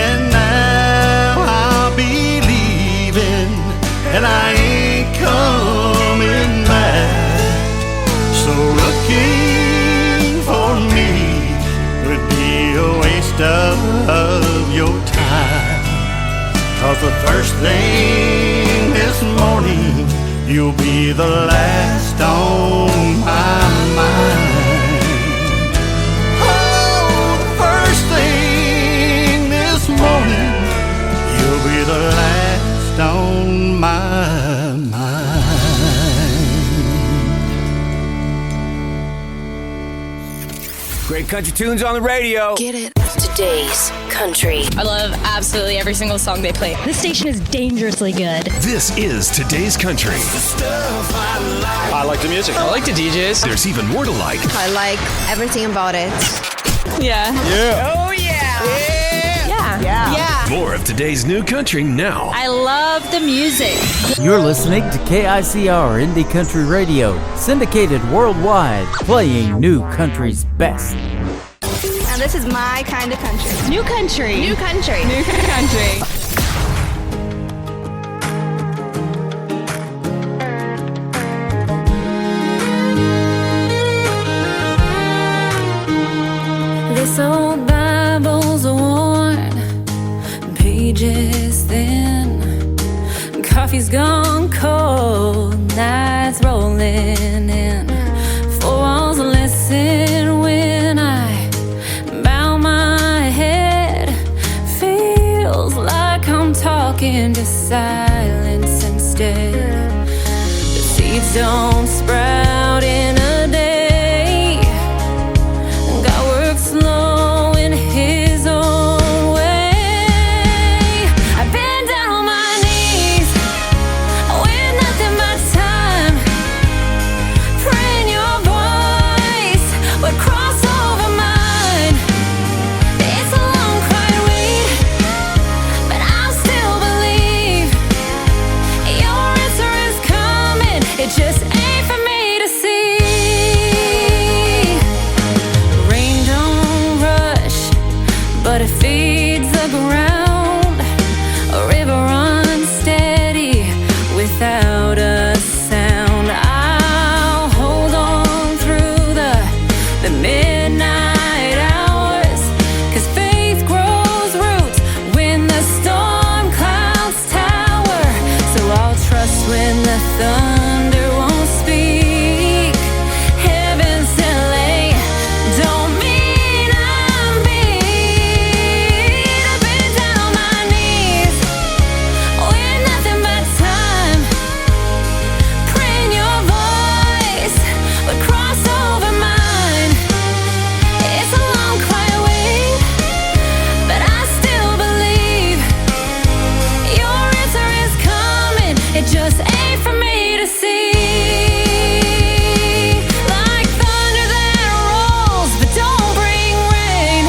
[SPEAKER 2] and now I'm believing that I ain't coming back. So looking for me would be a waste of your time, 'cause the first thing this morning you'll be the last on my mind. Oh, the first thing this morning you'll be the last on my mind.
[SPEAKER 18] Great country tunes on the radio.
[SPEAKER 12] Get it. Today's country.
[SPEAKER 22] I love absolutely every single song they play.
[SPEAKER 23] This station is dangerously good.
[SPEAKER 13] This is Today's Country.
[SPEAKER 24] I like the music.
[SPEAKER 22] I like the DJs.
[SPEAKER 13] There's even more to like.
[SPEAKER 14] I like everything about it.
[SPEAKER 22] Yeah.
[SPEAKER 24] Yeah.
[SPEAKER 22] Oh, yeah. Yeah.
[SPEAKER 13] More of today's new country now.
[SPEAKER 23] I love the music.
[SPEAKER 4] You're listening to KICR Indie Country Radio, syndicated worldwide, playing New Country's best.
[SPEAKER 14] Now this is my kind of country.
[SPEAKER 23] New country.
[SPEAKER 14] New country.
[SPEAKER 22] New country.
[SPEAKER 6] old Bibles are worn, pages thin. Coffee's gone cold, nights rolling in. Four walls listen when I bow my head. Feels like I'm talking to silence instead. The seeds don't sprout in a day. God works slow in His own way. I've been down on my knees with nothing but time, praying Your voice would cross over mine. It's a long, quiet wait, but I still believe Your answer is coming. It just ain't for me to see. Rain don't rush, but it feeds the ground. A river runs steady without a sound. I'll hold on through the midnight hours, 'cause faith grows roots when the storm clouds tower. So I'll trust when the thunder won't speak. Heaven's delay don't mean I'm beat. I've been down on my knees with nothing but time, praying Your voice would cross over mine. It's a long, quiet wait, but I still believe Your answer is coming. It just ain't for me to see. Like thunder that rolls but don't bring rain,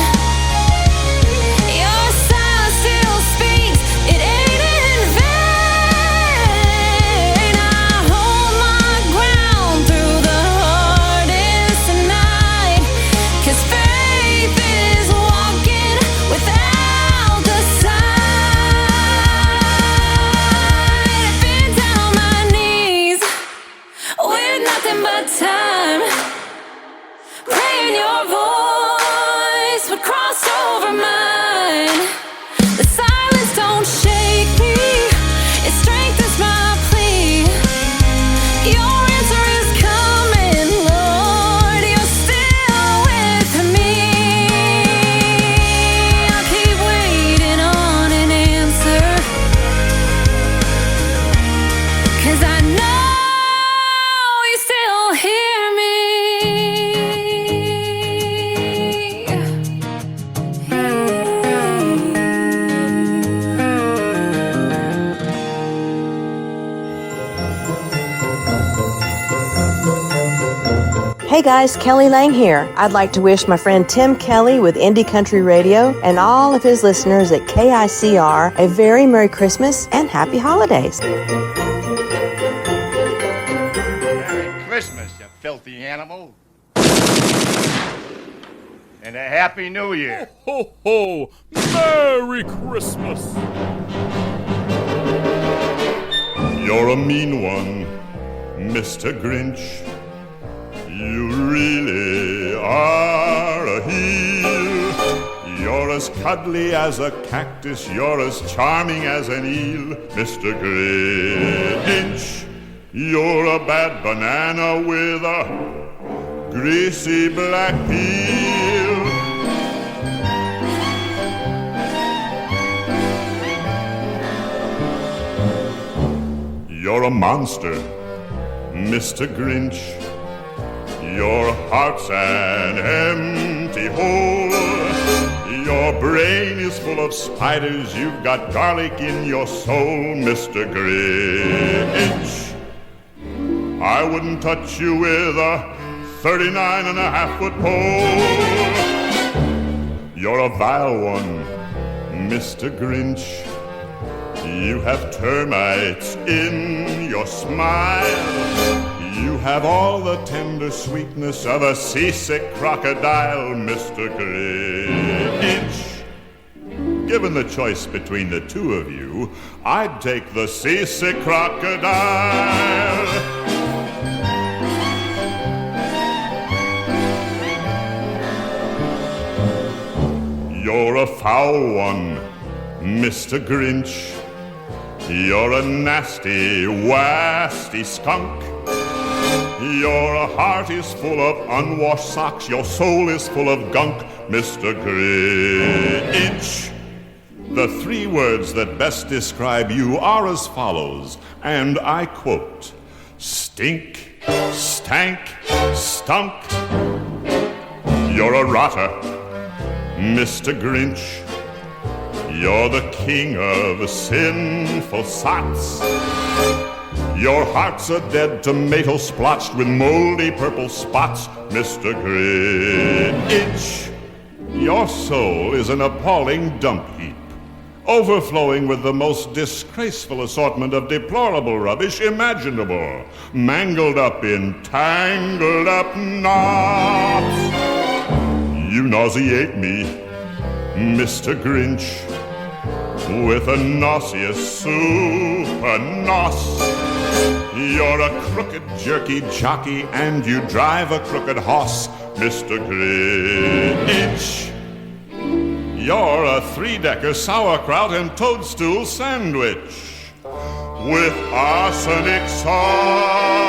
[SPEAKER 6] Your silence still speaks. It ain't in vain. I hold my ground through the hardest night, 'cause faith is walking without the sight. I've been down on my knees with nothing but time, praying Your voice would cross over mine. The silence don't shake me, it strengthens my plea. Your answer is coming, Lord, You're still with me. I'll keep waiting on an answer, 'cause I know You still hear me.
[SPEAKER 1] Hey guys, Kelly Lang here. I'd like to wish my friend Tim Kelly with Indie Country Radio and all of his listeners at KICR a very Merry Christmas and Happy Holidays.
[SPEAKER 8] Merry Christmas, you filthy animal. And a Happy New Year.
[SPEAKER 9] Ho, ho, Merry Christmas.
[SPEAKER 3] You're a mean one, Mr. Grinch. You really are a heel. You're as cuddly as a cactus. You're as charming as an eel, Mr. Grinch. You're a bad banana with a greasy black peel. You're a monster, Mr. Grinch. Your heart's an empty hole. Your brain is full of spiders. You've got garlic in your soul, Mr. Grinch. I wouldn't touch you with a 39.5-foot pole. You're a vile one, Mr. Grinch. You have termites in your smile. You have all the tender sweetness of a seasick crocodile, Mr. Grinch. Given the choice between the two of you, I'd take the seasick crocodile. a foul one, Mr. Grinch. You're a nasty, wasty skunk. Your heart is full of unwashed socks. Your soul is full of gunk, Mr. Grinch. The 3 words that best describe you are as follows, and I quote: stink, stank, stunk. You're a rotter, Mr. Grinch. You're the king of sinful sots. Your heart's a dead tomato splotched with moldy purple spots, Mr. Grinch. Your soul is an appalling dump heap, overflowing with the most disgraceful assortment of deplorable rubbish imaginable, mangled up in tangled up knots. You nauseate me, Mr. Grinch, with a nauseous super nos. You're a crooked jerky jockey and you drive a crooked hoss, Mr. Grinch. You're a 3-decker sauerkraut and toadstool sandwich with arsenic sauce.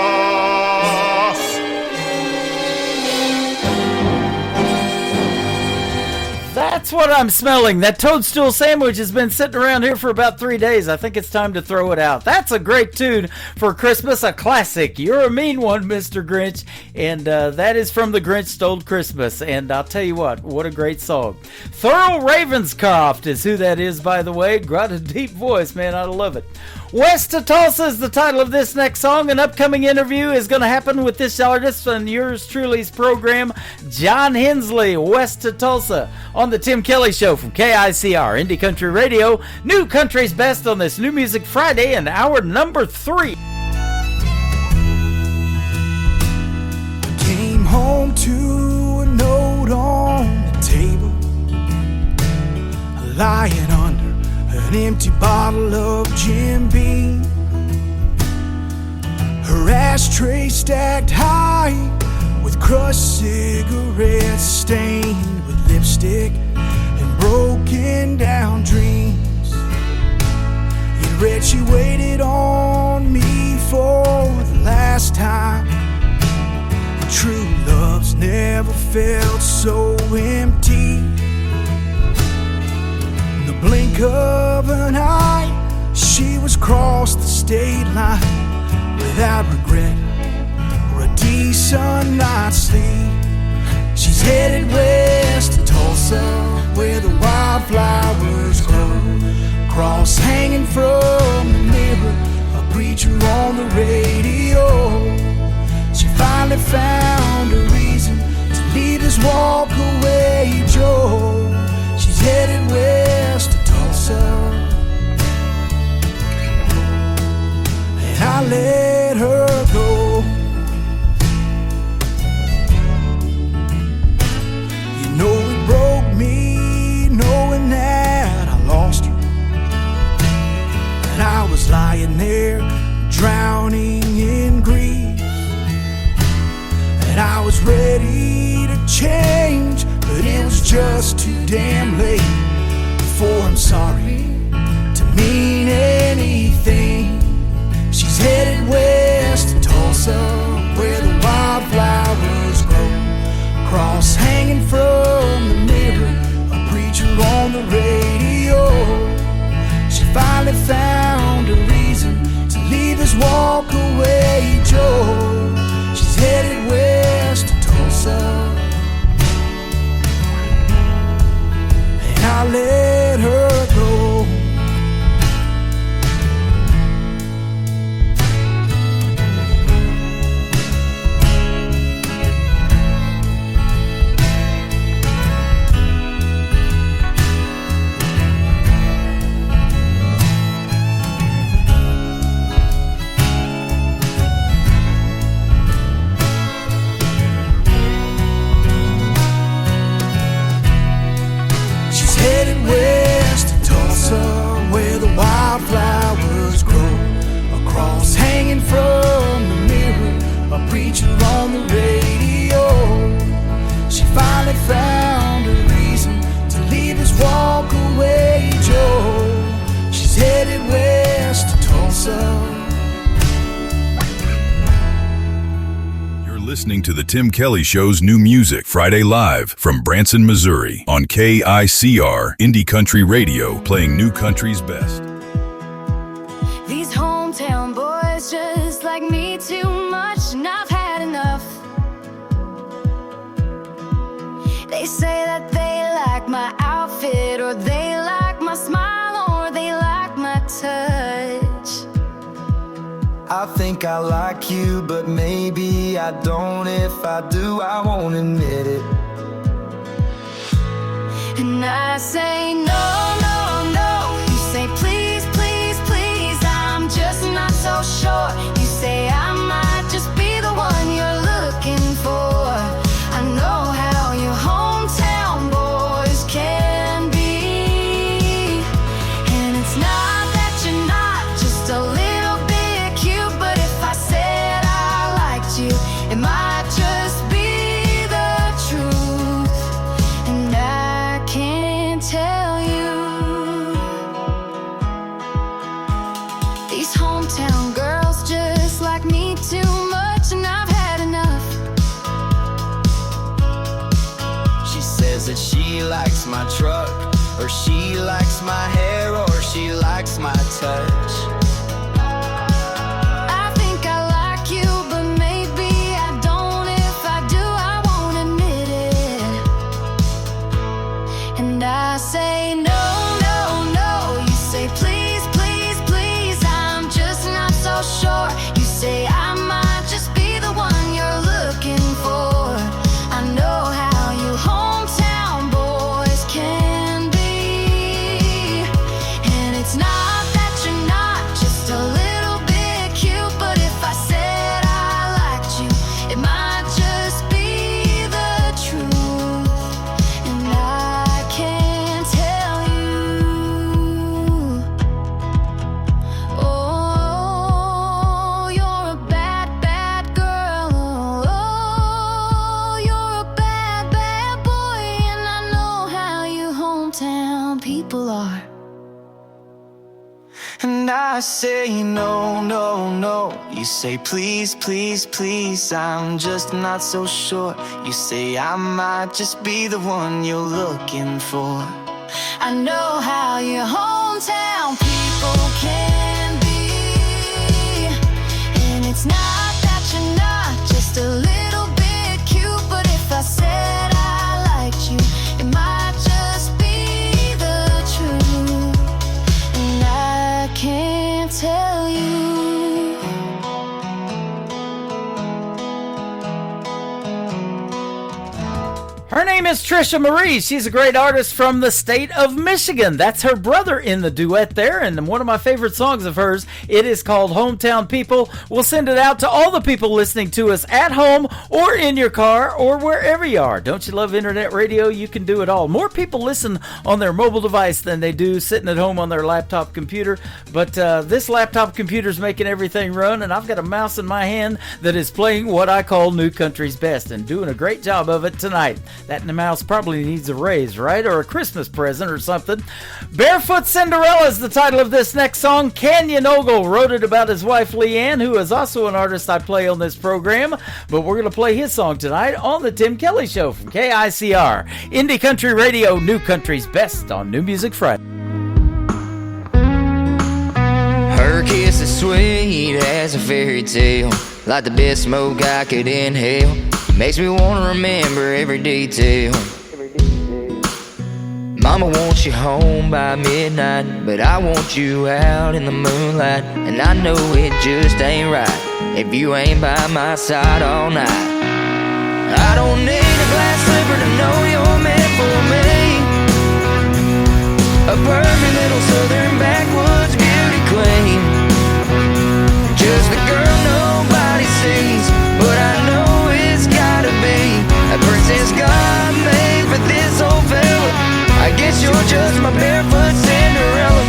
[SPEAKER 4] That's what I'm smelling. That toadstool sandwich has been sitting around here for about 3 days. I think it's time to throw it out. That's a great tune for Christmas, a classic. You're a mean one, Mr. Grinch. And that is from The Grinch Stole Christmas. And I'll tell you what a great song. Thurl Ravenscroft is who that is, by the way. Got a deep voice, man. I love it. West to Tulsa is the title of this next song. An upcoming interview is going to happen with this artist on yours truly's program, John Hensley, West to Tulsa, on the Tim Kelly Show from KICR, Indie Country Radio. New Country's Best on this New Music Friday and hour number 3.
[SPEAKER 5] Came home to a note on the table, lying under an empty bottle of Jim Beam. Her ashtray stacked high with crushed cigarettes stained with lipstick and broken down dreams. It read she waited on me for the last time. True love's never felt so empty. In the blink of an eye, she was crossed the state line without regret or a decent night's sleep. She's headed west to Tulsa, where the wildflowers grow. Cross hanging from the mirror, a preacher on the radio. She finally found a reason to leave this walk-away Joe. She's headed west to Tulsa, and I let her go. You know it broke me knowing that I lost her, and I was lying there drowning in grief. And I was ready to change, but it was just too damn late before I'm sorry to mean anything. She's headed west to Tulsa, where the wildflowers grow. Cross hanging from the mirror, a preacher on the radio. She finally found a reason to leave this walk-away Joe. She's headed west to Tulsa, and I let her go.
[SPEAKER 7] listening to the Tim Kelly Show's new music Friday live from Branson, Missouri on KICR Indie Country Radio, playing new country's best.
[SPEAKER 6] These hometown boys just like me too much, and I've had enough. They say that they like my outfit, or they like my smile, or they like my touch.
[SPEAKER 5] I think I like you, but maybe I don't. If I do, I won't admit it.
[SPEAKER 6] And I say no, no, no. You say please, please, please. I'm just not so sure. You say I might just be the one you're looking for. I know how your hometown boys can be. And it's not that you're not just a little bit cute, but if I said I liked you, it might just be the truth. And I can't tell you. These hometown girls just like me too much, and I've had enough.
[SPEAKER 5] She says that she likes my truck, or she likes my hair, or she likes my touch.
[SPEAKER 6] I think I like you, but maybe I don't. If I do, I won't admit it. And I say no, no, no. You say please, please, please. I'm just not so sure. You say I might just be the one you're looking for. I know how you hometown boys can be. And it's not that you're not just a little bit cute, but if I said I liked you, it might just be the truth. And I can't tell you. Oh, you're a bad, bad girl. Oh, you're a bad, bad boy. And I know how you hometown people are.
[SPEAKER 5] And I say no, no, no. You say please, please, please. I'm just not so sure. You say I might just be the one you're looking for.
[SPEAKER 6] I know how your hometown people can be. And it's not that you're not just a little bit cute, but if I said I liked you, it might just be the truth. And I can't tell you.
[SPEAKER 4] Her name is Trisha Marie. She's a great artist from the state of Michigan. That's her brother in the duet there, and one of my favorite songs of hers. It is called Hometown People. We'll send it out to all the people listening to us at home or in your car or wherever you are. Don't you love internet radio? You can do it all. More people listen on their mobile device than they do sitting at home on their laptop computer, but this laptop computer's making everything run, and I've got a mouse in my hand that is playing what I call new country's best and doing a great job of it tonight. That mouse probably needs a raise, right? Or a Christmas present or something. Barefoot Cinderella is the title of this next song. Canyon Ogle wrote it about his wife Leanne, who is also an artist I play on this program. But we're going to play his song tonight on the Tim Kelly Show from KICR. Indie Country Radio, new country's best on New Music Friday.
[SPEAKER 10] Her kiss is sweet as a fairy tale, like the best smoke I could inhale. Makes me want to remember every detail. Mama wants you home by midnight, but I want you out in the moonlight. And I know it just ain't right if you ain't by my side all night. I don't need a glass slipper to know you're meant for me, a perfect little southern backwoods beauty queen. Just the girl nobody sees, but I know it's gotta be a princess God made for this old fella. I guess you're just my barefoot Cinderella.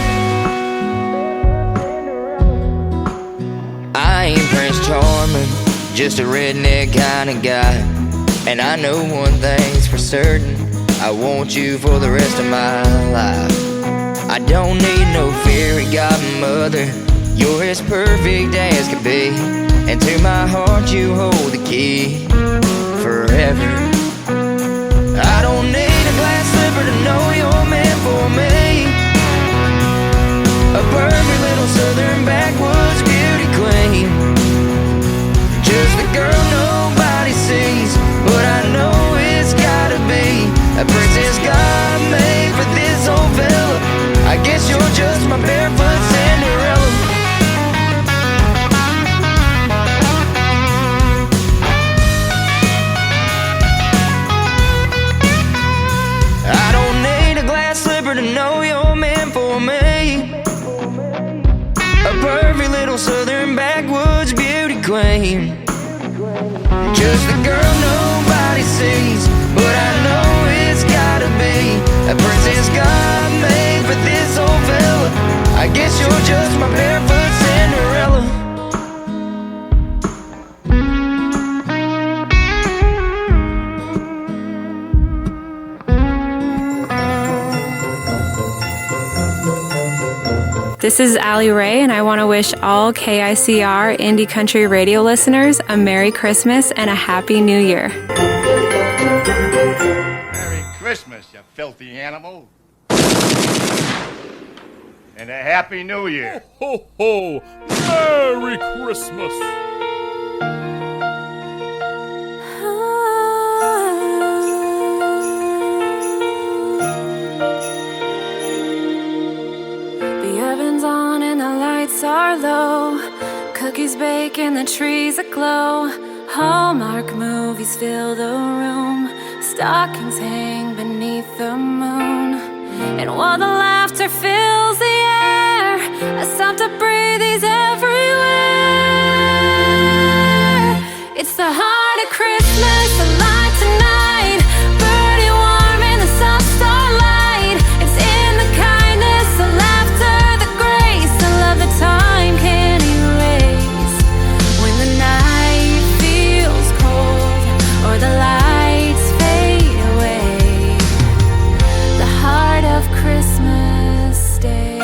[SPEAKER 10] I ain't Prince Charming, just a redneck kind of guy. And I know one thing's for certain, I want you for the rest of my life. I don't need no fairy godmother, you're as perfect as could be. and to my heart you hold the key forever. I don't need a glass slipper to know you're meant for me. A perfect little southern backwoods beauty queen, just the girl nobody sees, but I know it's gotta be a princess God made for this old fella. I guess you're just my barefoot Cinderella. I don't need a glass slipper to know you're meant for me. A perfect little southern backwoods beauty queen, just the girl nobody sees, but I know it's gotta be a princess God made for this old fella. I guess you're just my barefoot Cinderella.
[SPEAKER 15] This is Allie Ray, and I want to wish all KICR Indie Country Radio listeners a Merry Christmas and a Happy New Year.
[SPEAKER 8] Merry Christmas, you filthy animal. And a Happy New Year.
[SPEAKER 9] Ho, ho, Merry Christmas.
[SPEAKER 15] On and the lights are low, cookies bake and the trees aglow. Hallmark movies fill the room, stockings hang beneath the moon. And while the laughter fills the air, I stop to breathe, he's everywhere. It's the heart of Christmas, alive tonight, birdie warm in the soft starlight. It's in the kindness, the laughter, the time can't erase. When the night feels cold or the lights fade away, the heart of Christmas stays.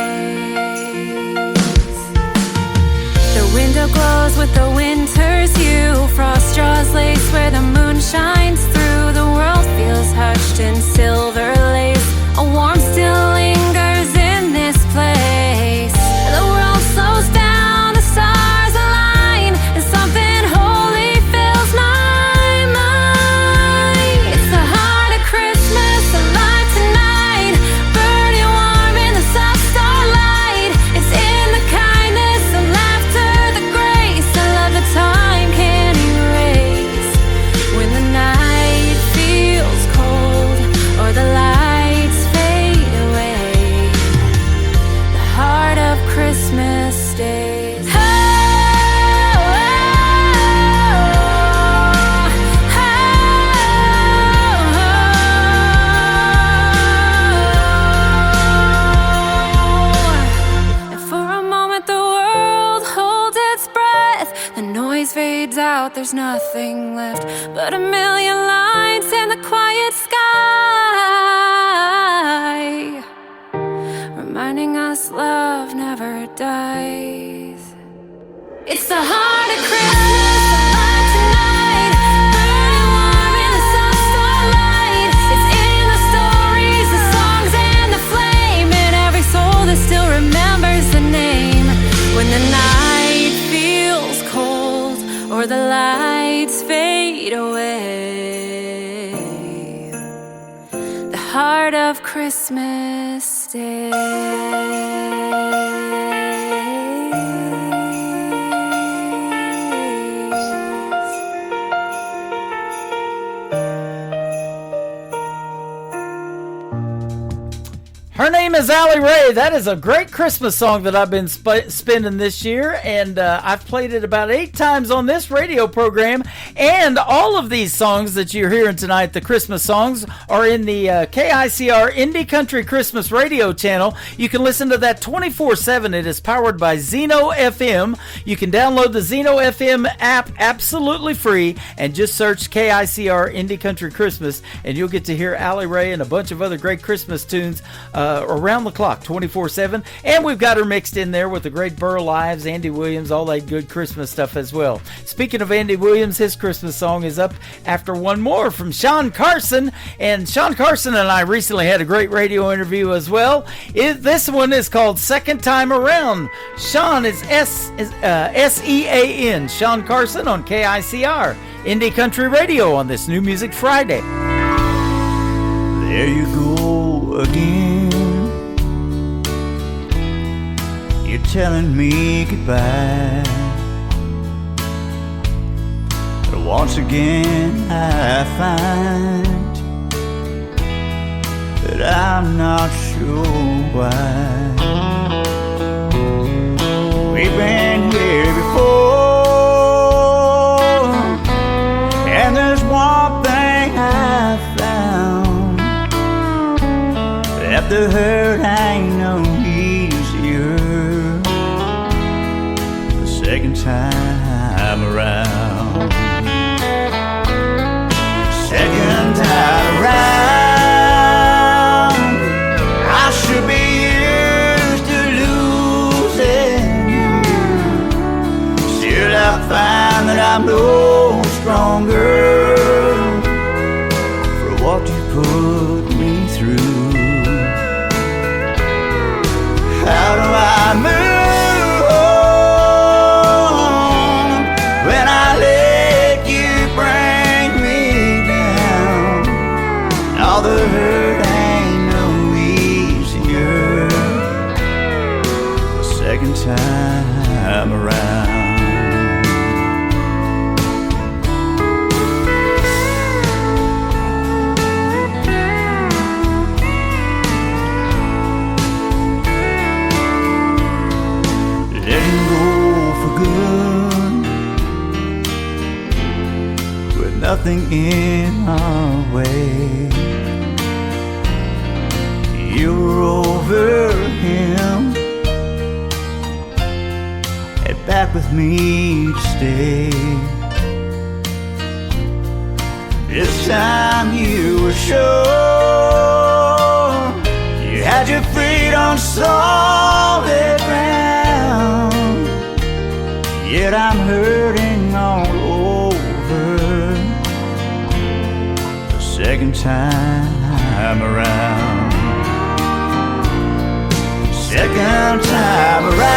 [SPEAKER 15] The window glows with the winter's hue, frost draws lace where the moon shines through. The world feels hushed in silver lace, a warmth still lingers in this place. The world slows down, the stars align, and something holy fills my mind. It's the heart of Christmas, alive tonight, birdie warm in the soft starlight. It's in the kindness, the laughter, the grace, the love the time can't erase. When the night feels cold or the lights fade away, the heart of Christmas stays. Oh, oh, oh. And for a moment the world holds its breath, the noise fades out, there's nothing left but a million lights in the quiet sky, reminding us love never dies. It's the heart of Christmas, alive tonight, burning warm in the soft starlight. It's in the stories, the songs, and the flame, in every soul that still remembers the name. When the night feels cold or the lights fade away, the heart of Christmas stays.
[SPEAKER 4] Her name is Allie Ray. That is a great Christmas song that I've been spending this year, and I've played it about 8 times on this radio program. And all of these songs that you're hearing tonight, the Christmas songs, are in the KICR Indie Country Christmas radio channel. You can listen to that 24/7. It is powered by Zeno FM. You can download the Zeno FM app absolutely free and just search KICR Indie Country Christmas, and you'll get to hear Allie Ray and a bunch of other great Christmas tunes around the clock, 24/7. And we've got her mixed in there with the great Burl Ives, Andy Williams, all that good Christmas stuff as well. Speaking of Andy Williams, his Christmas song is up after one more from Sean Carson. And Sean Carson and I recently had a great radio interview as well. This one is called Second Time Around. Sean is S-E-A-N. Sean Carson on KICR, Indie Country Radio on this New Music Friday.
[SPEAKER 5] There you go again. You're telling me goodbye. But once again I find that I'm not sure why. We've been here before, and there's one thing I found, that the hurt ain't no easier the second time around. Second time around, I should be used to losing you. Still I find that I'm no stronger for what you put me through. How do I move on when I let you bring me down? All the hurt ain't no easier the second time around. Letting go for good, with nothing in our way. You're over him and back with me to stay. This time you were sure you had your feet on solid ground. Yet I'm hurting all over the second time around. Second time around,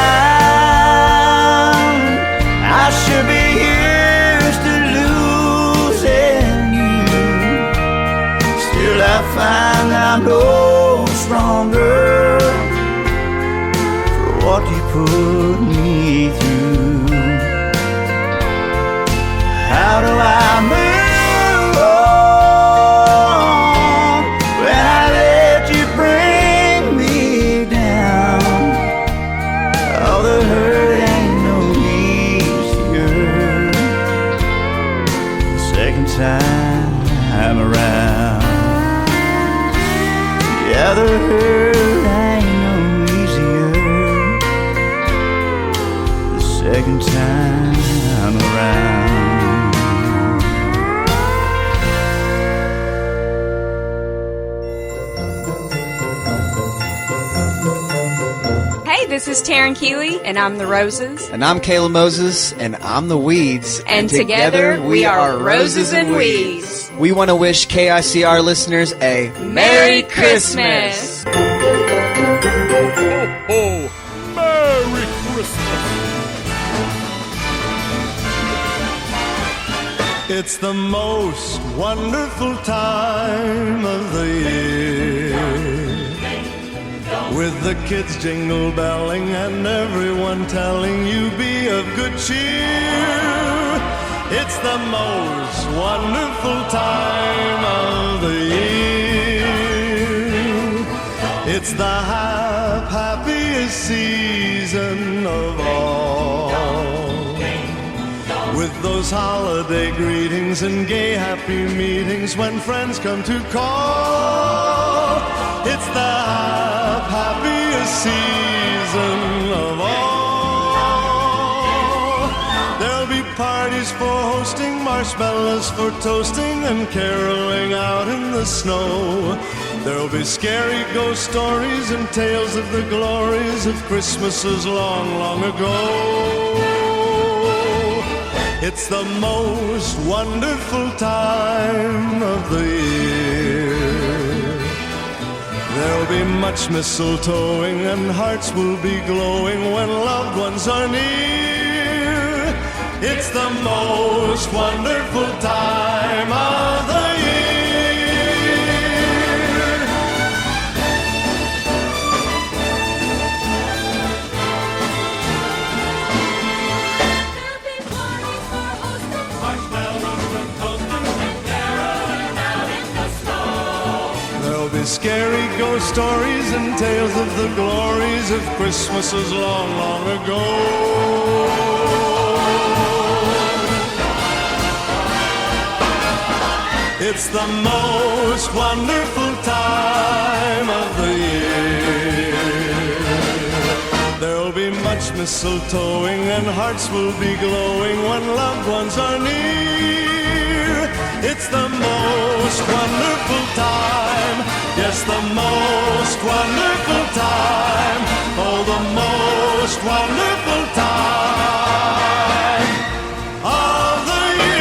[SPEAKER 5] I should be used to losing you. Still I find I'm no stronger for what you put me through. How do I move on when I let you bring me down? All the hurt ain't no easier the second time around. Yeah, the hurt ain't no easier the second time around.
[SPEAKER 11] Hey, this is Taryn Keeley, and I'm the Roses.
[SPEAKER 17] And I'm Kayla Moses, and I'm the Weeds.
[SPEAKER 11] And together we are Roses and Weeds.
[SPEAKER 17] We want to wish KICR listeners a
[SPEAKER 11] Merry Christmas!
[SPEAKER 9] Ho, ho! Merry Christmas!
[SPEAKER 2] It's the most wonderful time of the year, with the kids jingle belling and everyone telling you be of good cheer. It's the most wonderful time of the year. It's the happiest season of all, with those holiday greetings and gay happy meetings when friends come to call. It's the happiest season of all. There'll be parties for hosting, marshmallows for toasting, and caroling out in the snow. There'll be scary ghost stories and tales of the glories of Christmases long, long ago. It's the most wonderful time of the year. There'll be much mistletoeing and hearts will be glowing when loved ones are near. It's the most wonderful time of the year. Scary ghost stories and tales of the glories of Christmases long, long ago. It's the most wonderful time of the year. There'll be much mistletoeing and hearts will be glowing when loved ones are near. It's the most wonderful time. Yes, the most wonderful time. Oh, the most wonderful time of the
[SPEAKER 4] year.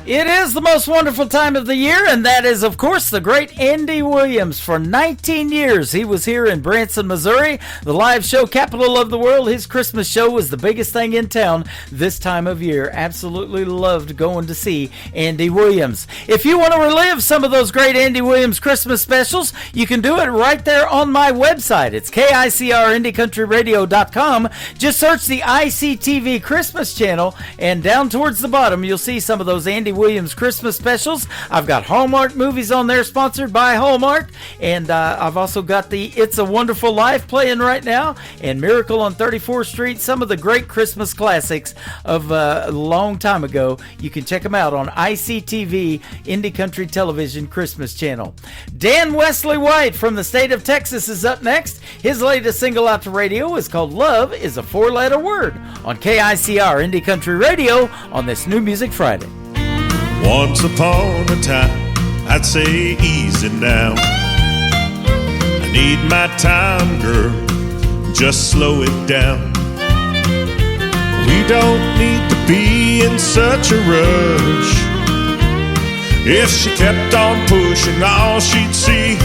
[SPEAKER 4] It is the most wonderful time of the year, and that is, of course, the great Andy Williams. For 19 years, he was here in Branson, Missouri, the live show capital of the world. His Christmas show was the biggest thing in town this time of year. Absolutely loved going to see Andy Williams. If you want to relive some of those great Andy Williams Christmas specials, you can do it right there on my website. It's KICRIndieCountryRadio.com. Just search the ICTV Christmas channel, and down towards the bottom, you'll see some of those Andy Williams Christmas specials. I've got Hallmark movies on there, sponsored by Hallmark, and I've also got the It's a Wonderful Life playing right now, and Miracle on 34th Street, some of the great Christmas classics of a long time ago. You can check them out on ICTV Indie Country Television Christmas channel. Dan Wesley White from the state of Texas is up next. His latest single out to radio is called Love is a Four-Letter Word on KICR Indie Country Radio on this New Music Friday.
[SPEAKER 2] Once upon a time, I'd say easy now. I need my time, girl, just slow it down. We don't need to be in such a rush. If she kept on pushing, all she'd see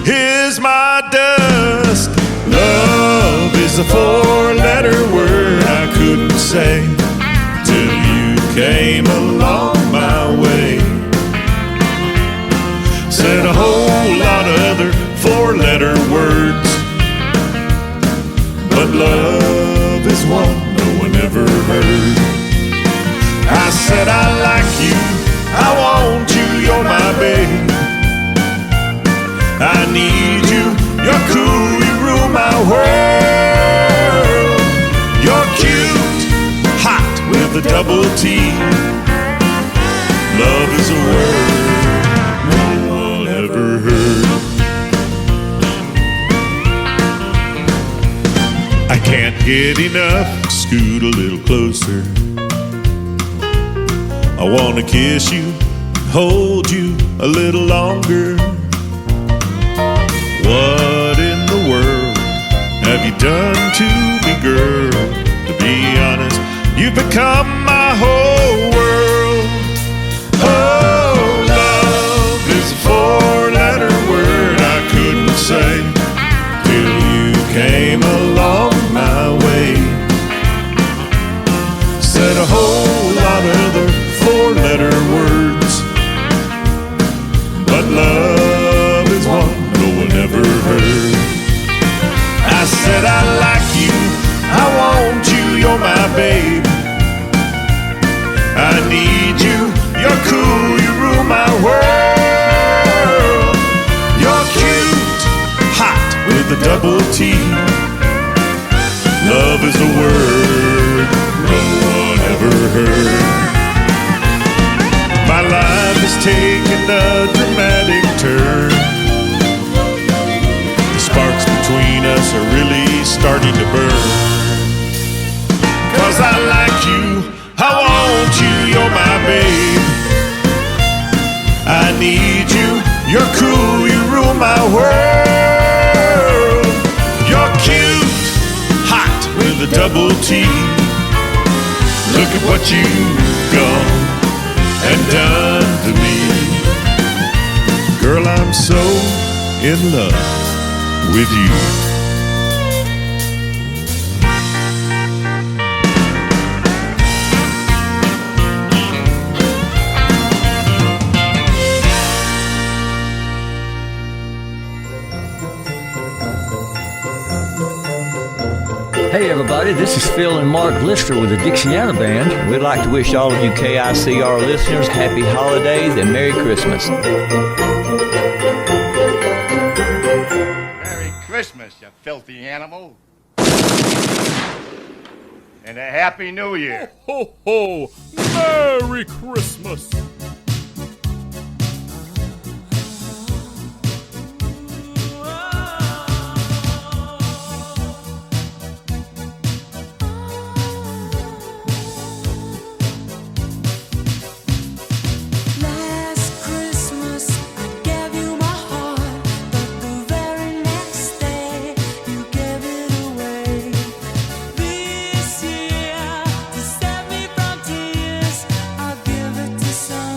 [SPEAKER 2] is my dust. Love is a four-letter word I couldn't say till you came along my way. Said a whole lot of other four-letter words, but love is one no one ever heard. I said I like you, I want you, you're my babe. I need you, you're cool, you rule my world. You're cute, hot with a double T. Love is a word no one ever heard. I can't get enough, scoot a little closer. I wanna kiss you, hold you a little longer. What in the world have you done to me, girl? To be honest, you've become my whole world. Oh, love is a four-letter word I couldn't say till you came along my way. Said a whole lot of other four-letter words, but love is one no one ever heard. I said I like you, I want you, you're my babe. I need you, you're cool, you rule my world. You're cute, hot with a double T. Love is a word no one ever heard. My life has taken a dramatic turn. The sparks between us are really starting to burn. 'Cause I like you, I want you, you're my babe. I need you, you're cool, you rule my world. You're cute, hot with a double T. Look at what you've gone and done to me. Girl, I'm so in love with you.
[SPEAKER 16] Hey everybody, this is Phil and Mark Lister with the Dixiana Band. We'd like to wish all of you KICR listeners happy holidays and Merry Christmas.
[SPEAKER 8] Merry Christmas, you filthy animal. And a Happy New Year.
[SPEAKER 9] Ho, ho, ho. Merry Christmas.
[SPEAKER 6] This year, to save me from tears, I'll give it to someone.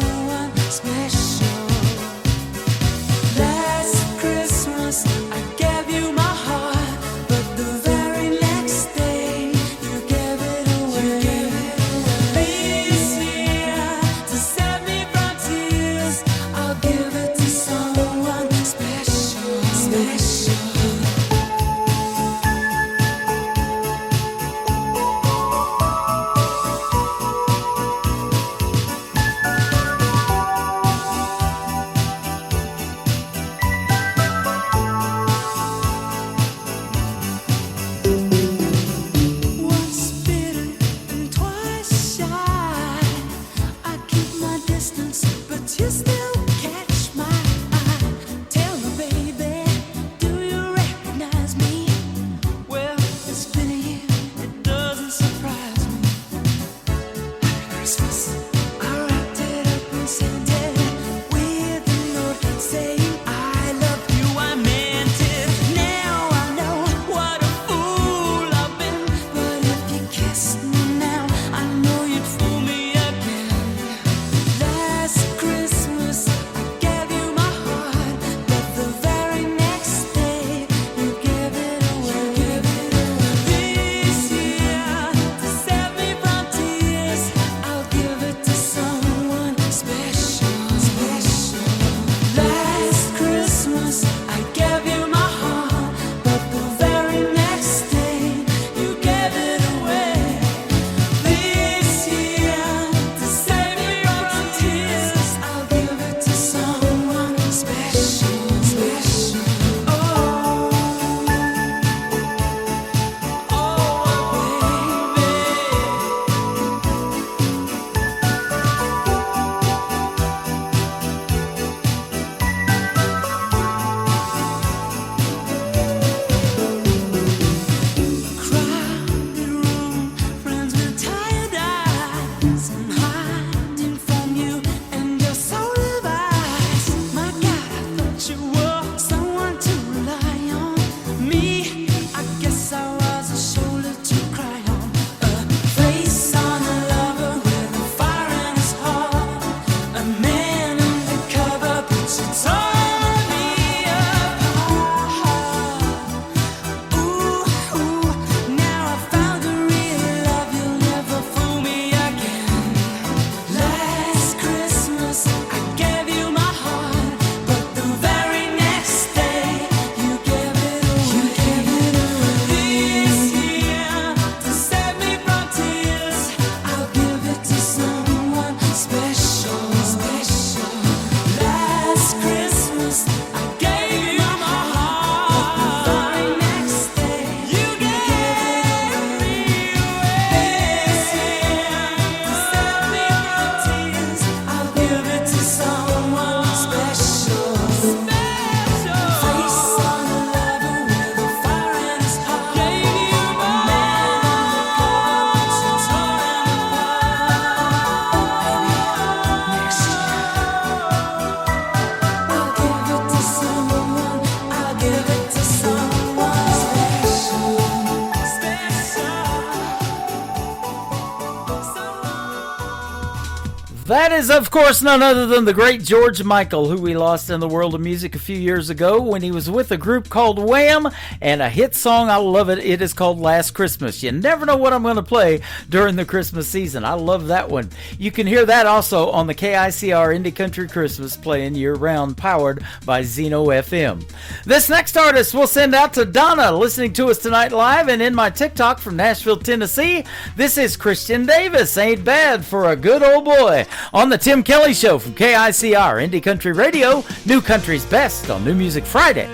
[SPEAKER 4] That is, of course, none other than the great George Michael, who we lost in the world of music a few years ago when he was with a group called Wham! And a hit song, I love it. It is called Last Christmas. You never know what I'm going to play during the Christmas season. I love that one. You can hear that also on the KICR Indie Country Christmas, playing year-round, powered by Zeno FM. This next artist we'll send out to Donna, listening to us tonight live and in my TikTok from Nashville, Tennessee. This is Christian Davis, Ain't Bad for a Good Old Boy, on the Tim Kelly Show from KICR Indie Country Radio, New Country's Best on New Music Friday.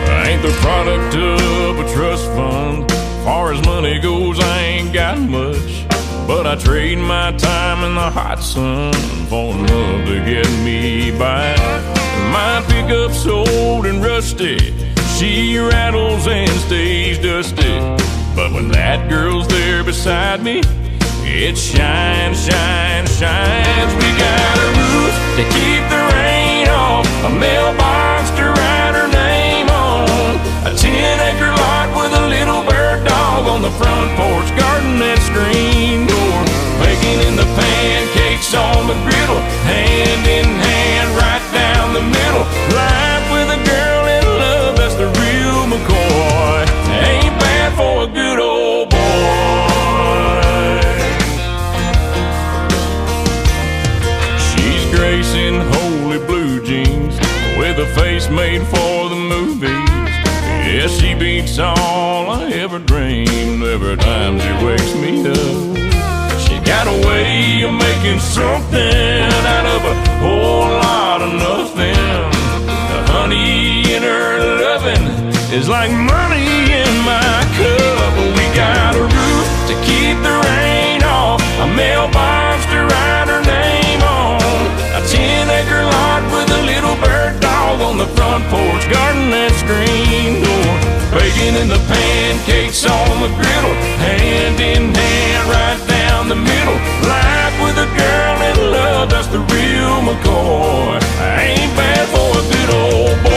[SPEAKER 9] I ain't the product of a trust fund. Far as money goes, I ain't got much. But I trade my time in the hot sun for love to get me by. My pickup's old and rusty. She rattles and stays dusty. But when that girl's there beside me, it shines, shines, shines. We got a roof to keep the rain off, a mailbox to write her name on, a 10-acre lot with a little bird dog on the front porch, garden and screen door, baking in the pancakes on the griddle, hand in hand right down the middle. Life with a girl in love, that's the real McCoy. Ain't bad for a good old boy. Gracing holy blue jeans with a face made for the movies. Yeah, she beats all I ever dreamed every time she wakes me up. She got a way of making something out of a whole lot of nothing. The honey in her loving is like money in my cup. We got a roof to keep the rain off, a mailbox to write her name on, a 10-acre lot with a little bird dog on the front porch, garden and screen door, baking in the pancakes on the griddle, hand in hand right down the middle. Life with a girl in love, that's the real McCoy. I ain't bad for a good old boy.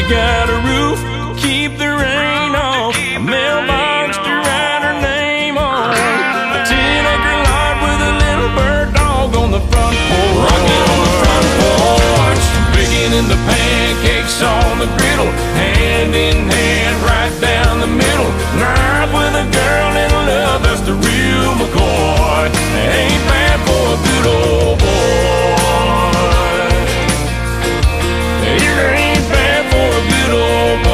[SPEAKER 9] Got a roof, keep the rain off, a mailbox to write her name on, a 10-acre lot with a little bird dog on the front porch, rocking on the front porch, baking in the pancakes on the griddle, hand in hand right down the middle. Life with a girl in love, that's the real McCoy. Ain't bad for a good old boy. It ain't bad for a good old boy.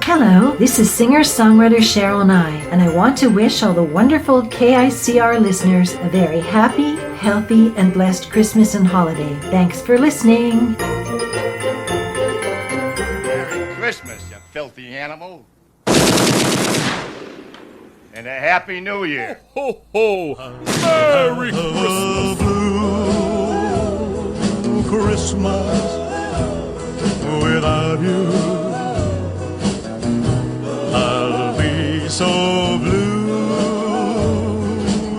[SPEAKER 18] Hello, this is singer-songwriter Cheryl Nye, and I want to wish all the wonderful KICR listeners a very happy, healthy, and blessed Christmas and holiday. Thanks for listening.
[SPEAKER 8] Merry Christmas, you filthy animal. And a Happy New Year.
[SPEAKER 9] Ho, ho, ho. Merry Christmas.
[SPEAKER 2] Blue Christmas without you. I'll be so blue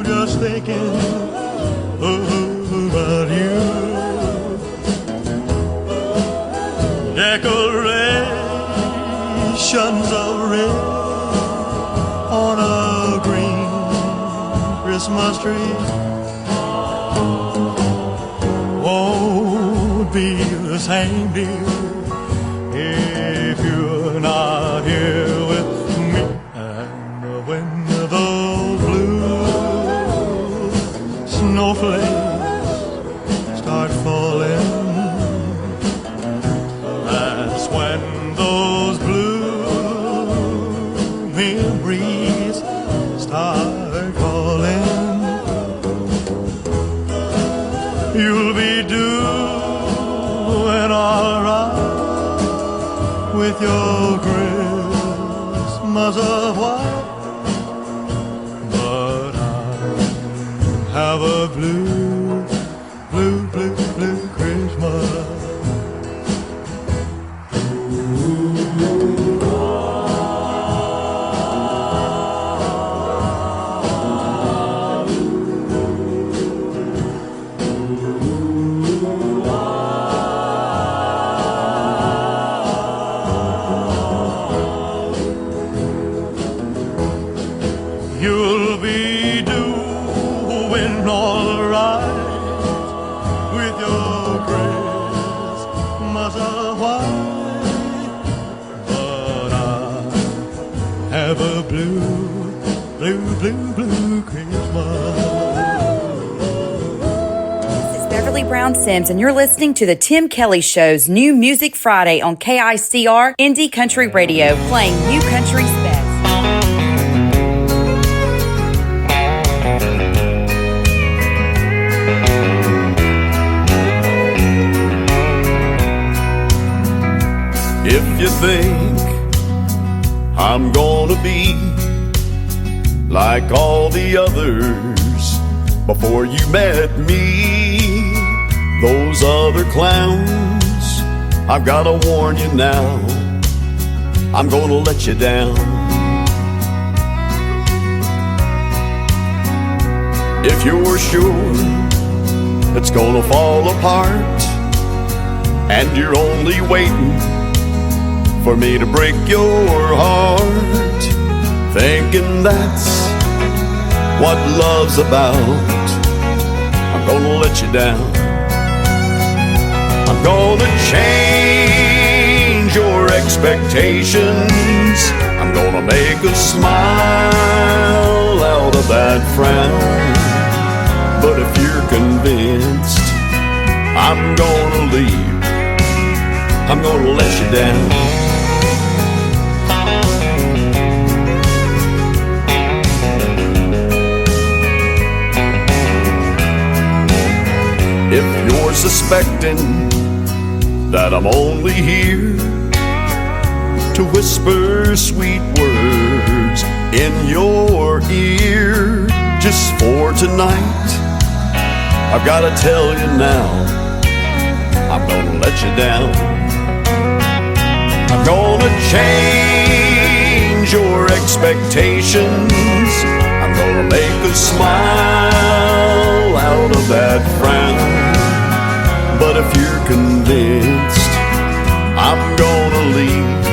[SPEAKER 2] just thinking about you. Decorations of red on a green Christmas tree won't be the same, dear, if you're not here with me. And when those blue snowflakes start falling, that's when those blue memories start calling. You'll be doing all right with your grin mother white, but I have a blue, blue, blue, blue Christmas. You'll be doing all right with your Christmas white, but I have a blue, blue, blue, blue Christmas.
[SPEAKER 12] This is Beverly Brown Sims, and you're listening to the Tim Kelly Show's New Music Friday on KICR Indie Country Radio, playing new country's best.
[SPEAKER 3] If you think I'm gonna be like all the others before you met me, those other clowns, I've gotta warn you now, I'm gonna let you down. If you're sure it's gonna fall apart and you're only waiting for me to break your heart, thinking that's what love's about, I'm gonna let you down. I'm gonna change your expectations. I'm gonna make a smile out of that frown. But if you're convinced I'm gonna leave, I'm gonna let you down. If you're suspecting that I'm only here to whisper sweet words in your ear just for tonight, I've gotta tell you now, I'm gonna let you down. I'm gonna change your expectations. I'm gonna make a smile out of that frown. But if you're convinced I'm gonna leave,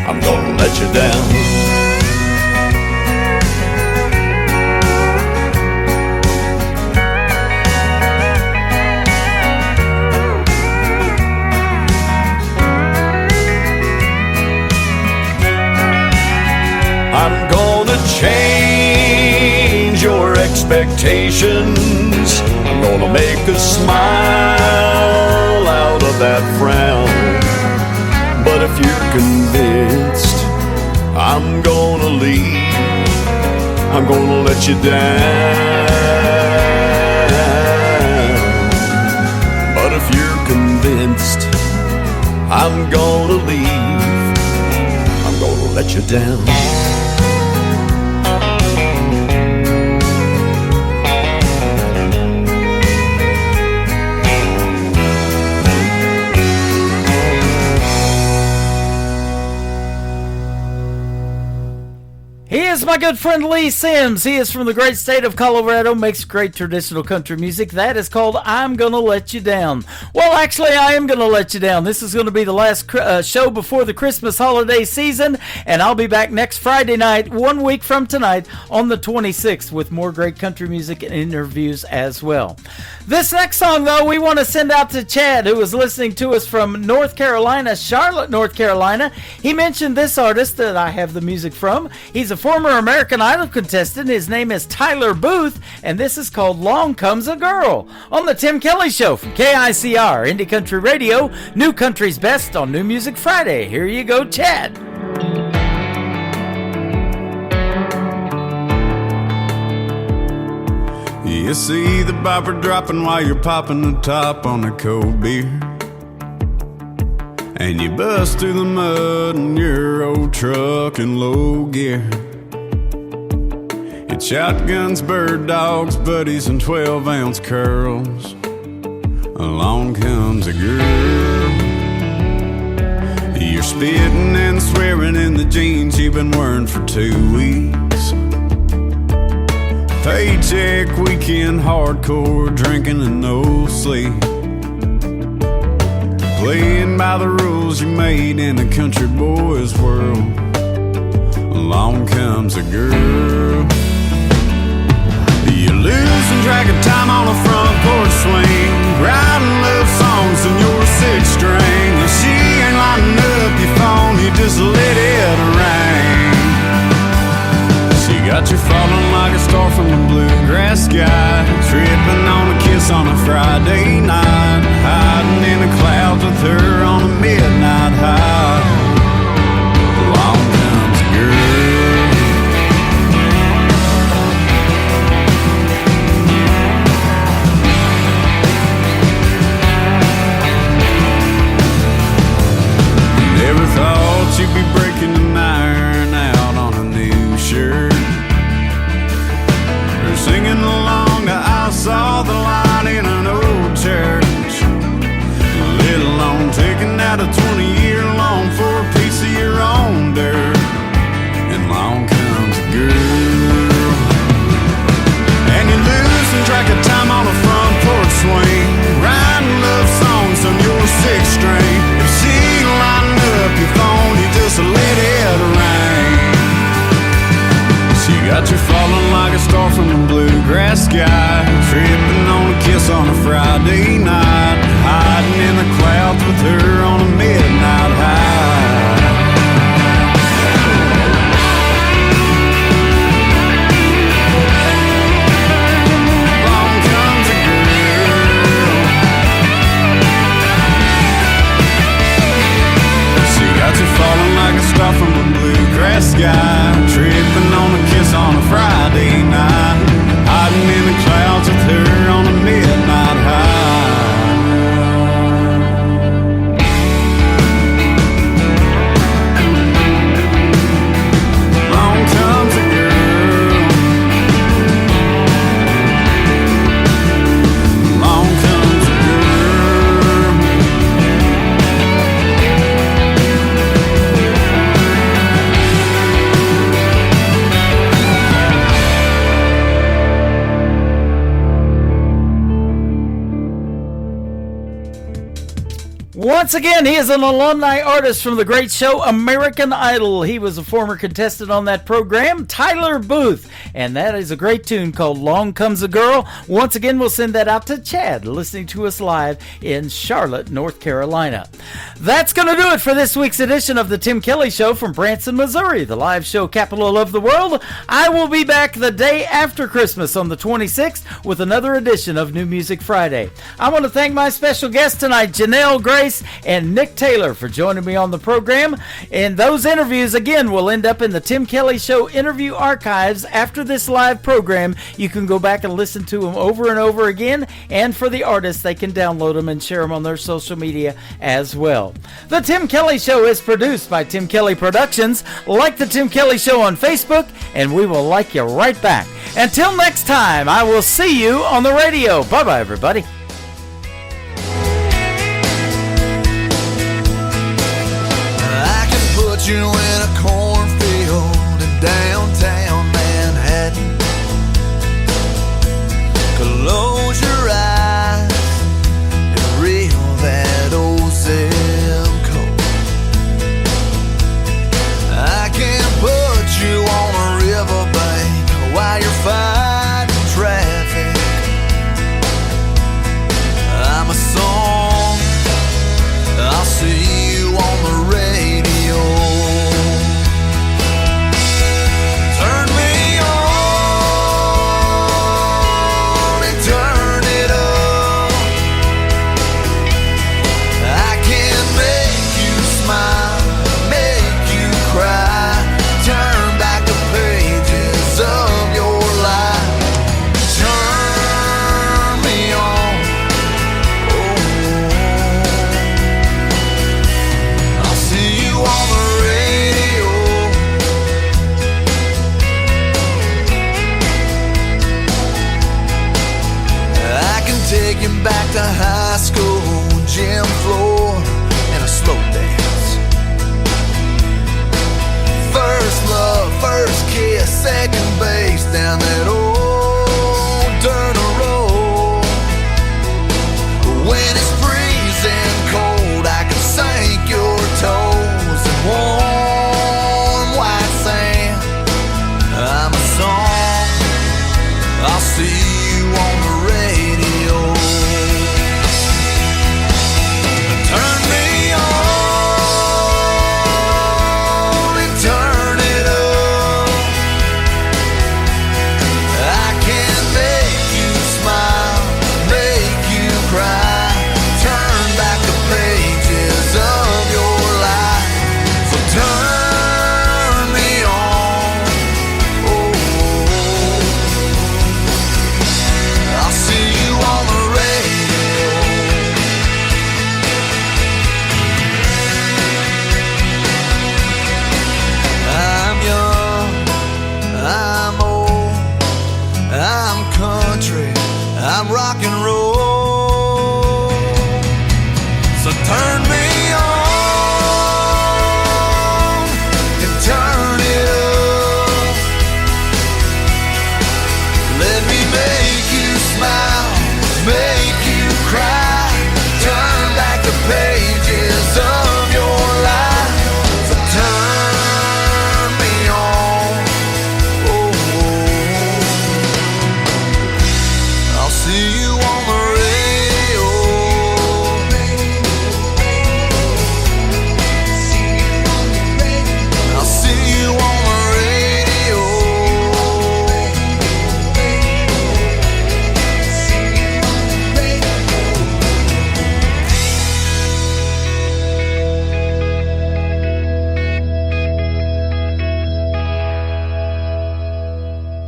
[SPEAKER 3] I'm gonna let you down. I'm gonna change your expectations. I'm gonna make a smile out of that frown. But if you're convinced I'm gonna leave, I'm gonna let you down. But if you're convinced I'm gonna leave, I'm gonna let you down.
[SPEAKER 4] He is my good friend Lee Sims. He is from the great state of Colorado, makes great traditional country music. That is called I'm Gonna Let You Down. Well, actually, I am gonna let you down. This is going to be the last show before the Christmas holiday season, and I'll be back next Friday night, 1 week from tonight, on the 26th, with more great country music and interviews as well. This next song, though, we want to send out to Chad, who is listening to us from North Carolina, Charlotte, North Carolina. He mentioned this artist that I have the music from. He's a former American Idol contestant. His name is Tyler Booth, and this is called Long Comes a Girl on the Tim Kelly Show from KICR, Indie Country Radio, New Country's Best on New Music Friday. Here you go, Chad.
[SPEAKER 19] You see the bopper dropping while you're popping the top on a cold beer. and you bust through the mud in your old truck in low gear. It's shotguns, bird dogs, buddies, and 12-ounce curls. Along comes a girl. You're spitting and swearing in the jeans you've been wearing for 2 weeks. Paycheck weekend, hardcore drinking and no sleep. Playing by the rules you made in a country boy's world. Along comes a girl. You're losing track of time on a front porch swing, writing love songs in your 6-string. If she ain't lighting up your phone, you just let it ring. She got you falling like a star from the bluegrass sky, tripping on a kiss on a Friday night, hiding in the clouds with her on a midnight high. Along comes a girl. Never thought you'd be breaking an iron out on a new shirt, or singing along to I Saw the Light in an old church, let alone taking out a 20-year loan for a piece of your own dirt. And along comes a girl, and you're losing track of time on a front porch swing, writing love songs on your 6-string. If she ain't lighting up your phone, you just let it ring. She got you falling like a star from the bluegrass sky, tripping on a kiss on a Friday night, hiding in the clouds with her on a midnight high. Along comes a girl. She got you falling like a star from the bluegrass sky, tripping on a kiss on a Friday night, hiding in the clouds with her on a midnight high. Along comes a girl. Along comes a girl.
[SPEAKER 4] Once again, he is an alumni artist from the great show American Idol. He was a former contestant on that program, Tyler Booth. And that is a great tune called Long Comes a Girl. Once again, we'll send that out to Chad, listening to us live in Charlotte, North Carolina. That's going to do it for this week's edition of the Tim Kelly Show from Branson, Missouri, the live show capital of the world. I will be back the day after Christmas on the 26th with another edition of New Music Friday. I want to thank my special guests tonight, Janelle Grace and Nick Taylor, for joining me on the program. And those interviews, again, will end up in the Tim Kelly Show interview archives after this live program. You can go back and listen to them over and over again. And for the artists, they can download them and share them on their social media as well. The Tim Kelly Show is produced by Tim Kelly Productions. Like the Tim Kelly Show on Facebook, and we will like you right back. Until next time, I will see you on the radio. Bye-bye, everybody.